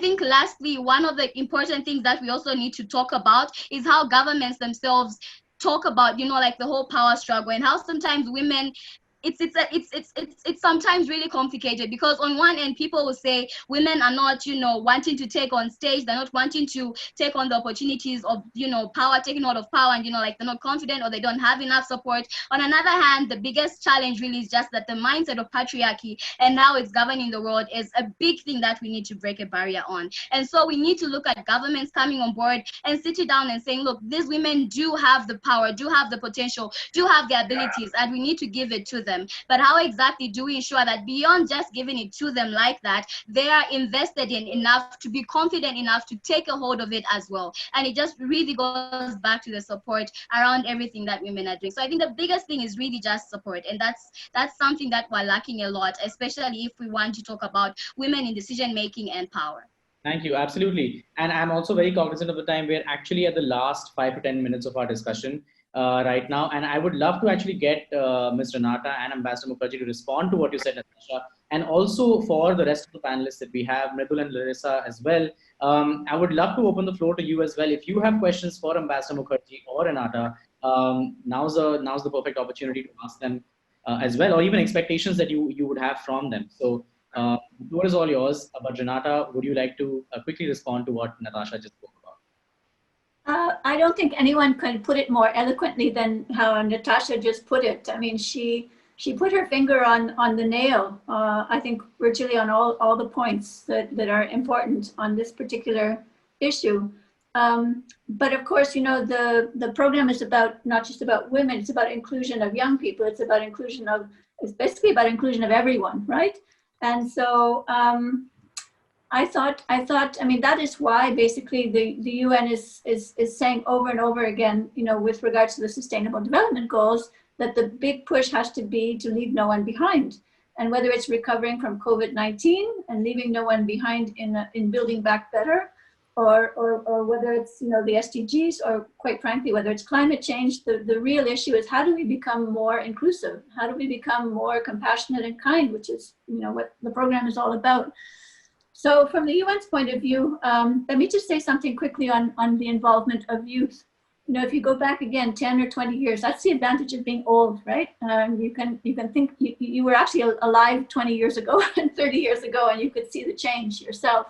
think lastly, one of the important things that we also need to talk about is how governments themselves talk about, you know, like the whole power struggle, and how sometimes women, it's sometimes really complicated, because on one end people will say women are not, you know, wanting to take on stage, they're not wanting to take on the opportunities of, you know, power, taking out of power, and, you know, like they're not confident or they don't have enough support. On another hand, the biggest challenge really is just that the mindset of patriarchy and how it's governing the world is a big thing that we need to break a barrier on. And so we need to look at governments coming on board and sitting down and saying, look, these women do have the power, do have the potential, do have the abilities, and we need to give it to them. But how exactly do we ensure that beyond just giving it to them like that, they are invested in enough to be confident enough to take a hold of it as well? And it just really goes back to the support around everything that women are doing. So I think the biggest thing is really just support, and that's something that we're lacking a lot, especially if we want to talk about women in decision making and power. Thank you. Absolutely. And I'm also very cognizant of the time. We're actually at the last 5 to 10 minutes of our discussion right now. And I would love to actually get Ms. Renata and Ambassador Mukherjee to respond to what you said, Natasha. And also for the rest of the panelists that we have, Mridul and Larissa as well. I would love to open the floor to you as well. If you have questions for Ambassador Mukherjee or Renata, now's the perfect opportunity to ask them as well, or even expectations that you would have from them. So the floor is all yours. But Renata, would you like to quickly respond to what Natasha just spoke about? I don't think anyone could put it more eloquently than how Natasha just put it. I mean, she put her finger on the nail, I think virtually on all the points that are important on this particular issue. But of course, you know, the program is about not just about women, it's about inclusion of young people, it's about inclusion of, it's basically about inclusion of everyone, right? And so I thought, I mean, that is why basically the UN is saying over and over again, you know, with regards to the Sustainable Development Goals, that the big push has to be to leave no one behind. And whether it's recovering from COVID-19 and leaving no one behind in building back better, or whether it's, you know, the SDGs, or quite frankly, whether it's climate change, the real issue is how do we become more inclusive? How do we become more compassionate and kind, which is, you know, what the program is all about. So from the UN's point of view, let me just say something quickly on the involvement of youth. You know, if you go back again 10 or 20 years, that's the advantage of being old, right? You can think you were actually alive 20 years ago and 30 years ago, and you could see the change yourself.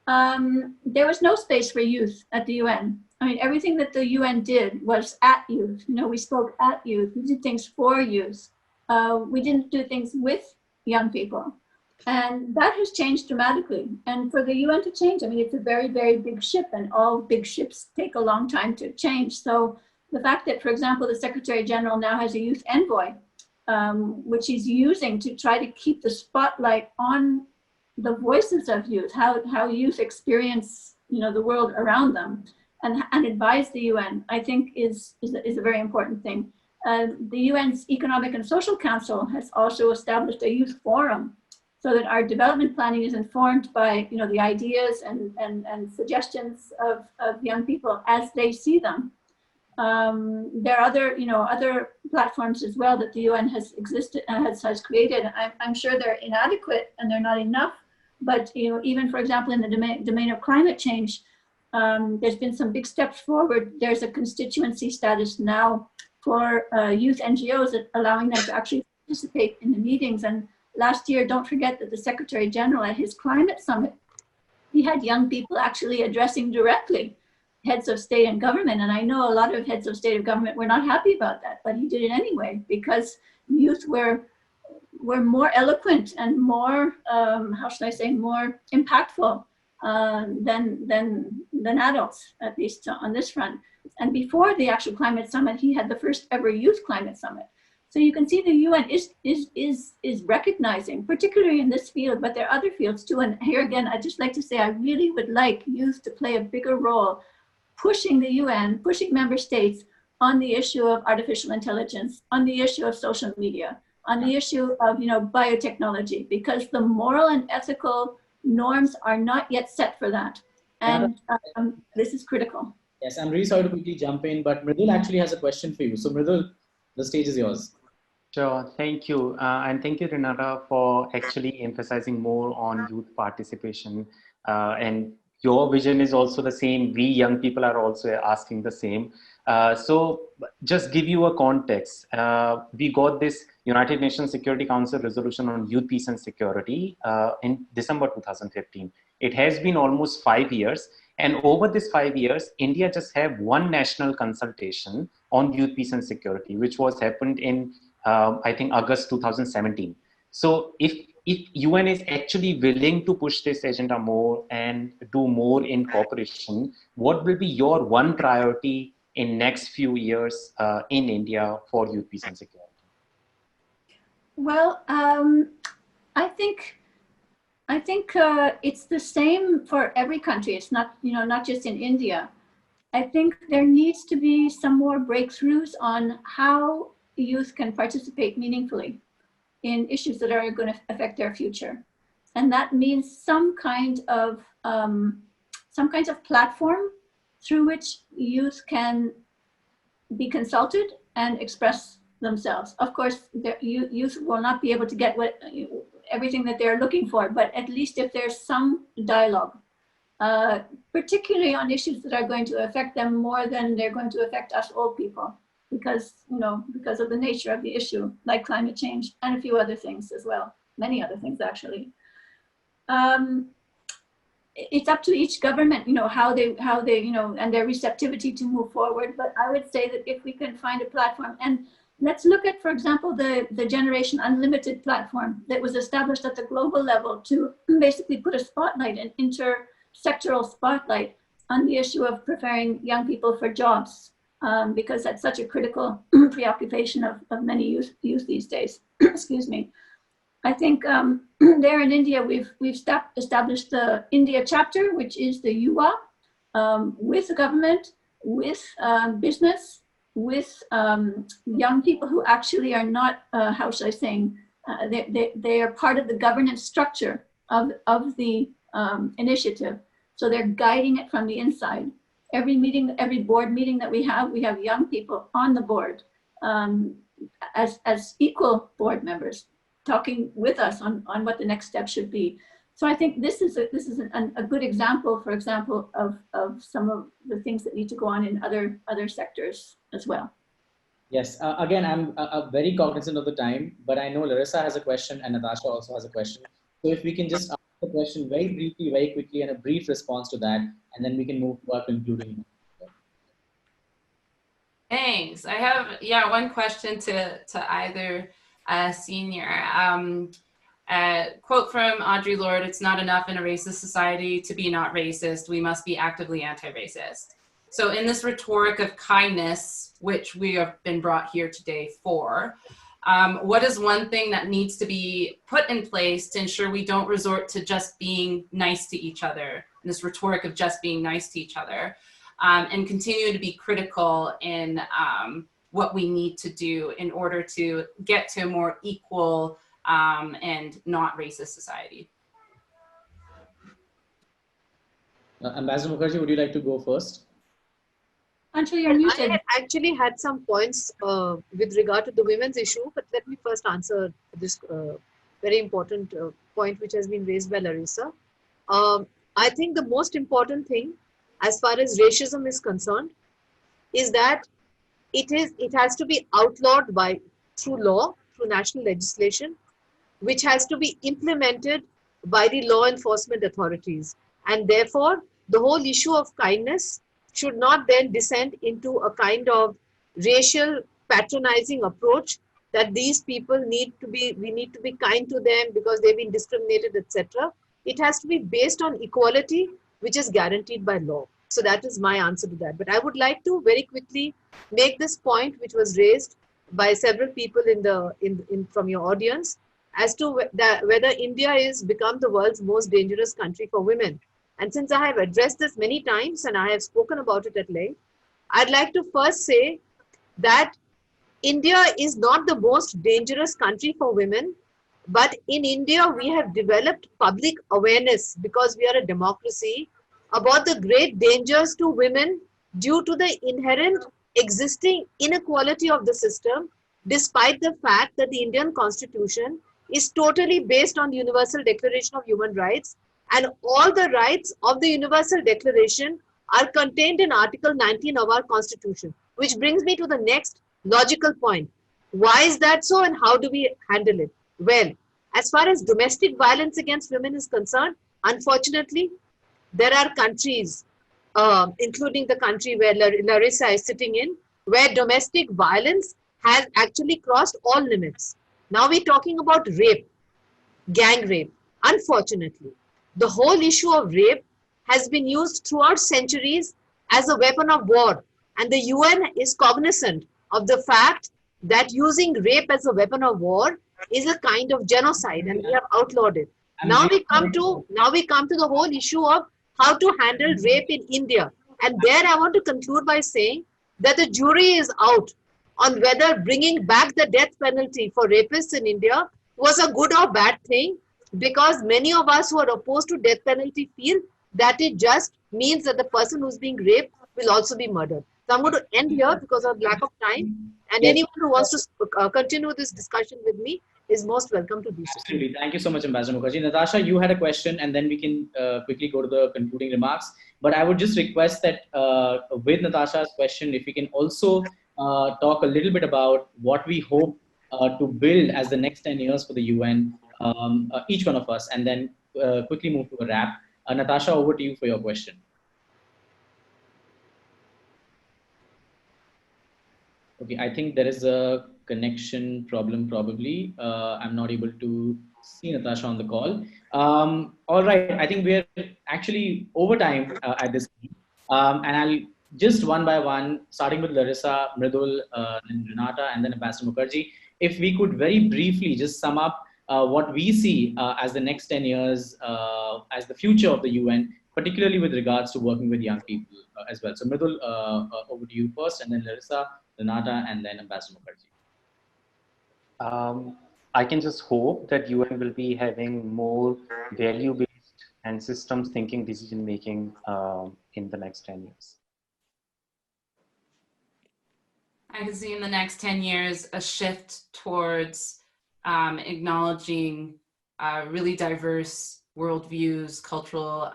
There was no space for youth at the UN. I mean, everything that the UN did was at youth. You know, we spoke at youth. We did things for youth. We didn't do things with young people. And that has changed dramatically. And for the UN to change, I mean, it's a very, very big ship, and all big ships take a long time to change. So the fact that, for example, the Secretary General now has a youth envoy, which he's using to try to keep the spotlight on the voices of youth, how youth experience, you know, the world around them, and advise the UN, I think is a very important thing. The UN's Economic and Social Council has also established a youth forum, so that our development planning is informed by, you know, the ideas and suggestions of young people as they see them. There are other, you know, other platforms as well that the UN has created. I'm sure they're inadequate and they're not enough, but, you know, even for example, in the domain of climate change, there's been some big steps forward. There's a constituency status now for youth NGOs, allowing them to actually participate in the meetings. And last year, don't forget that the Secretary General at his climate summit, he had young people actually addressing directly heads of state and government. And I know a lot of heads of state and government were not happy about that, but he did it anyway, because youth were more eloquent and more, how should I say, more impactful than adults, at least on this front. And before the actual climate summit, he had the first ever youth climate summit. So you can see the UN is recognizing, particularly in this field, but there are other fields too. And here again, I'd just like to say, I really would like youth to play a bigger role, pushing the UN, pushing member states on the issue of artificial intelligence, on the issue of social media, on the issue of biotechnology, because the moral and ethical norms are not yet set for that. And this is critical. Yes, I'm really sorry to quickly jump in, but Mridul actually has a question for you. So Mridul, the stage is yours. Sure, thank you. And thank you, Renata, for actually emphasizing more on youth participation. And your vision is also the same. We young people are also asking the same. So just give you a context. We got this United Nations Security Council resolution on youth, peace and security in December 2015. It has been almost 5 years. And over this 5 years, India just have one national consultation on youth, peace and security, which was happened in, I think, August 2017. So if UN is actually willing to push this agenda more and do more in cooperation, what will be your one priority in next few years in India for youth, peace and security? Well, I think it's the same for every country. It's not, not just in India. I think there needs to be some more breakthroughs on how youth can participate meaningfully in issues that are going to affect their future. And that means some kinds of platform through which youth can be consulted and express themselves. Of course, youth will not be able to get everything that they're looking for, but at least if there's some dialogue, particularly on issues that are going to affect them more than they're going to affect us old people, because of the nature of the issue, like climate change and a few other things as well, many other things actually. It's up to each government, how they, and their receptivity to move forward. But I would say that if we can find a platform, and let's look at, for example, the Generation Unlimited platform that was established at the global level to basically put a spotlight, an intersectoral spotlight on the issue of preparing young people for jobs, because that's such a critical preoccupation of many youth these days. Excuse me. I think there in India, we've established the India chapter, which is the UA, with the government, with business, with young people who actually are not, how should I say, they are part of the governance structure of the initiative. So they're guiding it from the inside. Every meeting, every board meeting that we have young people on the board as equal board members, talking with us on what the next step should be. So I think this is a good example, for example, of some of the things that need to go on in other sectors as well. Yes, again, I'm very cognizant of the time, but I know Larissa has a question and Natasha also has a question. So if we can just ask the question very briefly, very quickly, and a brief response to that, and then we can move to our concluding. Thanks. I have, one question to either senior. Quote from Audre Lorde, "It's not enough in a racist society to be not racist. We must be actively anti-racist." So in this rhetoric of kindness, which we have been brought here today for, what is one thing that needs to be put in place to ensure we don't resort to just being nice to each other, this rhetoric of just being nice to each other, and continue to be critical in what we need to do in order to get to a more equal and not racist society? Ambassador Mukherjee, would you like to go first? Anshul, you're muted. I actually had some points with regard to the women's issue, but let me first answer this very important point which has been raised by Larissa. I think the most important thing as far as racism is concerned is that it has to be outlawed through law, through national legislation, which has to be implemented by the law enforcement authorities. And therefore, the whole issue of kindness should not then descend into a kind of racial patronizing approach that these people we need to be kind to them because they've been discriminated, etc. It has to be based on equality, which is guaranteed by law. So that is my answer to that. But I would like to very quickly make this point, which was raised by several people from your audience, as to whether India is become the world's most dangerous country for women. And since I have addressed this many times and I have spoken about it at length, I'd like to first say that India is not the most dangerous country for women, but in India, we have developed public awareness because we are a democracy about the great dangers to women due to the inherent existing inequality of the system, despite the fact that the Indian Constitution is totally based on the Universal Declaration of Human Rights, and all the rights of the Universal Declaration are contained in Article 19 of our Constitution, which brings me to the next logical point. Why is that so, and how do we handle it? Well, as far as domestic violence against women is concerned, unfortunately, there are countries, including the country where Larissa is sitting in, where domestic violence has actually crossed all limits. Now we're talking about rape, gang rape. Unfortunately, the whole issue of rape has been used throughout centuries as a weapon of war. And the UN is cognizant of the fact that using rape as a weapon of war is a kind of genocide, and we have outlawed it. Now we come to the whole issue of how to handle rape in India. And there I want to conclude by saying that the jury is out on whether bringing back the death penalty for rapists in India was a good or bad thing, because many of us who are opposed to death penalty feel that it just means that the person who's being raped will also be murdered. So I'm going to end here because of lack of time. And Yes. anyone who wants to continue this discussion with me is most welcome to do so. Absolutely. Thank you so much, Ambassador Mukherjee. Natasha, you had a question, and then we can quickly go to the concluding remarks. But I would just request that with Natasha's question, if we can also talk a little bit about what we hope to build as the next 10 years for the UN, each one of us, and then quickly move to a wrap. Natasha, over to you for your question. Okay, I think there is a connection problem probably. I'm not able to see Natasha on the call. All right, I think we're actually over time at this point. And I'll just one by one, starting with Larissa, Mridul, then Renata, and then Ambassador Mukherjee. If we could very briefly just sum up what we see as the next 10 years, as the future of the UN, particularly with regards to working with young people as well. So Mridul, over to you first, and then Larissa, Renata, and then Ambassador Mukherjee. I can just hope that UN will be having more value-based and systems thinking decision-making in the next 10 years. I can see in the next 10 years a shift towards acknowledging really diverse worldviews, cultural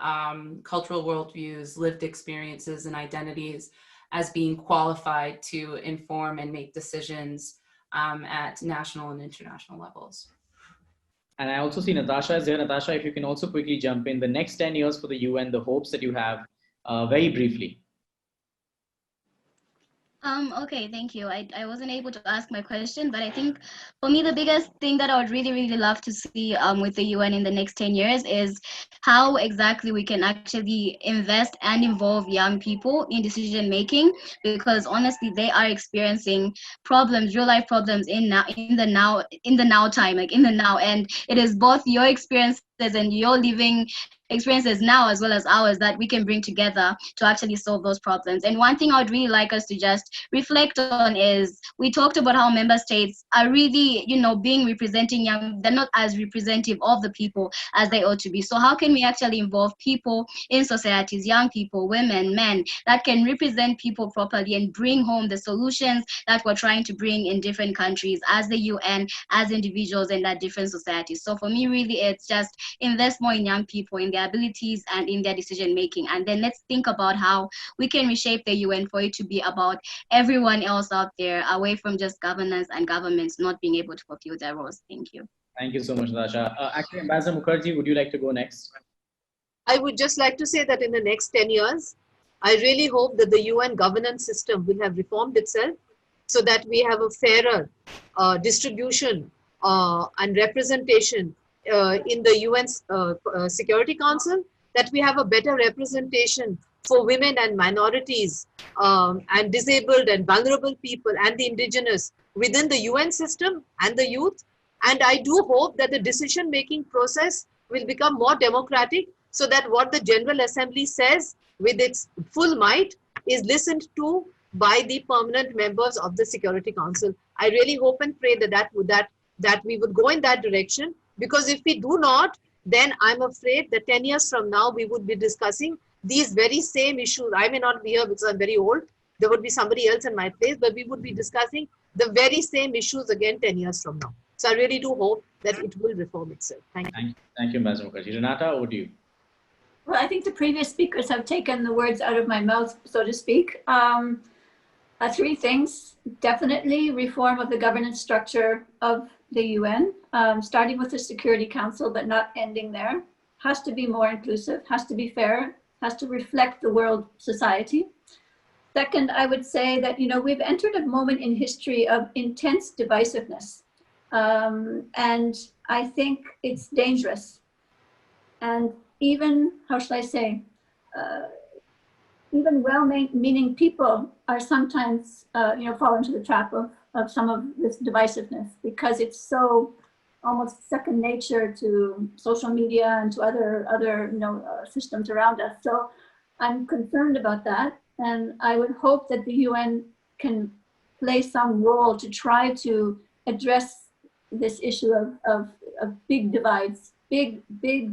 worldviews, lived experiences, and identities as being qualified to inform and make decisions at national and international levels. And I also see Natasha is there. Natasha, if you can also quickly jump in, the next 10 years for the UN, the hopes that you have, very briefly. Okay, thank you. I wasn't able to ask my question, but I think for me, the biggest thing that I would really, really love to see with the UN in the next 10 years is how exactly we can actually invest and involve young people in decision making, because honestly, they are experiencing problems, real life problems in the now time, like in the now. And it is both your experiences and your living experiences now as well as ours that we can bring together to actually solve those problems. And one thing I would really like us to just reflect on is, we talked about how member states are really, being representing young, they're not as representative of the people as they ought to be. So how can we actually involve people in societies, young people, women, men, that can represent people properly and bring home the solutions that we're trying to bring in different countries as the UN, as individuals, and at different societies. So for me, really, it's just invest more in young people, in their abilities and in their decision making. And then let's think about how we can reshape the UN for it to be about everyone else out there, away from just governance and governments not being able to fulfill their roles. Thank you. Thank you so much, Natasha. Actually, Ambassador Mukherjee, would you like to go next? I would just like to say that in the next 10 years, I really hope that the UN governance system will have reformed itself so that we have a fairer distribution and representation in the UN Security Council, that we have a better representation for women and minorities and disabled and vulnerable people and the indigenous within the UN system and the youth. And I do hope that the decision-making process will become more democratic so that what the General Assembly says with its full might is listened to by the permanent members of the Security Council. I really hope and pray that we would go in that direction, because if we do not, then I'm afraid that 10 years from now, we would be discussing these very same issues. I may not be here because I'm very old. There would be somebody else in my place, but we would be discussing the very same issues again 10 years from now. So I really do hope that it will reform itself. Thank you. Thank you, Ambassador Mukherjee. Renata, over to you. Well, I think the previous speakers have taken the words out of my mouth, so to speak. Three things: definitely reform of the governance structure of the UN, starting with the Security Council, but not ending there. Has to be more inclusive, has to be fair, has to reflect the world society. Second, I would say that, we've entered a moment in history of intense divisiveness. And I think it's dangerous. And even, how shall I say, even well-meaning people are sometimes, fall into the trap of some of this divisiveness, because it's so almost second nature to social media and to other systems around us. So I'm concerned about that. And I would hope that the UN can play some role to try to address this issue of big divides, big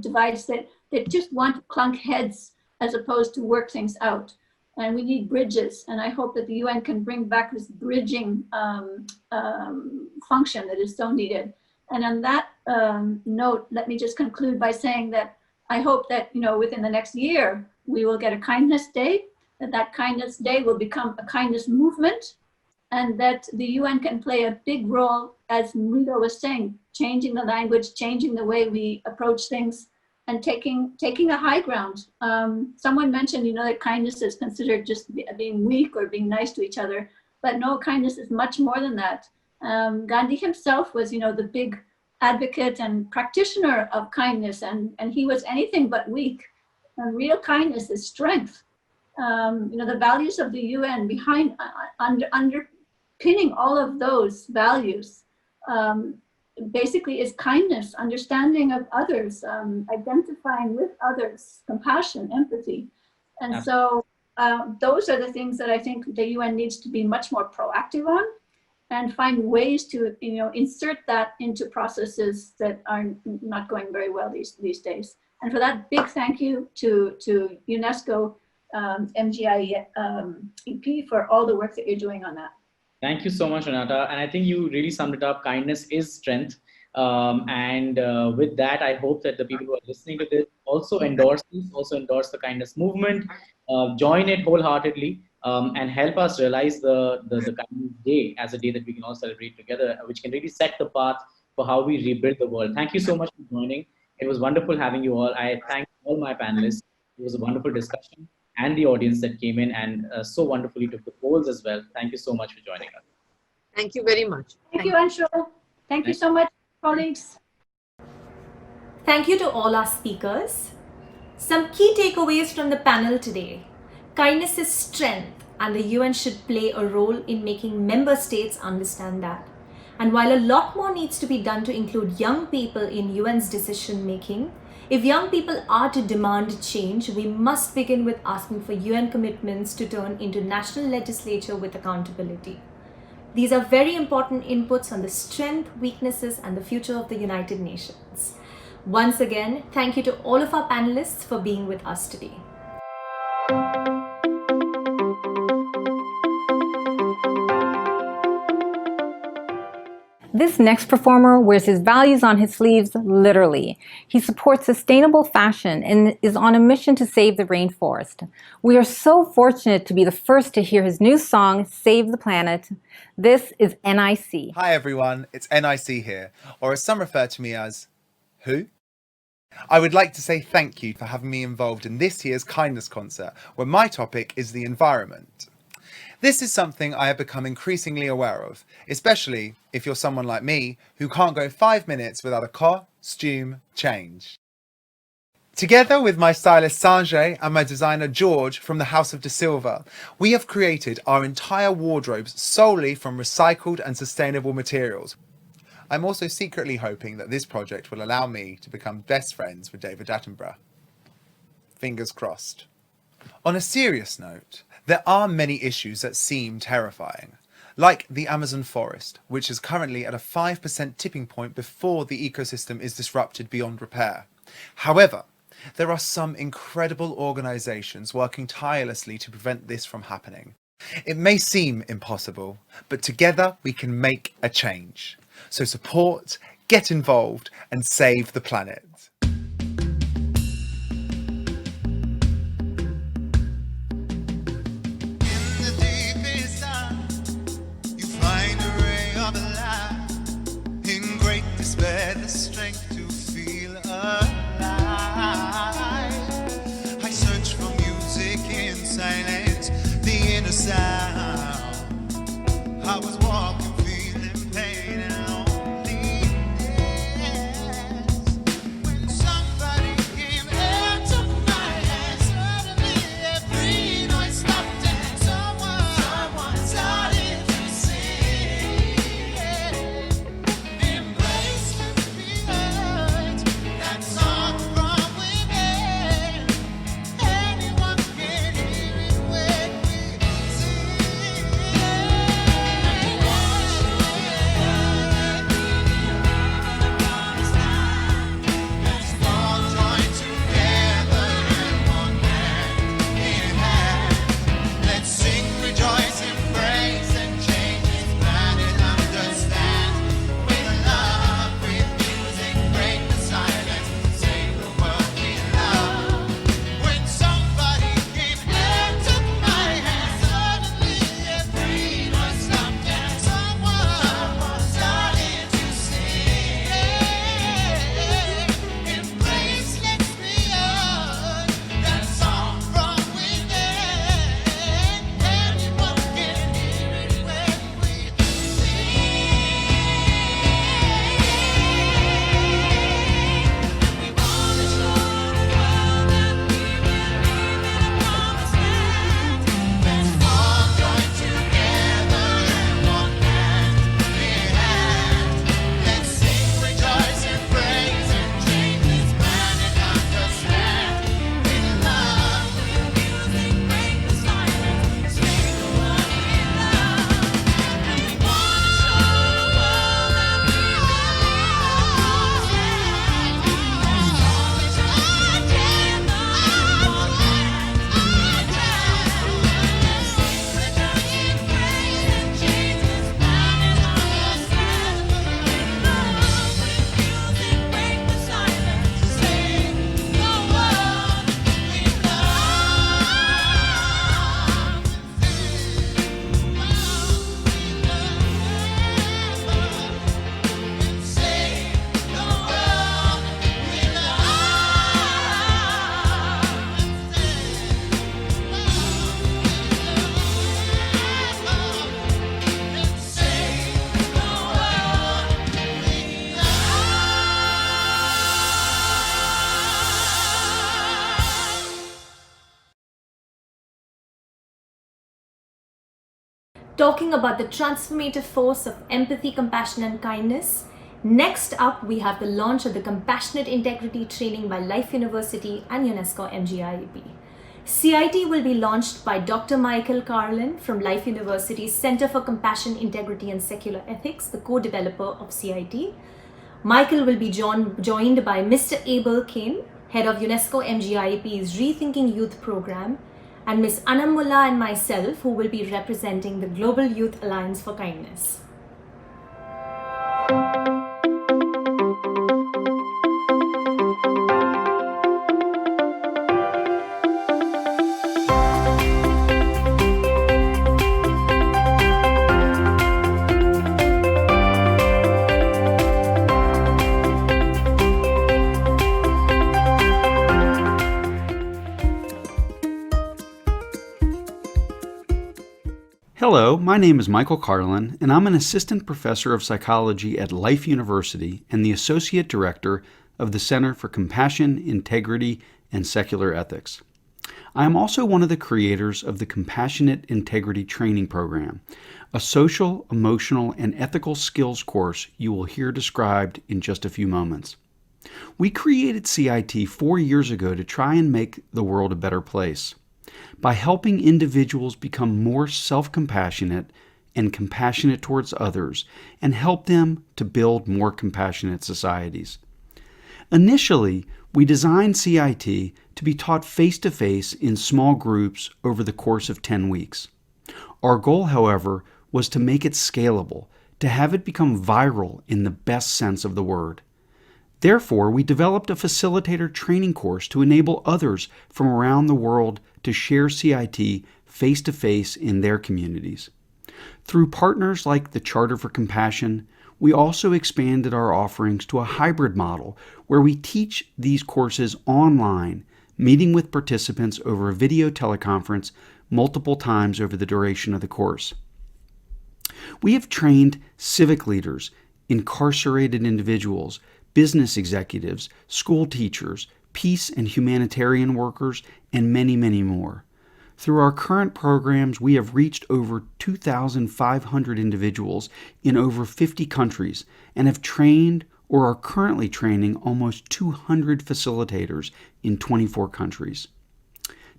divides that just want to clunk heads as opposed to work things out. And we need bridges. And I hope that the UN can bring back this bridging function that is so needed. And on that note, let me just conclude by saying that I hope that, within the next year, we will get a kindness day, that kindness day will become a kindness movement, and that the UN can play a big role, as Rito was saying, changing the language, changing the way we approach things, and taking a high ground. Someone mentioned, that kindness is considered just being weak or being nice to each other, but no, kindness is much more than that. Gandhi himself was, the big advocate and practitioner of kindness, and he was anything but weak. And real kindness is strength. The values of the UN behind, underpinning all of those values, basically is kindness, understanding of others, identifying with others, compassion, empathy. And so those are the things that I think the UN needs to be much more proactive on, and find ways to insert that into processes that are not going very well these days. And for that, big thank you to UNESCO MGIEP for all the work that you're doing on that. Thank you so much, Renata. And I think you really summed it up. Kindness is strength. With that, I hope that the people who are listening to this also endorse this, also endorse the kindness movement, join it wholeheartedly, and help us realize the kindness day as a day that we can all celebrate together, which can really set the path for how we rebuild the world. Thank you so much for joining. It was wonderful having you all. I thank all my panelists. It was a wonderful discussion, and the audience that came in and so wonderfully took the polls as well. Thank you so much for joining us. Thank you very much. Thank you, Anshul. Thank you so much, colleagues. Thank you to all our speakers. Some key takeaways from the panel today. Kindness is strength, and the UN should play a role in making member states understand that. And while a lot more needs to be done to include young people in UN's decision making, if young people are to demand change, we must begin with asking for UN commitments to turn into national legislature with accountability. These are very important inputs on the strength, weaknesses, and the future of the United Nations. Once again, thank you to all of our panelists for being with us today. This next performer wears his values on his sleeves literally. He supports sustainable fashion and is on a mission to save the rainforest. We are so fortunate to be the first to hear his new song, Save the Planet. This is NIC. Hi everyone, it's NIC here, or as some refer to me as, who? I would like to say thank you for having me involved in this year's kindness concert, where my topic is the environment. This is something I have become increasingly aware of, especially if you're someone like me who can't go 5 minutes without a costume change. Together with my stylist Sanjay and my designer George from the House of De Silva, we have created our entire wardrobes solely from recycled and sustainable materials. I'm also secretly hoping that this project will allow me to become best friends with David Attenborough. Fingers crossed. On a serious note, there are many issues that seem terrifying, like the Amazon forest, which is currently at a 5% tipping point before the ecosystem is disrupted beyond repair. However, there are some incredible organizations working tirelessly to prevent this from happening. It may seem impossible, but together we can make a change. So support, get involved, and save the planet. The strength to feel alive. I search for music in silence, the inner sound. I was walking, feeling pain and loneliness. When somebody came and took my hand, suddenly every noise stopped and someone started to sing. Embrace that song from within. Anyone can hear it when we sing. Let's all join together and one hand in hand. Let's sing, rejoice, and praise and change this planet. Understand with love, with music, break the silence, save the world we love. When somebody came and took my hand, suddenly every noise stopped and someone started to sing. Embrace, let's be yours. That song from within. Anyone can hear it when we we wanna show the world that we believe in a promised land. Let's all join together and one hand in hand. Let's sing, rejoice, and praise and change this planet. Understand with love, with music, break the silence, save the world we love. And we wanna show the world that we Talking about the transformative force of empathy, compassion, and kindness. Next up, we have the launch of the Compassionate Integrity Training by Life University and UNESCO MGIEP. CIT will be launched by Dr. Michael Carlin from Life University's Center for Compassion, Integrity, and Secular Ethics, the co-developer of CIT. Michael will be joined by Mr. Abel Kane, head of UNESCO MGIEP's Rethinking Youth program, and Ms. Anamullah and myself, who will be representing the Global Youth Alliance for Kindness. Hello, my name is Michael Carlin, and I'm an assistant professor of psychology at Life University and the associate director of the Center for Compassion, Integrity, and Secular Ethics. I am also one of the creators of the Compassionate Integrity Training Program, a social, emotional, and ethical skills course you will hear described in just a few moments. We created CIT 4 years ago to try and make the world a better place by helping individuals become more self-compassionate and compassionate towards others and help them to build more compassionate societies. Initially, we designed CIT to be taught face-to-face in small groups over the course of 10 weeks. Our goal, however, was to make it scalable, to have it become viral in the best sense of the word. Therefore, we developed a facilitator training course to enable others from around the world to share CIT face-to-face in their communities. Through partners like the Charter for Compassion, we also expanded our offerings to a hybrid model where we teach these courses online, meeting with participants over a video teleconference multiple times over the duration of the course. We have trained civic leaders, incarcerated individuals, business executives, school teachers, peace and humanitarian workers, and many, many more. Through our current programs, we have reached over 2,500 individuals in over 50 countries and have trained or are currently training almost 200 facilitators in 24 countries.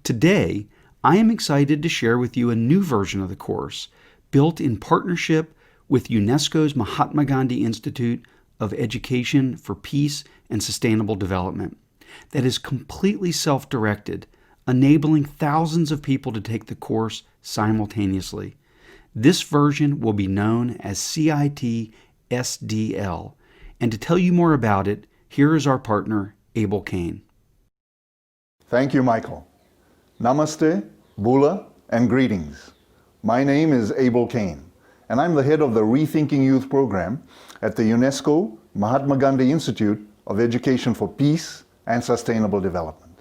Today, I am excited to share with you a new version of the course built in partnership with UNESCO's Mahatma Gandhi Institute of Education for Peace and Sustainable Development that is completely self-directed, enabling thousands of people to take the course simultaneously. This version will be known as CIT SDL, and to tell you more about it, here is our partner, Abel Kane. Thank you, Michael. Namaste, Bula, and greetings. My name is Abel Kane, and I'm the head of the Rethinking Youth program at the UNESCO Mahatma Gandhi Institute of Education for Peace and Sustainable Development.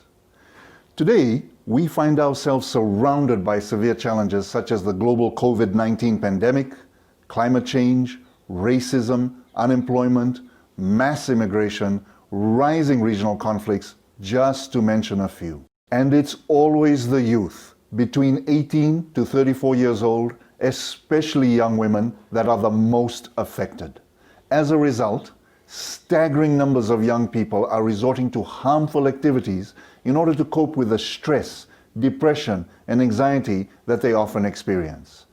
Today, we find ourselves surrounded by severe challenges such as the global COVID-19 pandemic, climate change, racism, unemployment, mass immigration, rising regional conflicts, just to mention a few. And it's always the youth, between 18 to 34 years old, especially young women, that are the most affected. As a result, staggering numbers of young people are resorting to harmful activities in order to cope with the stress, depression, and anxiety that they often experience.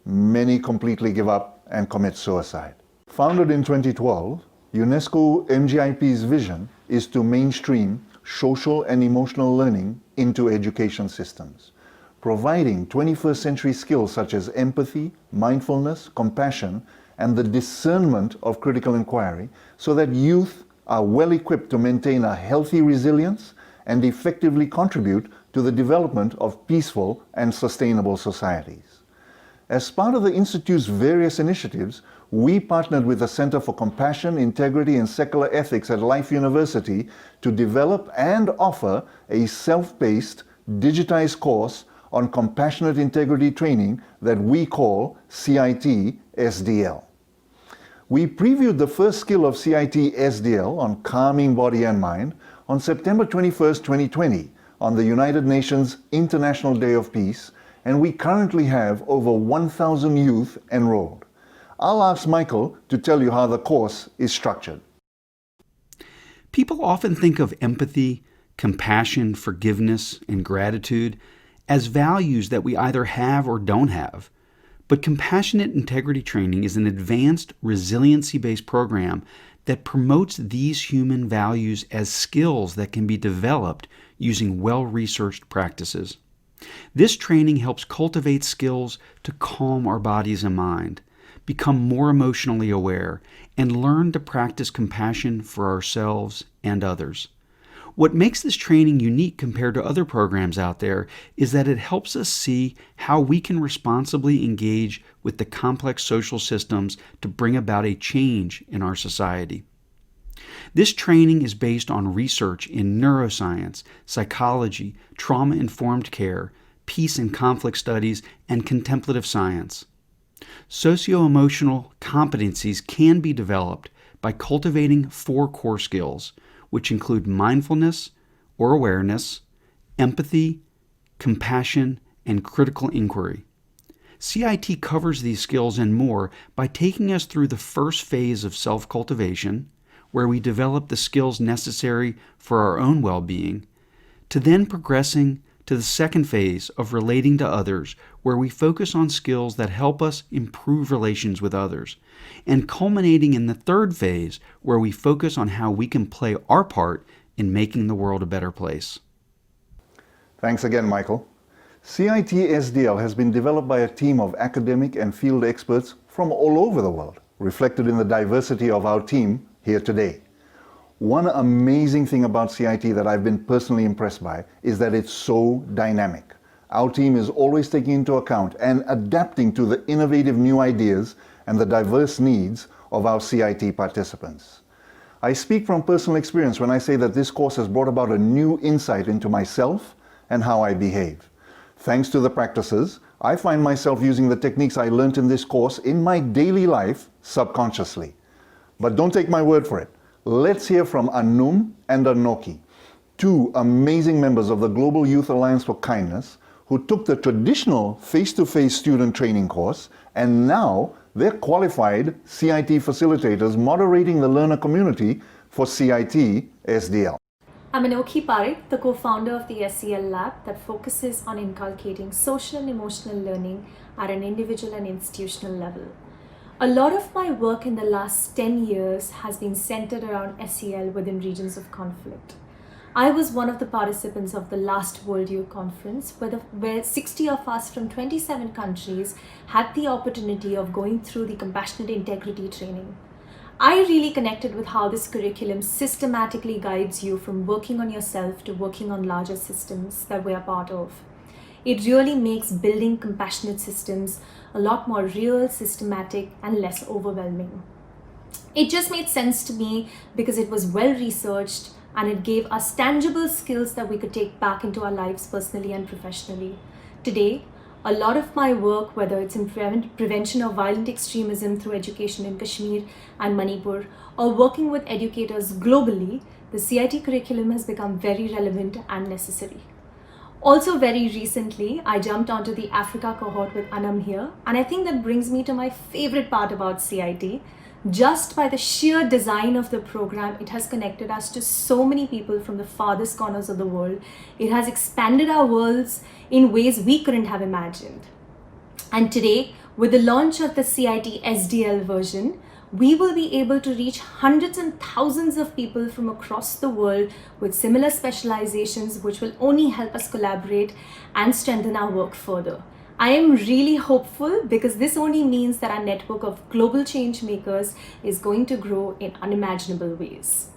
Many completely give up and commit suicide. Founded in 2012, UNESCO MGIEP's vision is to mainstream social and emotional learning into education systems, providing 21st century skills such as empathy, mindfulness, compassion, and the discernment of critical inquiry so that youth are well equipped to maintain a healthy resilience and effectively contribute to the development of peaceful and sustainable societies. As part of the Institute's various initiatives, we partnered with the Center for Compassion, Integrity, and Secular Ethics at Life University to develop and offer a self-paced, digitized course on compassionate integrity training that we call CIT SDL. We previewed the first skill of CIT SDL on calming body and mind on September 21st, 2020, on the United Nations International Day of Peace, and we currently have over 1,000 youth enrolled. I'll ask Michael to tell you how the course is structured. People often think of empathy, compassion, forgiveness, and gratitude as values that we either have or don't have. But compassionate integrity training is an advanced resiliency-based program that promotes these human values as skills that can be developed using well-researched practices. This training helps cultivate skills to calm our bodies and mind, become more emotionally aware, and learn to practice compassion for ourselves and others. What makes this training unique compared to other programs out there is that it helps us see how we can responsibly engage with the complex social systems to bring about a change in our society. This training is based on research in neuroscience, psychology, trauma-informed care, peace and conflict studies, and contemplative science. Socio-emotional competencies can be developed by cultivating 4 core skills, which include mindfulness or awareness, empathy, compassion, and critical inquiry. CIT covers these skills and more by taking us through the first phase of self-cultivation, where we develop the skills necessary for our own well-being, to then progressing to the second phase of relating to others, where we focus on skills that help us improve relations with others, and culminating in the third phase, where we focus on how we can play our part in making the world a better place. Thanks again, Michael. CIT SDL has been developed by a team of academic and field experts from all over the world, reflected in the diversity of our team here today. One amazing thing about CIT that I've been personally impressed by is that it's so dynamic. Our team is always taking into account and adapting to the innovative new ideas and the diverse needs of our CIT participants. I speak from personal experience when I say that this course has brought about a new insight into myself and how I behave. Thanks to the practices, I find myself using the techniques I learned in this course in my daily life subconsciously. But don't take my word for it. Let's hear from Anum and Anoki, 2 amazing members of the Global Youth Alliance for Kindness who took the traditional face-to-face student training course, and now they're qualified CIT facilitators moderating the learner community for CIT SDL. I'm Anoki Parekh, the co-founder of the SEL Lab that focuses on inculcating social and emotional learning at an individual and institutional level. A lot of my work in the last 10 years has been centered around SEL within regions of conflict. I was one of the participants of the last World Youth Conference where 60 of us from 27 countries had the opportunity of going through the compassionate integrity training. I really connected with how this curriculum systematically guides you from working on yourself to working on larger systems that we are part of. It really makes building compassionate systems a lot more real, systematic, and less overwhelming. It just made sense to me because it was well researched and it gave us tangible skills that we could take back into our lives personally and professionally. Today, a lot of my work, whether it's in prevention of violent extremism through education in Kashmir and Manipur, or working with educators globally, the CIT curriculum has become very relevant and necessary. Also very recently, I jumped onto the Africa cohort with Anam here, and I think that brings me to my favorite part about CIT. Just by the sheer design of the program, it has connected us to so many people from the farthest corners of the world. It has expanded our worlds in ways we couldn't have imagined. And today, with the launch of the CIT SDL version, we will be able to reach hundreds and thousands of people from across the world with similar specializations, which will only help us collaborate and strengthen our work further. I am really hopeful because this only means that our network of global change makers is going to grow in unimaginable ways.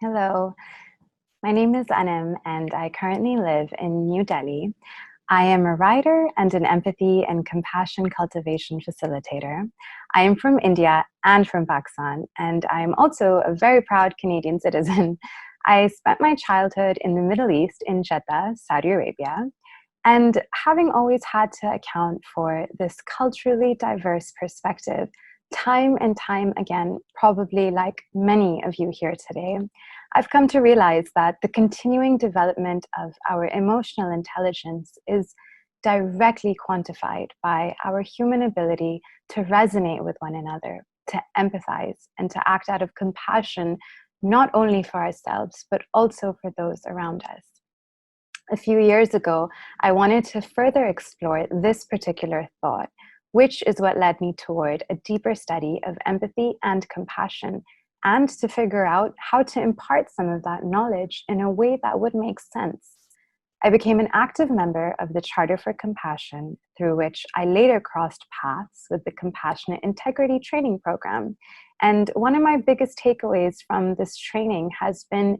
Hello, my name is Anam and I currently live in New Delhi. I am a writer and an empathy and compassion cultivation facilitator. I am from India and from Pakistan, and I am also a very proud Canadian citizen. I spent my childhood in the Middle East in Jeddah, Saudi Arabia. And having always had to account for this culturally diverse perspective, time and time again, probably like many of you here today, I've come to realize that the continuing development of our emotional intelligence is directly quantified by our human ability to resonate with one another, to empathize, and to act out of compassion, not only for ourselves, but also for those around us. A few years ago, I wanted to further explore this particular thought, which is what led me toward a deeper study of empathy and compassion, and to figure out how to impart some of that knowledge in a way that would make sense. I became an active member of the Charter for Compassion, through which I later crossed paths with the Compassionate Integrity Training Program. And one of my biggest takeaways from this training has been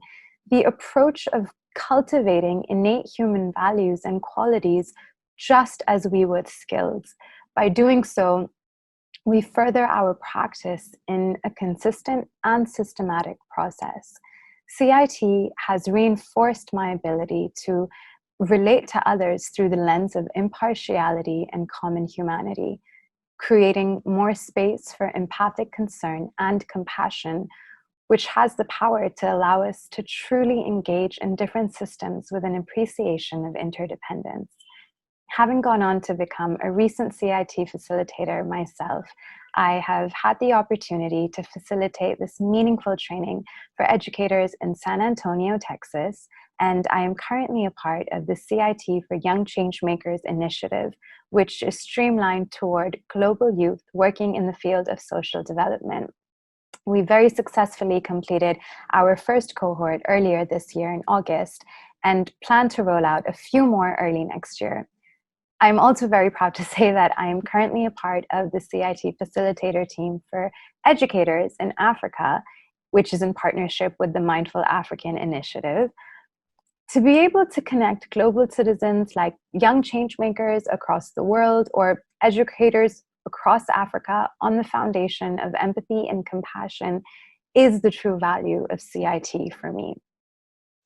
the approach of cultivating innate human values and qualities just as we would skills. By doing so, we further our practice in a consistent and systematic process. CIT has reinforced my ability to relate to others through the lens of impartiality and common humanity, creating more space for empathic concern and compassion, which has the power to allow us to truly engage in different systems with an appreciation of interdependence. Having gone on to become a recent CIT facilitator myself, I have had the opportunity to facilitate this meaningful training for educators in San Antonio, Texas, and I am currently a part of the CIT for Young Changemakers initiative, which is streamlined toward global youth working in the field of social development. We very successfully completed our first cohort earlier this year in August and plan to roll out a few more early next year. I'm also very proud to say that I am currently a part of the CIT facilitator team for educators in Africa, which is in partnership with the Mindful African Initiative. To be able to connect global citizens like young changemakers across the world or educators across Africa on the foundation of empathy and compassion is the true value of CIT for me.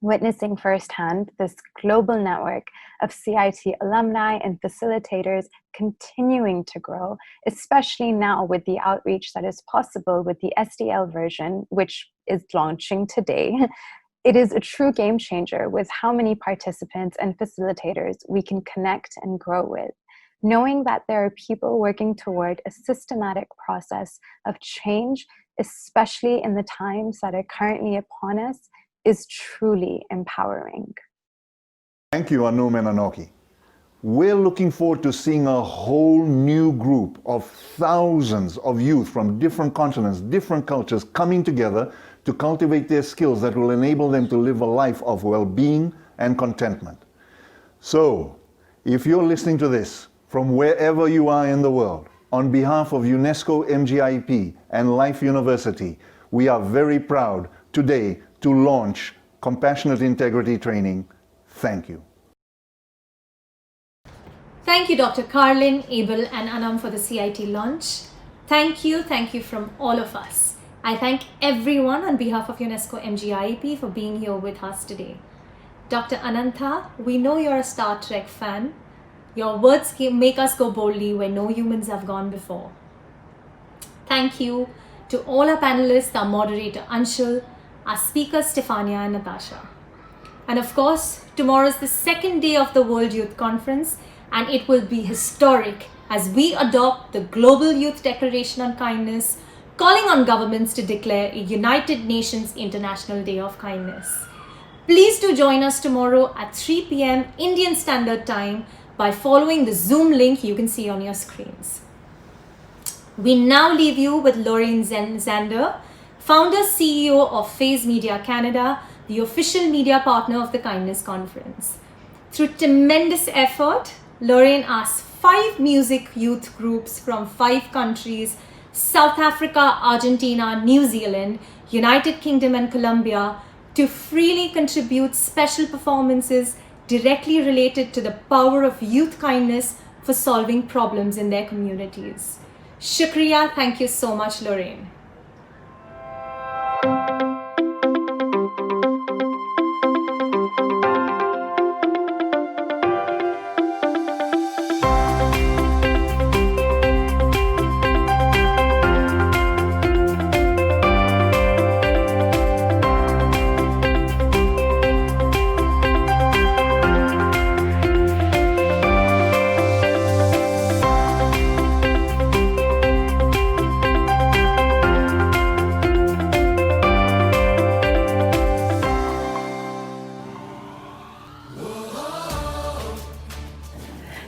Witnessing firsthand this global network of CIT alumni and facilitators continuing to grow, especially now with the outreach that is possible with the SDL version, which is launching today, it is a true game changer with how many participants and facilitators we can connect and grow with. Knowing that there are people working toward a systematic process of change, especially in the times that are currently upon us, is truly empowering. Thank you, Anum and Anoki. We're looking forward to seeing a whole new group of thousands of youth from different continents, different cultures coming together to cultivate their skills that will enable them to live a life of well-being and contentment. So, if you're listening to this from wherever you are in the world, on behalf of UNESCO MGIEP and Life University, we are very proud today to launch Compassionate Integrity Training. Thank you. Thank you, Dr. Carlin, Abel, and Anam for the CIT launch. Thank you from all of us. I thank everyone on behalf of UNESCO MGIEP for being here with us today. Dr. Anantha, we know you're a Star Trek fan. Your words make us go boldly where no humans have gone before. Thank you to all our panelists, our moderator Anshul, our speakers Stefania and Natasha. And of course, tomorrow is the second day of the World Youth Conference, and it will be historic as we adopt the Global Youth Declaration on Kindness, calling on governments to declare a United Nations International Day of Kindness. Please do join us tomorrow at 3 p.m. Indian Standard Time by following the Zoom link you can see on your screens. We now leave you with Lorraine Zander, founder CEO of Phase Media Canada, the official media partner of the Kindness Conference. Through tremendous effort, Lorraine asked 5 music youth groups from 5 countries, South Africa, Argentina, New Zealand, United Kingdom and Colombia, to freely contribute special performances directly related to the power of youth kindness for solving problems in their communities. Shukriya, thank you so much, Lorraine.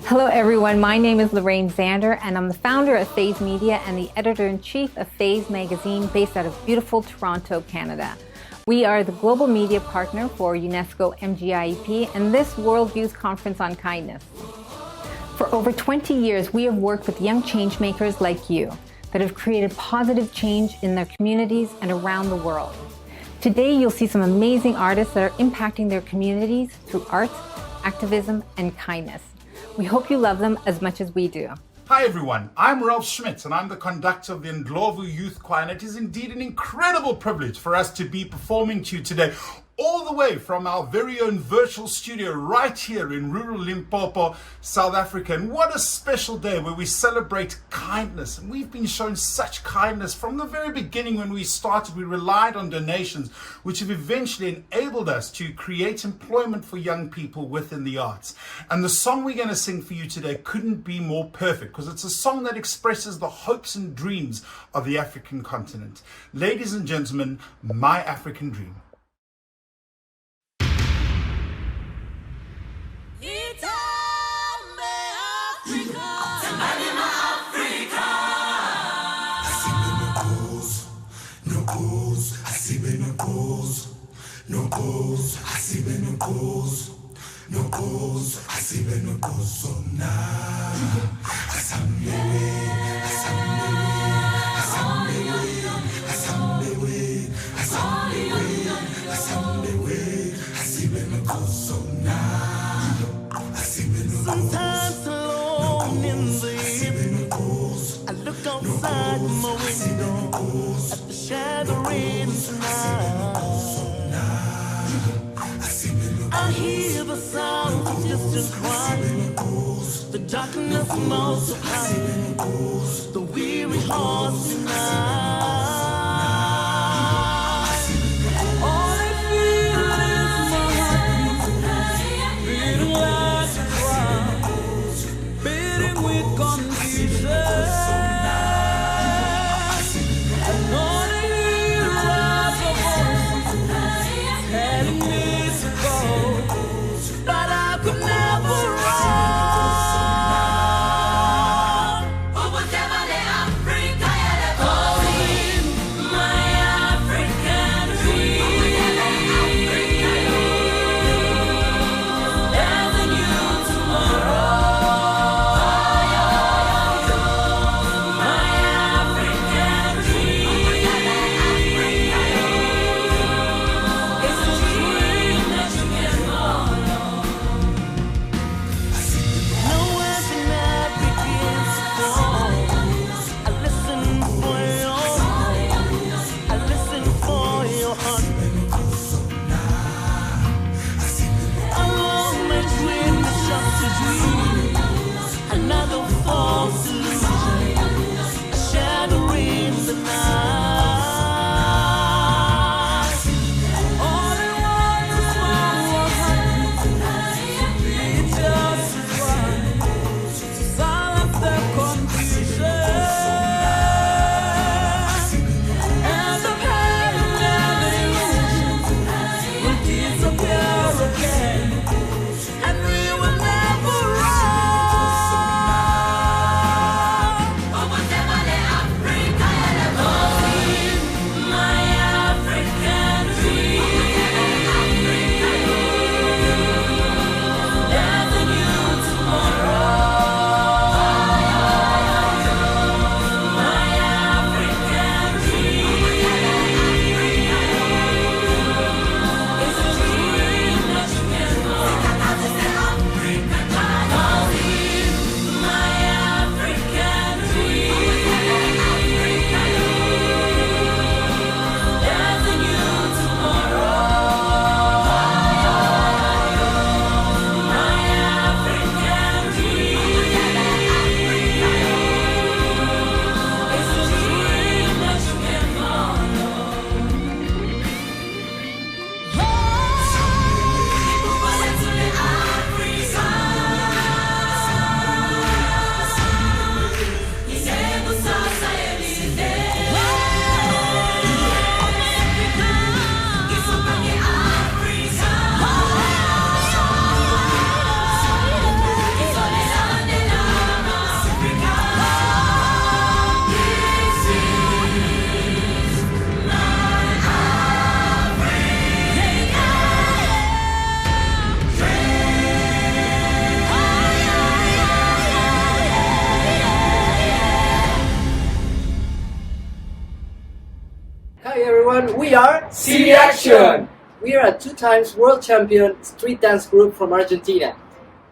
Hello everyone, my name is Lorraine Zander and I'm the founder of Phase Media and the editor-in-chief of Phase magazine based out of beautiful Toronto, Canada. We are the global media partner for UNESCO MGIEP and this World Youth Conference on Kindness. For over 20 years, we have worked with young change makers like you that have created positive change in their communities and around the world. Today, you'll see some amazing artists that are impacting their communities through art, activism, and kindness. We hope you love them as much as we do. Hi everyone, I'm Ralph Schmitz and I'm the conductor of the Ndlovu Youth Choir, and it is indeed an incredible privilege for us to be performing to you today. all the way from our very own virtual studio right here in rural Limpopo, South Africa. And what a special day where we celebrate kindness. And we've been shown such kindness from the very beginning. When we started, we relied on donations, which have eventually enabled us to create employment for young people within the arts. And the song we're going to sing for you today couldn't be more perfect, because it's a song that expresses the hopes and dreams of the African continent. Ladies and gentlemen, My African Dream. Sometimes alone in the evening, I look outside my window at the shattering night. I hear the sound of distant crying, the darkness multiplying, the weary hearts unite. All I feel is my heart beating like a drum, beating with confusion. And all I hear is a voice telling me to go, but I could never run. Hi everyone, we are CB Action! We are a 2-time world champion street dance group from Argentina.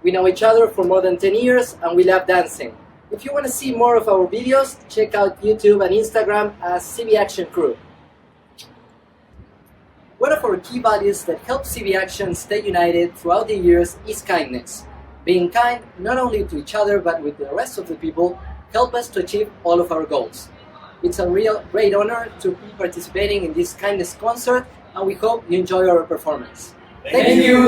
We know each other for more than 10 years and we love dancing. If you want to see more of our videos, check out YouTube and Instagram as CB Action Crew. One of our key values that help CV Action stay united throughout the years is kindness. Being kind not only to each other but with the rest of the people help us to achieve all of our goals. It's a real great honor to be participating in this kindness concert, and we hope you enjoy our performance. Thank you!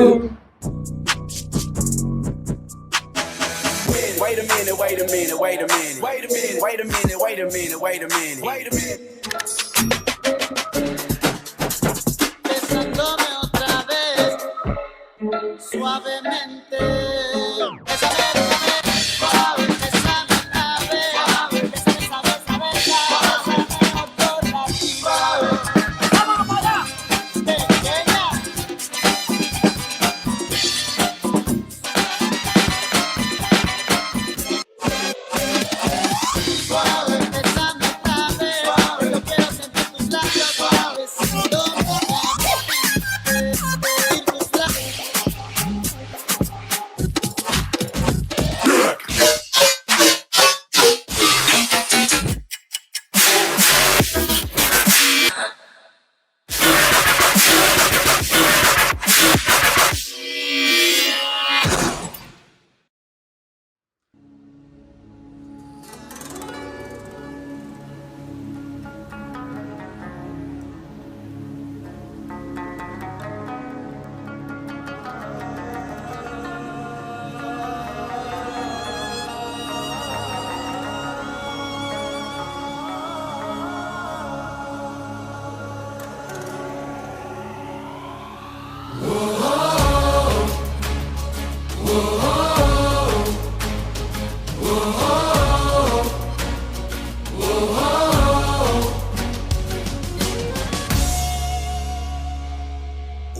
Wait a minute, wait a minute, wait a minute, wait a minute, wait a minute, wait a minute, wait a minute, wait a minute. Besándome otra vez, suavemente. Bésame, bésame, suave, bésame otra vez. Suave, bésame, bésame, bésame, bésame otra vez. Suave. ¡Vámonos para allá! Pequeña. Suave, bésame otra vez. Suave, yo quiero sentir tus labios suaves. Sentir tus labios.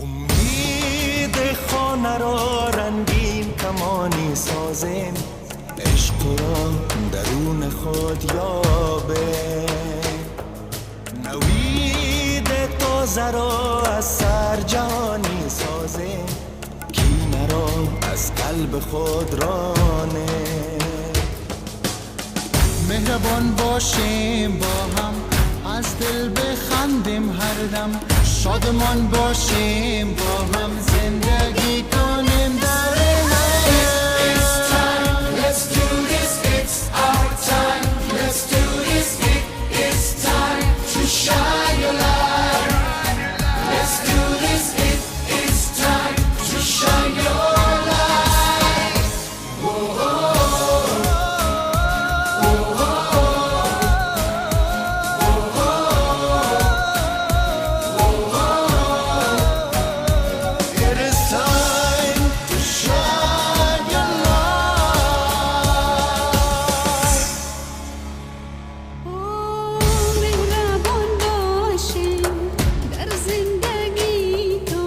امید خانه را رنگین کمانی سازیم، عشق را درون خود یابه، نوید تازه را از سر جهانی سازیم، کینه را از قلب خود رانه، مهربان باشیم با هم، از دل بخندیم هر دم، شادمان باشیم با هم، زندگی کنیم در هم. It's time, let's do this, it's our time, let's do this, it's time to shine your light. Let's do this, it's time to shine your light. Whoa, it is time to shine your light. مهربان باشیم در زندگی تو،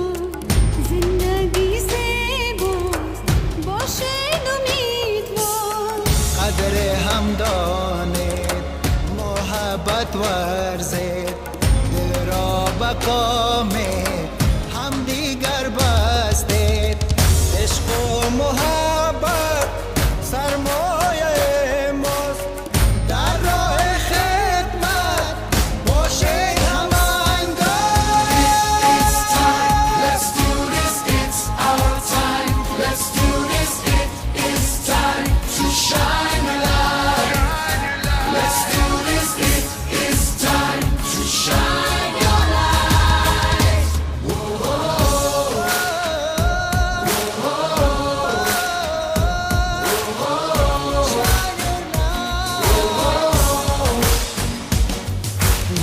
زندگی زیباست باشید امیدوار، قدر هم دانید، محبت ورزید، دل را به قام هم دیگر بستید، عشق و محبت سرمایه ماست، در راه خدمت باشید همانگاه. It's time, let's do this, it's our time, let's do this, it's time to shine a light. Let's do this, it's time to shine your light.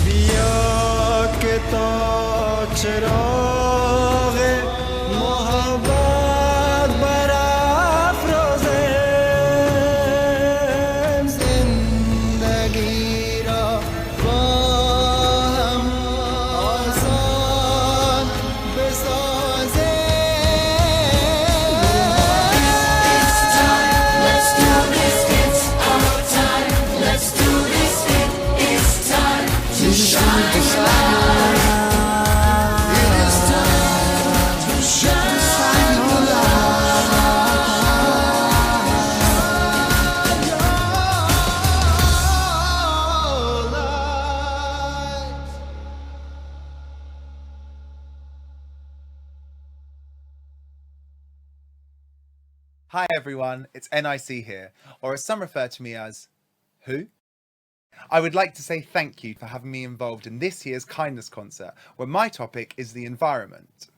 بیا که تا چراغ محبت برافرازیم، زندگی را با هم آسان بسازیم. It's time, let's do this, it's our time, let's do this, it's time to shine your light. It is time to shine your light. Hi everyone, it's NIC here, or as some refer to me as, who? I would like to say thank you for having me involved in this year's kindness concert, where my topic is the environment.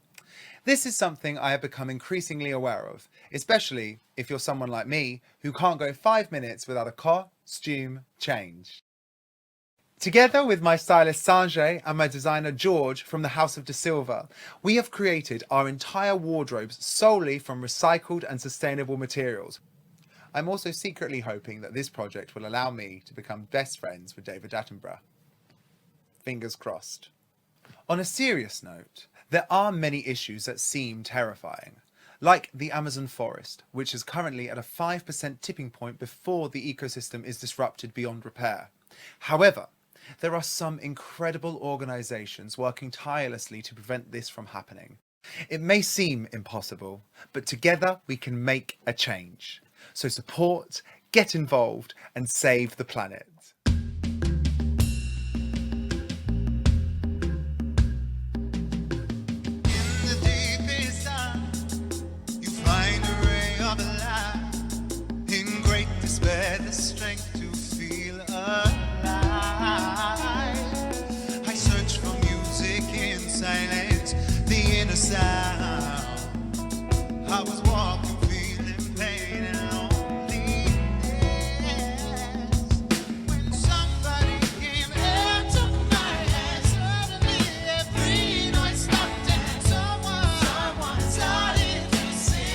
This is something I have become increasingly aware of, especially if you're someone like me who can't go 5 minutes without a costume change. Together with my stylist Sanjay and my designer George from the House of De Silva, we have created our entire wardrobes solely from recycled and sustainable materials. I'm also secretly hoping that this project will allow me to become best friends with David Attenborough. Fingers crossed. On a serious note, there are many issues that seem terrifying, like the Amazon forest, which is currently at a 5% tipping point before the ecosystem is disrupted beyond repair. However, there are some incredible organisations working tirelessly to prevent this from happening. It may seem impossible, but together we can make a change. So support, get involved, and save the planet. The strength to feel alive. I search for music in silence, the inner sound. I was walking, feeling pain and loneliness. When somebody came and took my hand, suddenly every noise stopped and someone started to sing.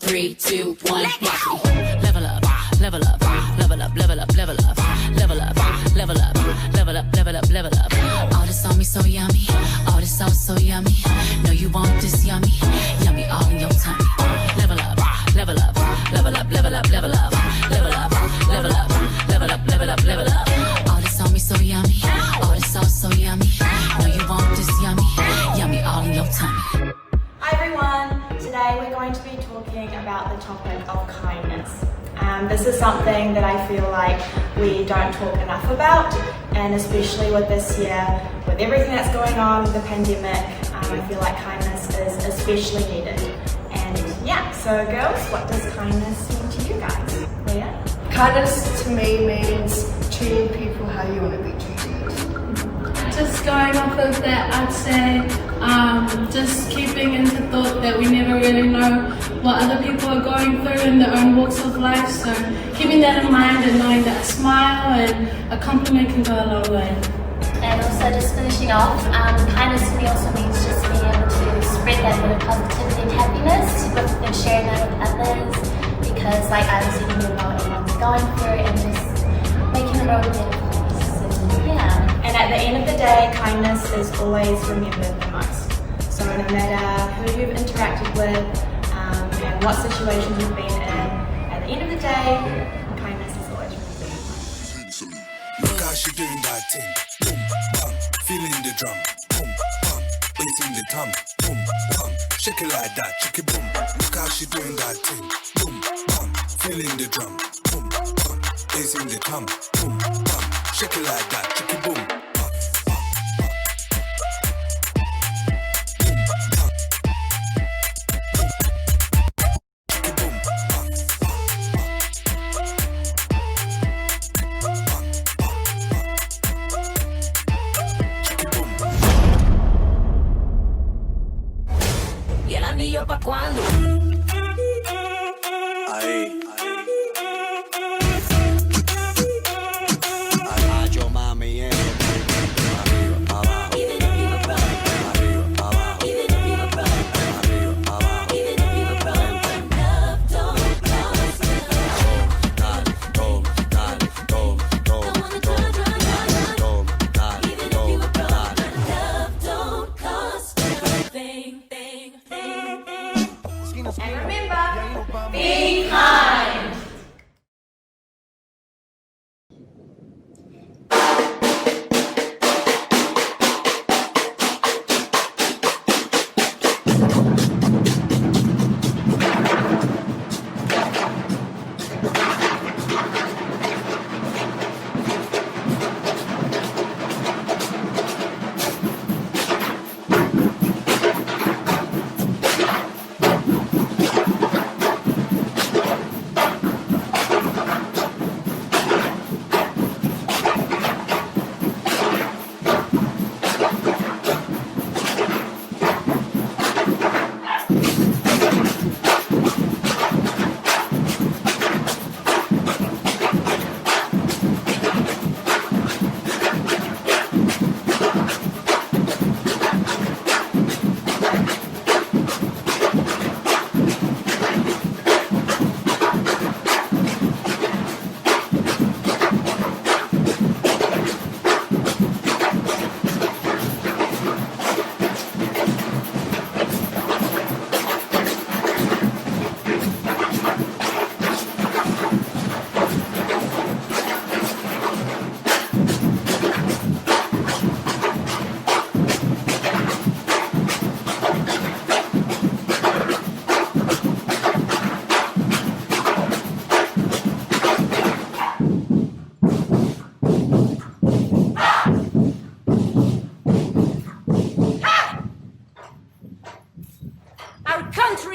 Three, two, one, watch me. Level up, level up, level up, level up, level up, level up, level up, level up, level up, level up. All this on me so yummy, all this sauce so yummy. Know you want this yummy, yummy all in your tummy. Level up, level up, level up, level up, level up, level up, level up, level up, level up, level up. All this on me so yummy, all this sauce so yummy. Know you want this yummy, yummy all in your tummy. Hi everyone, today we're going to be talking about the topic of kindness. This is something that I feel like we don't talk enough about, and especially with this year, with everything that's going on, the pandemic, I feel like kindness is especially needed. And yeah, so girls, what does kindness mean to you guys? Leah? Kindness to me means treating people how you want to be treated. Just going off of that, I'd say just keeping into thought that we never really know what other people are going through in their own walks of life. So keeping that in mind and knowing that a smile and a compliment can go a long way. And also just finishing off, kindness to me also means just being able to spread that bit of positivity and happiness and sharing that with others, because like I was saying, you know what everyone's going through, and just making the world a better place. And yeah. And at the end of the day, kindness is always remembered the most. So no matter who you've interacted with and what situations you've been in, at the end of the day, kindness is always remembered. Look how she doing that thing. Boom, bam, feeling the drum. Boom, bam, bass in the tom. Boom, bam, shake it like that, shake it boom. Look how she doing that thing. Boom, bam, feeling the drum. Boom, bam, bass in the tom. Boom, bam, shake it like that, shake it boom. ¿Y el anillo pa' cuándo? Ahí, yo mami, arriba, abajo, arriba, abajo, arriba, abajo. And remember, be kind.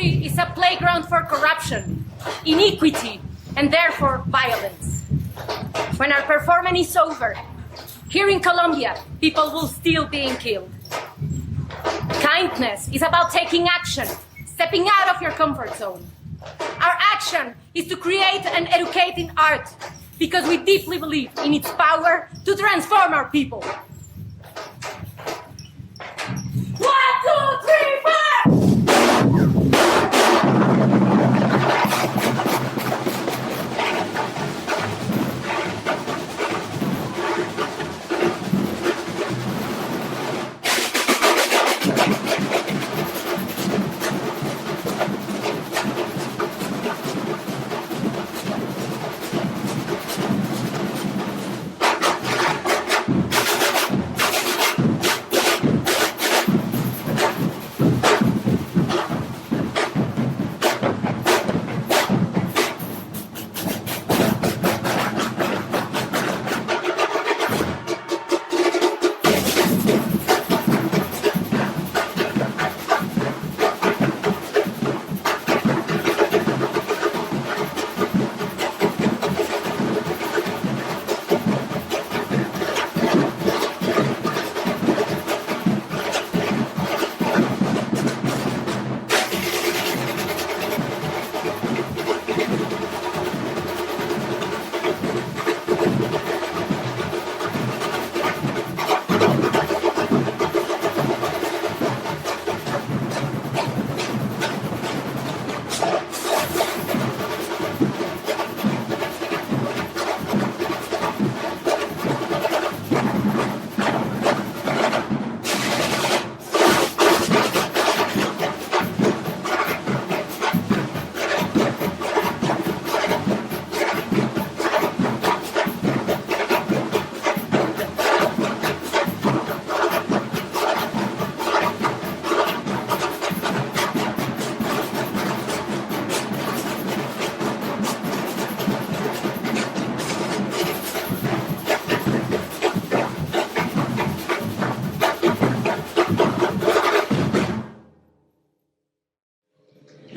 is a playground for corruption, iniquity, and therefore violence. When our performance is over, here in Colombia, people will still be killed. Kindness is about taking action, stepping out of your comfort zone. Our action is to create and educate in art because we deeply believe in its power to transform our people. 1, 2, 3, 4!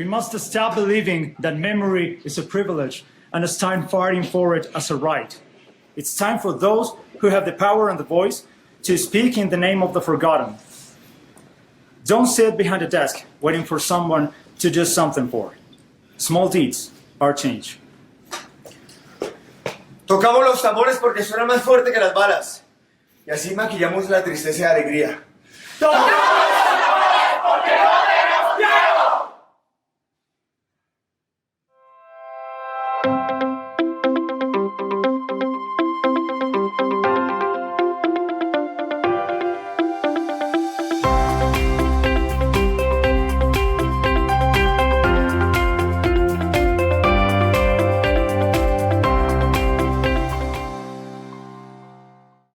must stop believing that memory is a privilege and start fighting for it as a right. It's time for those who have the power and the voice to speak in the name of the forgotten. Don't sit behind a desk waiting for someone to do something for. Small deeds are change. Tocamos los tambores porque suenan más fuerte que las balas. Y así maquillamos la tristeza de alegría. ¡Tocamos los tambores porque